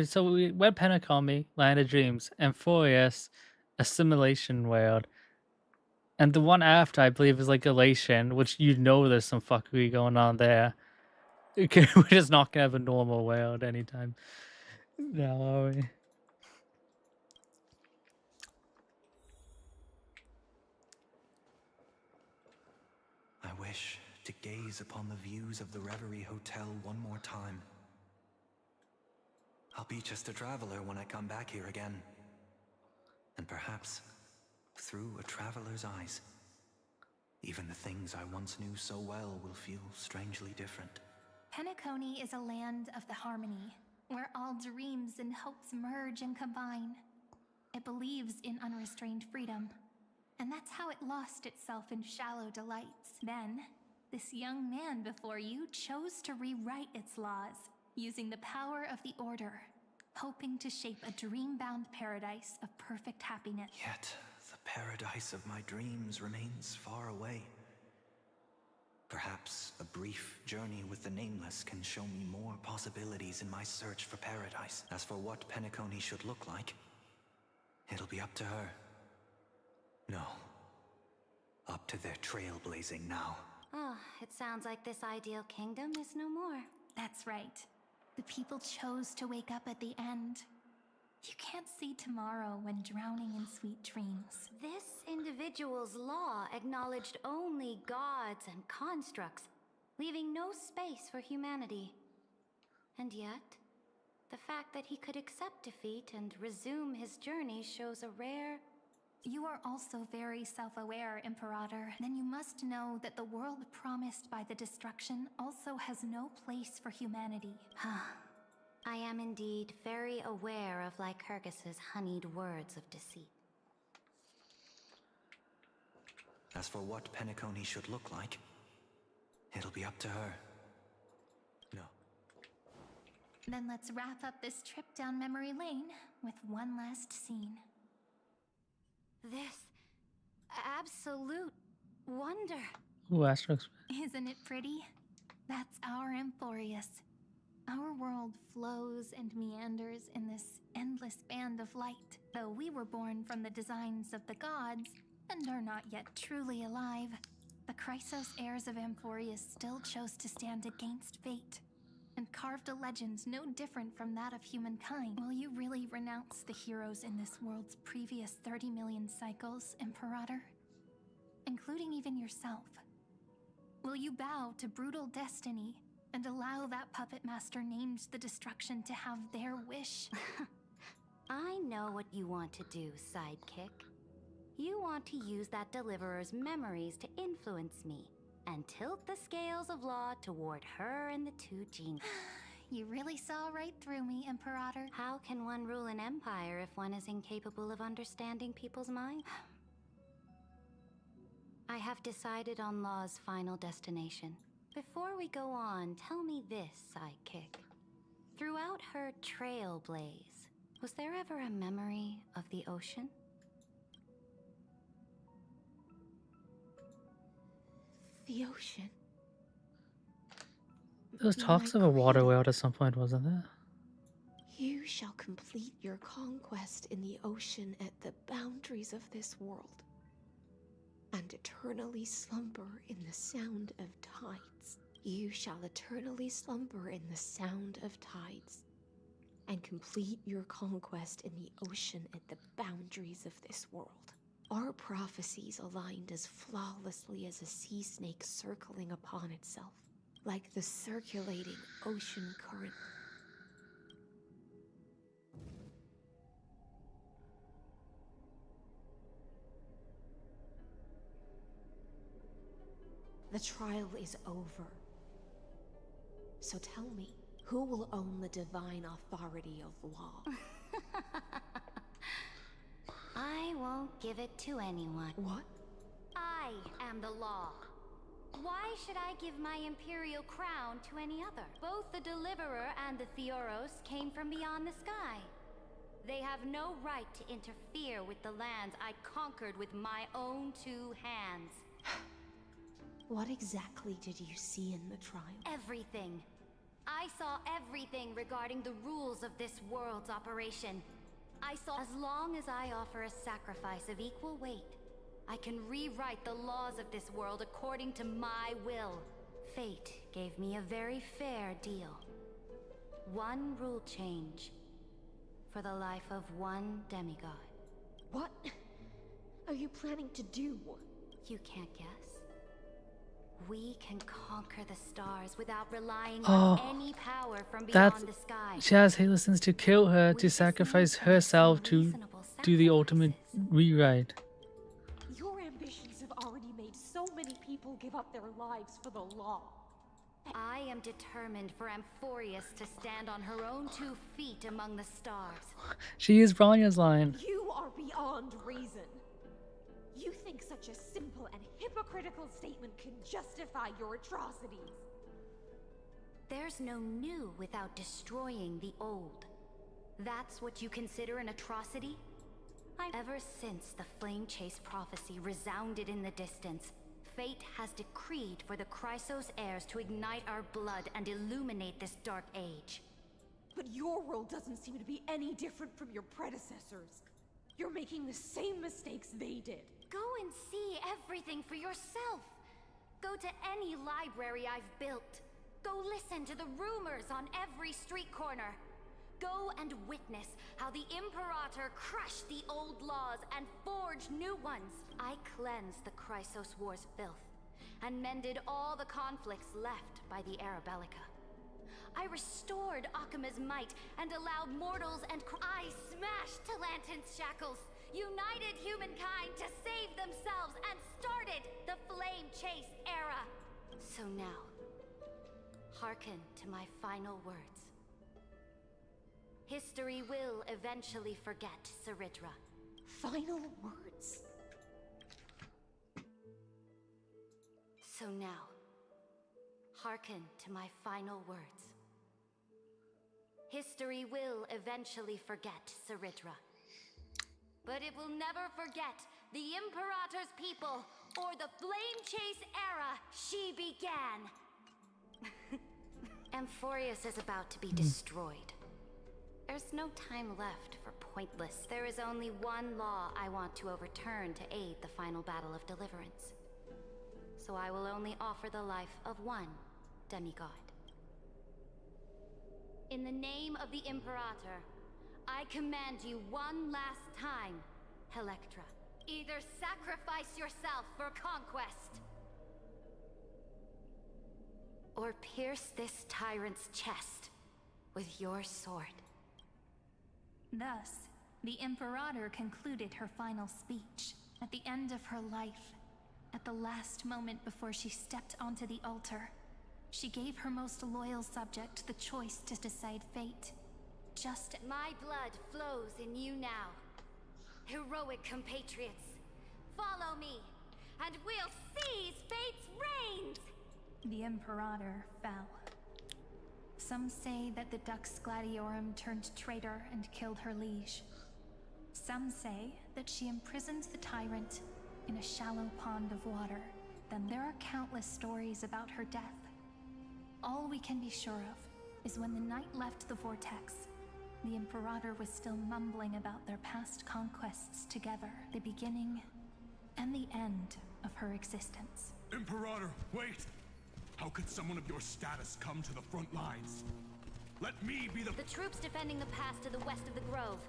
so we went Penacome, Land of Dreams, Amphoreus, Assimilation World, and the one after I believe is like Elation, which you know there's some fuckery going on there. We're just not gonna have a normal world anytime now, are we? I wish to gaze upon the views of the Reverie Hotel one more time. I'll be just a traveler when I come back here again. And perhaps, through a traveler's eyes, even the things I once knew so well will feel strangely different. Penacony is a land of the harmony, where all dreams and hopes merge and combine. It believes in unrestrained freedom, and that's how it lost itself in shallow delights. Then, this young man before you chose to rewrite its laws, using the power of the Order, hoping to shape a dream-bound paradise of perfect happiness. Yet, the paradise of my dreams remains far away. Perhaps a brief journey with the Nameless can show me more possibilities in my search for paradise. As for what Penacony should look like, it'll be up to her. No. Up to their trailblazing now. Oh, it sounds like this ideal kingdom is no more. That's right. The people chose to wake up at the end. You can't see tomorrow when drowning in sweet dreams. This individual's law acknowledged only gods and constructs, leaving no space for humanity. And yet, the fact that he could accept defeat and resume his journey shows a rare... You are also very self-aware, Imperator. Then you must know that the world promised by the destruction also has no place for humanity. I am indeed very aware of Lycurgus's honeyed words of deceit. As for what Penacony should look like, it'll be up to her. No. Then let's wrap up this trip down memory lane with one last scene. This absolute wonder. Ooh, Asterix. Isn't it pretty? That's our Amphoreus. Our world flows and meanders in this endless band of light. Though we were born from the designs of the gods and are not yet truly alive, the Chrysos heirs of Amphoreus still chose to stand against fate and carved a legend no different from that of humankind. Will you really renounce the heroes in this world's previous 30 million cycles, Imperator? Including even yourself. Will you bow to brutal destiny and allow that puppet master named the destruction to have their wish? I know what you want to do, sidekick. You want to use that deliverer's memories to influence me and tilt the scales of law toward her and the two genies. You really saw right through me, Imperator. How can one rule an empire if one is incapable of understanding people's minds? I have decided on Law's final destination. Before we go on, tell me this, sidekick. Throughout her trailblaze, was there ever a memory of the ocean? The ocean. There was talks of a water world at some point, wasn't there? You shall complete your conquest in the ocean at the boundaries of this world, and eternally slumber in the sound of tides. You shall eternally slumber in the sound of tides, and complete your conquest in the ocean at the boundaries of this world. Our prophecies aligned as flawlessly as a sea snake circling upon itself, like the circulating ocean current. The trial is over. So tell me, who will own the divine authority of law? I won't give it to anyone. What? I am the law. Why should I give my imperial crown to any other? Both the Deliverer and the Theoros came from beyond the sky. They have no right to interfere with the lands I conquered with my own two hands. What exactly did you see in the trial? Everything. I saw everything regarding the rules of this world's operation. I saw as long as I offer a sacrifice of equal weight, I can rewrite the laws of this world according to my will. Fate gave me a very fair deal. One rule change for the life of one demigod. What are you planning to do? You can't guess. We can conquer the stars without relying Oh, on any power from That's beyond the sky. she has Halistons to kill her to sacrifice herself to do the ultimate rewrite. Your ambitions have already made so many people give up their lives for the law. I am determined for Amphoreus to stand on her own 2 feet among the stars. She used Bronya's line. You are beyond reason. You think such a simple and hypocritical statement can justify your atrocities. There's no new without destroying the old. That's what you consider an atrocity? Ever since the Flame Chase prophecy resounded in the distance, Fate has decreed for the Chrysos heirs to ignite our blood and illuminate this dark age. But your world doesn't seem to be any different from your predecessors. You're making the same mistakes they did. Go and see everything for yourself. Go to any library I've built. Go listen to the rumors on every street corner. Go and witness how the Imperator crushed the old laws and forged new ones. I cleansed the Chrysos War's filth and mended all the conflicts left by the Arabellica. I restored Akima's might and allowed mortals and I smashed Talantin's shackles, united humankind to save themselves, and started the Flame Chase era. So now, hearken to my final words. History will eventually forget Saridra. Final words? So now, hearken to my final words. History will eventually forget Saridra. But it will never forget the Imperator's people or the Flame Chase era she began. Amphoreus is about to be destroyed. There's no time left for pointless. There is only one law I want to overturn to aid the final battle of deliverance. So I will only offer the life of one demigod. In the name of the Imperator, I command you one last time, Electra. Either sacrifice yourself for conquest, or pierce this tyrant's chest with your sword. Thus, the Imperator concluded her final speech. At the end of her life, at the last moment before she stepped onto the altar, she gave her most loyal subject the choice to decide fate. Just my blood flows in you now. Heroic compatriots, follow me, and we'll seize fate's reins! The Imperator fell. Some say that the Dux Gladiorum turned traitor and killed her liege. Some say that she imprisoned the tyrant in a shallow pond of water. Then there are countless stories about her death. All we can be sure of is when the knight left the vortex, the Imperator was still mumbling about their past conquests together, the beginning and the end of her existence. Imperator, wait! How could someone of your status come to the front lines? Let me be the troops defending the pass to the west of the grove.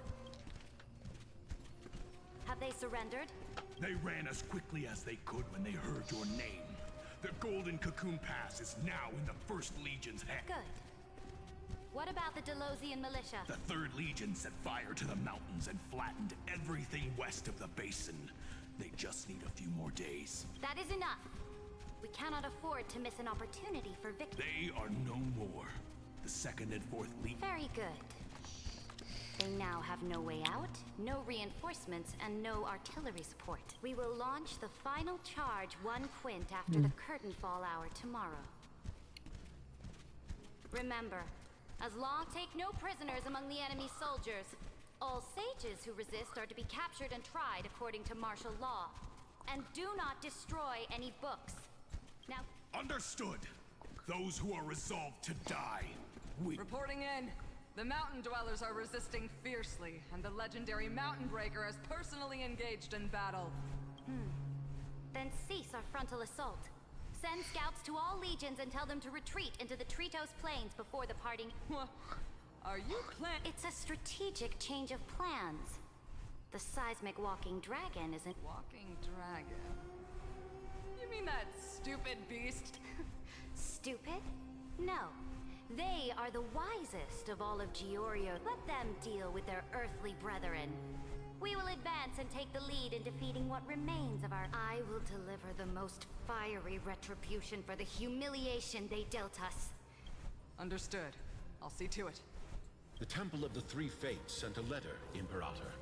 Have they surrendered? They ran as quickly as they could when they heard your name. The Golden Cocoon Pass is now in the First Legion's hands. Good. What about the Delosian militia? The Third Legion set fire to the mountains and flattened everything west of the basin. They just need a few more days. That is enough. We cannot afford to miss an opportunity for victory. They are no more. The Second and Fourth Legion. Very good. They now have no way out, no reinforcements, and no artillery support. We will launch the final charge 1 quint after the curtain fall hour tomorrow. Remember, as long take no prisoners among the enemy soldiers. All sages who resist are to be captured and tried according to martial law. And do not destroy any books. Now... Understood! Those who are resolved to die, we... Reporting in. The mountain dwellers are resisting fiercely, and the legendary Mountain Breaker has personally engaged in battle. Then cease our frontal assault. Send scouts to all legions and tell them to retreat into the Tritos Plains before the parting... Are you It's a strategic change of plans. The seismic walking dragon isn't... Walking dragon? You mean that stupid beast? Stupid? No. They are the wisest of all of Georio. Let them deal with their earthly brethren. We will advance and take the lead in defeating what remains of our... I will deliver the most fiery retribution for the humiliation they dealt us. Understood. I'll see to it. The Temple of the Three Fates sent a letter, Imperator.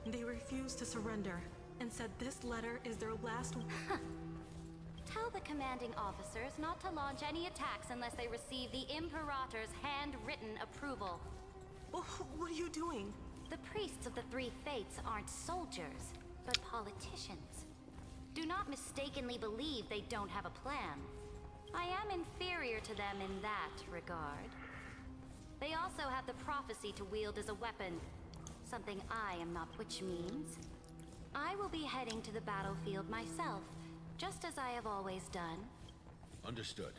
They refused to surrender, and said this letter is their last... Tell the commanding officers not to launch any attacks unless they receive the Imperator's handwritten approval. What are you doing? The priests of the Three Fates aren't soldiers, but politicians. Do not mistakenly believe they don't have a plan. I am inferior to them in that regard. They also have the prophecy to wield as a weapon, something I am not, which means I will be heading to the battlefield myself, just as I have always done. Understood.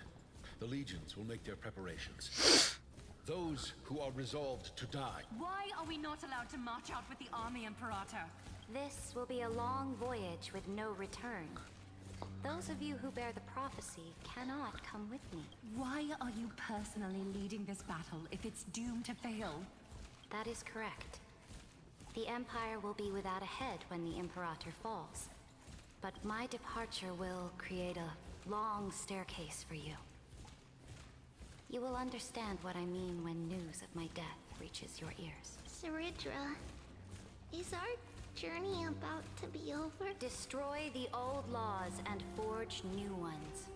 The legions will make their preparations. Those who are resolved to die. Why are we not allowed to march out with the army, Imperator? This will be a long voyage with no return. Those of you who bear the prophecy cannot come with me. Why are you personally leading this battle if it's doomed to fail? That is correct. The Empire will be without a head when the Imperator falls. But my departure will create a long staircase for you. You will understand what I mean when news of my death reaches your ears. Saridra, is our journey about to be over? Destroy the old laws and forge new ones.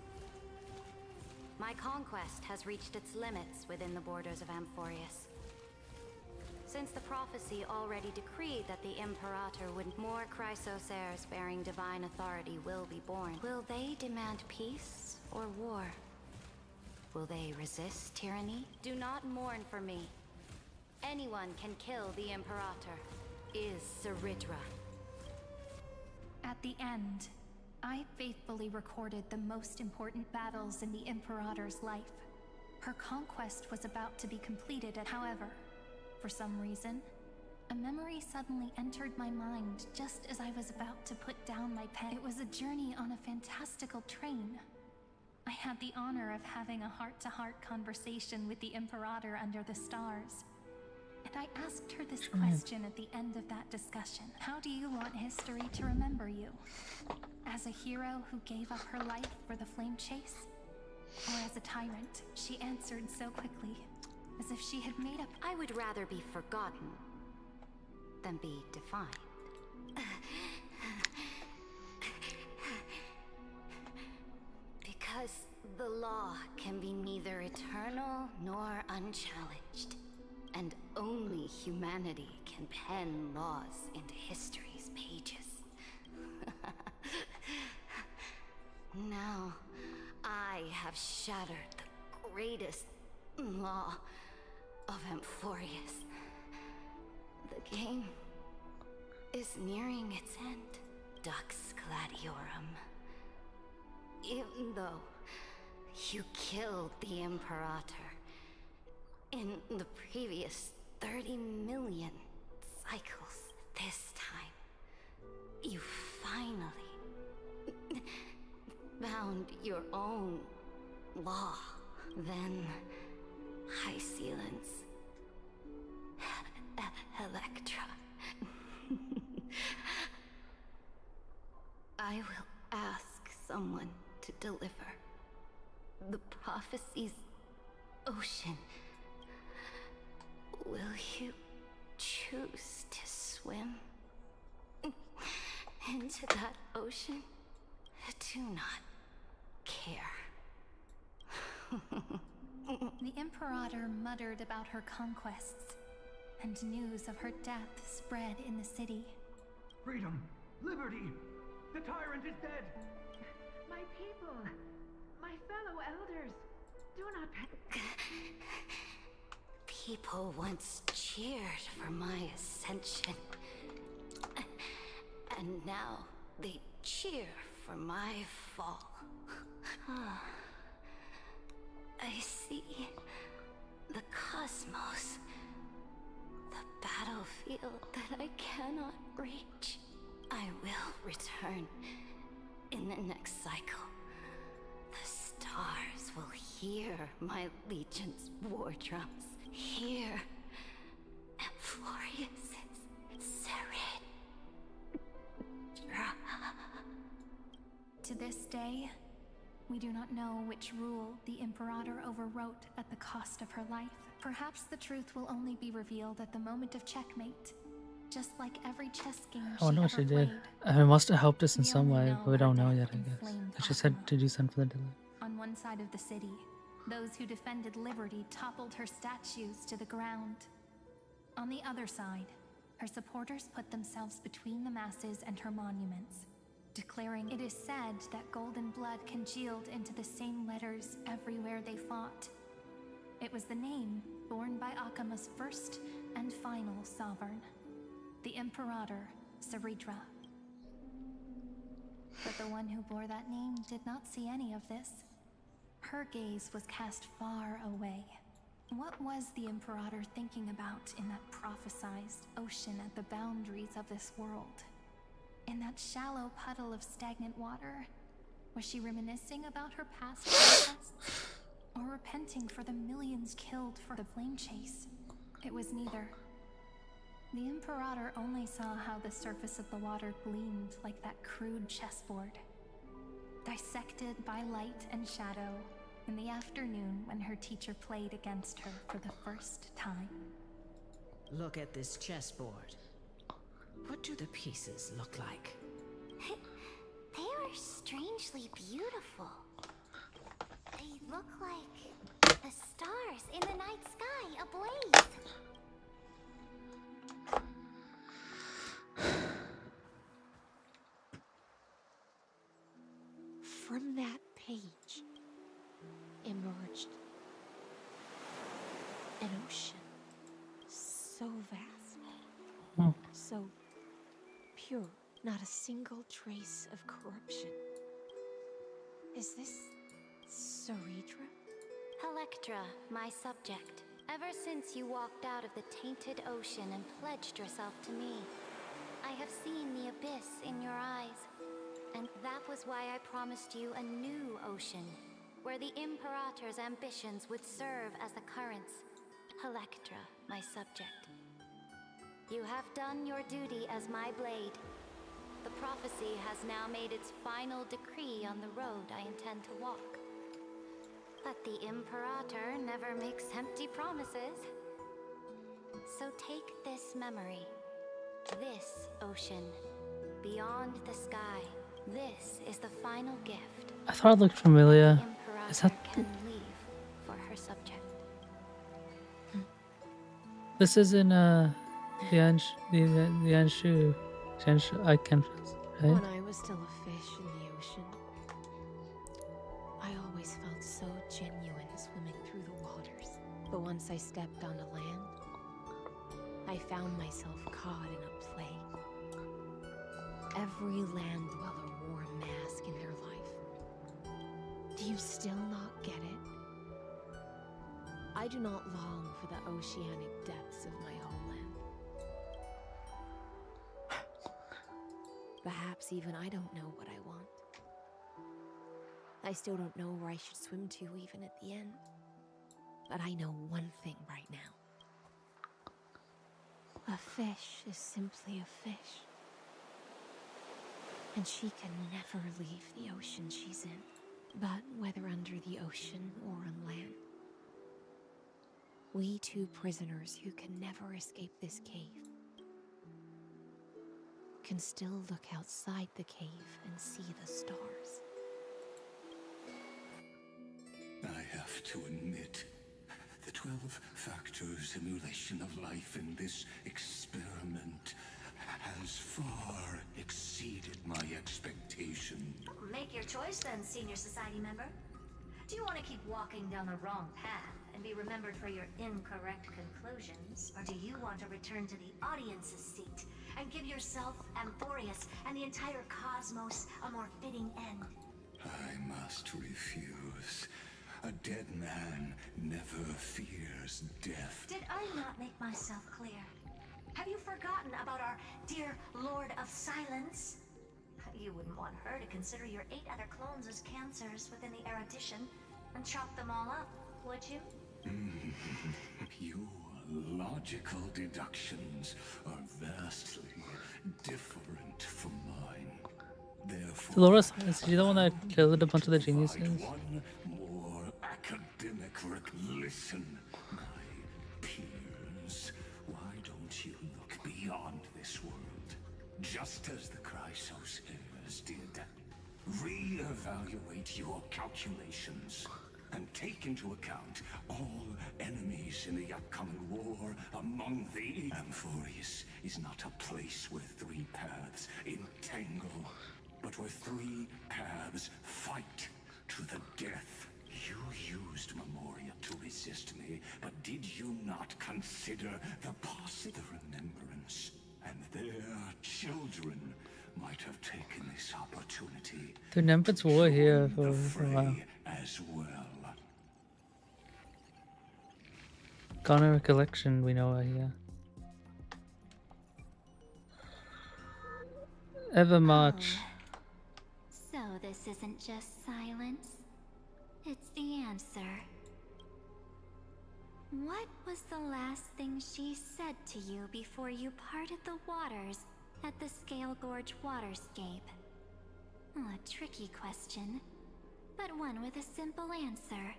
My conquest has reached its limits within the borders of Amphoreus. Since the prophecy already decreed that the Imperator would, more Chrysosairs bearing divine authority will be born. Will they demand peace or war? Will they resist tyranny? Do not mourn for me. Anyone can kill the Imperator. Is Saridra. At the end, I faithfully recorded the most important battles in the Imperator's life. Her conquest was about to be completed, however, for some reason, a memory suddenly entered my mind just as I was about to put down my pen. It was a journey on a fantastical train. I had the honor of having a heart-to-heart conversation with the Imperator under the stars. And I asked her this question at the end of that discussion. How do you want history to remember you? As a hero who gave up her life for the flame chase? Or as a tyrant? She answered so quickly, as if she had made up. I would rather be forgotten than be defined. Because the law can be neither eternal nor unchallenged. And only humanity can pen laws into history's pages. Now, I have shattered the greatest law of Amphoreus. The game is nearing its end, Dux Gladiorum. Even though you killed the Imperator, in the previous 30 million cycles, this time, you finally found your own law. Then, High Sealants, Electra. I will ask someone to deliver the prophecy's ocean. Will you choose to swim into that ocean? Do not care. The Imperator muttered about her conquests, and news of her death spread in the city. Freedom! Liberty! The tyrant is dead! My people! My fellow elders! Do not People once cheered for my ascension. And now they cheer for my fall. I see the cosmos, the battlefield that I cannot reach. I will return in the next cycle. The stars will hear my legion's war drums. Hear Amphoreus' To this day, we do not know which rule the Imperator overwrote at the cost of her life. Perhaps the truth will only be revealed at the moment of checkmate. Just like every chess game I wonder what she did. I mean, must have helped us in some way, but we don't know yet, I guess. Like she said, did you send for the delay? On one side of the city, those who defended liberty toppled her statues to the ground. On the other side, her supporters put themselves between the masses and her monuments. declaring it is said that golden blood congealed into the same letters everywhere they fought. It was the name borne by Akama's first and final sovereign, the Imperator Ceridra. But the one who bore that name did not see any of this. Her gaze was cast far away. What was the Imperator thinking about in that prophesized ocean at the boundaries of this world? In that shallow puddle of stagnant water? Was she reminiscing about her past conquests? Or repenting for the millions killed for the flame chase? It was neither. The Imperator only saw how the surface of the water gleamed like that crude chessboard, dissected by light and shadow in the afternoon when her teacher played against her for the first time. Look at this chessboard. What do the pieces look like? They are strangely beautiful. They look like the stars in the night sky ablaze. From that page emerged an ocean so vast, so pure, not a single trace of corruption. Is this Ceridra? Electra, my subject. Ever since you walked out of the tainted ocean and pledged yourself to me, I have seen the abyss in your eyes. And that was why I promised you a new ocean, where the Imperator's ambitions would serve as the currents. Electra, my subject. You have done your duty as my blade. The prophecy has now made its final decree on the road I intend to walk. But the Imperator never makes empty promises. So take this memory, this ocean, beyond the sky. This is the final gift. I thought it looked familiar. Is that Can leave for her subject. this is in the Anshu I can right? When I was still a fish in the ocean, I always felt so genuine swimming through the waters. But once I stepped onto land, I found myself caught in a play. Every land dweller wore a mask in their life. Do you still not get it? I do not long for the oceanic depths of my homeland. Perhaps even I don't know what I want. I still don't know where I should swim to even at the end. But I know one thing right now. A fish is simply a fish. And she can never leave the ocean she's in. But whether under the ocean or on land, we two prisoners who can never escape this cave can still look outside the cave and see the stars. I have to admit, the 12 factors emulation of life in this experiment has far exceeded my expectation. Make your choice then, senior society member. Do you want to keep walking down the wrong path and be remembered for your incorrect conclusions? Or do you want to return to the audience's seat and give yourself, Amphoreus, and the entire cosmos a more fitting end? I must refuse. A dead man never fears death. Did I not make myself clear? Have you forgotten about our dear Lord of Silence? You wouldn't want her to consider your 8 other clones as cancers within the erudition and chop them all up, would you? Your logical deductions are vastly different from mine. Therefore, Dolores, is she the one that killed a bunch of the geniuses? one more academic listen, my peers. Why don't you look beyond this world? Just as the Chrysos heirs did. Re-evaluate your calculations and take into account all enemies in the upcoming war among thee. Amphoreus is not a place where 3 paths entangle. but where three paths fight to the death. You used Memoria to resist me, but did you not consider the possible remembrance? And their children might have taken this opportunity The Nemphits were here for a while. as well. Garner recollection, we know are here. Evermarch. So this isn't just silence. It's the answer. What was the last thing she said to you before you parted the waters at the Scale Gorge waterscape? A tricky question, but one with a simple answer.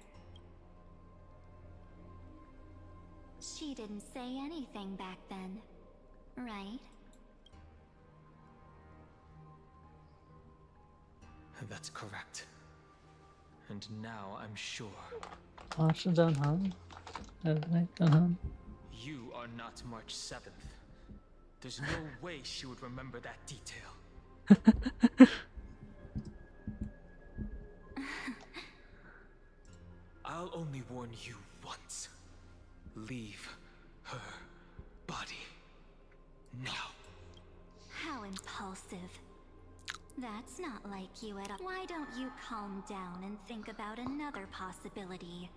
She didn't say anything back then, right? That's correct. And now I'm sure. March done, huh? Right, done, You are not March 7th. There's no way she would remember that detail. I'll only warn you once. Leave her body. Now. How impulsive. That's not like you at all. Why don't you calm down and think about another possibility?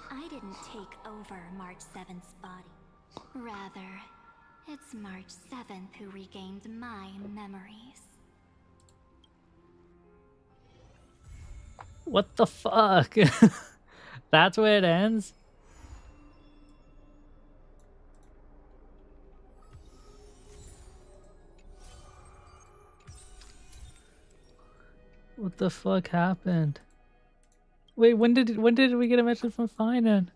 I didn't take over March 7th's body. Rather, it's March 7th who regained my memories. What the fuck? That's where it ends? What the fuck happened? Wait, when did we get a message from Finan?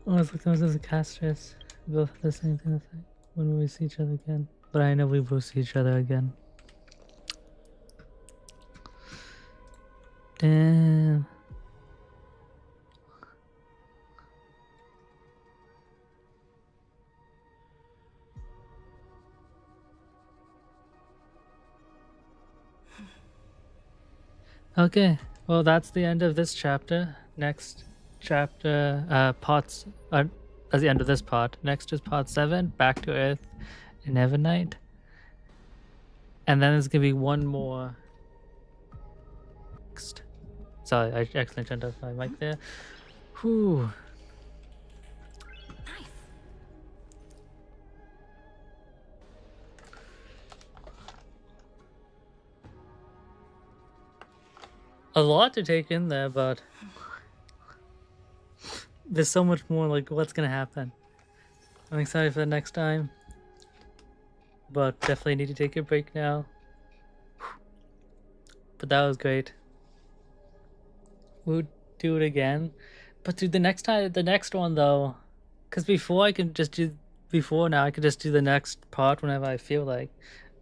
Oh, it's like those as a castress. Both the same thing. When will we see each other again? But I know we will see each other again. Damn. Okay, well that's the end of this chapter. Next chapter, parts at the end of this part. Next is part 7, Back to Earth in Evernight. And then there's gonna be one more. Next. Sorry, I accidentally turned off my mic there. Whew. A lot to take in there, but there's so much more, like what's gonna happen. I'm excited for the next time, but definitely need to take a break now. But that was great. We'll do it again, but dude, the next one though, because before I could just do the next part whenever I feel like,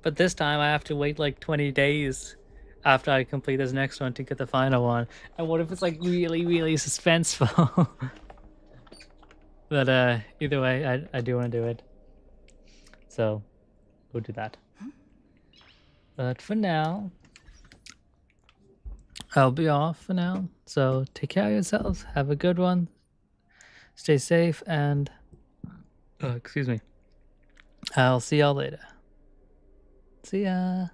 but this time I have to wait like 20 days after I complete this next one to get the final one. And what if it's like really, really suspenseful? But either way, I do want to do it. So we'll do that. But for now, I'll be off for now. So take care of yourselves. Have a good one. Stay safe and excuse me. I'll see y'all later. See ya.